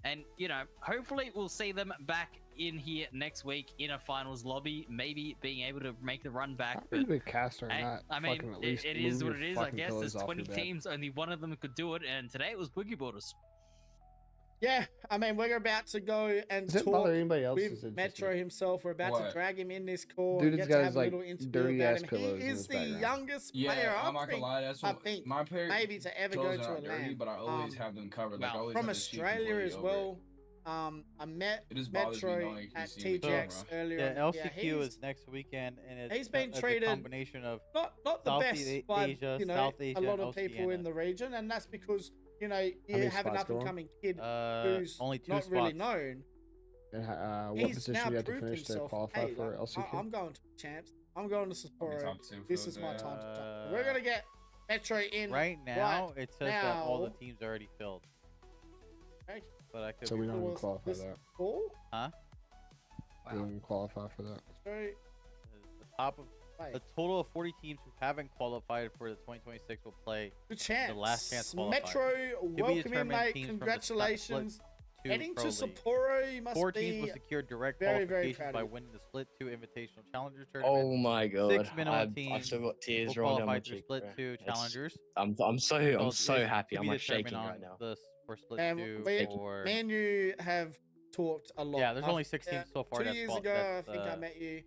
And, you know, hopefully we'll see them back in here next week in a finals lobby, maybe being able to make the run back. Not really big caster, Hey, not I mean, fucking at least it is move what it your is, I fucking guess. pillows There's off 20 your bed. teams, only one of them could do it, and today it was Boogie Borders. yeah, I mean, we're about to go and Does it talk bother anybody else? Is with it just Metro me? himself. We're about to What? drag him in this call Dude and has get got to his, have a like, little interview dirty about ass him. pillows He in is his the background. youngest Yeah, player, I'm not gonna lie. That's I what think, my pair maybe to ever go clothes to are a not dirty, LAN. but I always have them covered. Like I always From have the sheet Australia completely as over it. well. I met It just bothers me Metro knowing you can at see me on TGX camera. earlier. Yeah, in the year. LCQ He's is next weekend, and it's he's been a treated combination of not the Southeast best by Asia, you know South Asia, a lot and of people Oceania. in the region, and that's because you know How you many have an spots up and going? coming kid who's Only 2 not really spots. known. And what He's position now do you have to proved finish to himself. qualify Hey, for like, LCQ? I'm going to champs. I'm going to Sapporo. top 2 for This is those, my yeah. time to shine. We're gonna get Metro in Right now, it says that all the now. teams are already filled. Okay. But I could So be we don't wrong. even qualify This that. call? Huh? We don't even qualify for that. So, The top of wait, a total of 40 teams who haven't qualified for the 2026 will play good chance. the last chance qualifier. Metro, be welcome in, determined mate. teams from the Congratulations. split 2 Heading Pro to League. Sapporo, you must 4 be teams will secure direct very, very qualifications proud by of you. winning the Split 2 Invitational Challengers tournament. Oh my god. 6 minimum I've teams still got tears will rolling down qualify my through cheek. Split bro. 2 It's- Challengers. I'm so It's happy. to I'm be like shaking determined right on now. for Split And 2 for... me and you have talked a lot. Yeah, there's only 6 teams so far 2 that's years qual- ago, that's, I think I met you.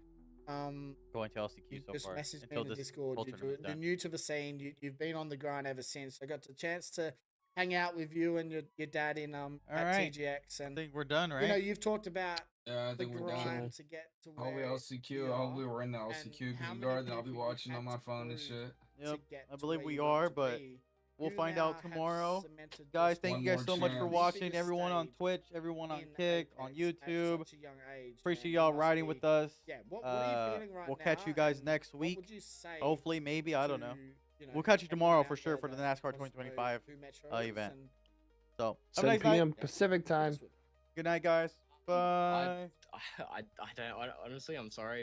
going to LCQ You so just far messaged me until in the this Discord. whole You're tournament's done. new to the scene. You've been on the grind ever since. I got the chance to hang out with you and your dad in at right. TGX, I and think we're done, right? you know you've talked about Yeah, I the think we're done. grind to get to where Hopefully LCQ. Hopefully we're in the LCQ how because many guard, then I'll be people you watching had on my to phone and prove shit. Yep, get I to believe where we you want are, to but be. we'll You find now out have tomorrow. cemented Guys, yourself. thank One you guys more so much for chance. watching. Everyone on Twitch, everyone on in Kick, on Apex at YouTube. such a young age, Appreciate man. y'all You must riding be- with us. Yeah, what are you feeling right We'll now? catch you guys and next what week. would you say Hopefully, maybe, I don't know. to, you know, We'll catch you everyone tomorrow out for sure there for the that NASCAR wants to know 2025 who Metro is event. and- So, have a 7 nice night. p.m. Pacific time. Good night, guys. Bye. I don't honestly, I'm sorry.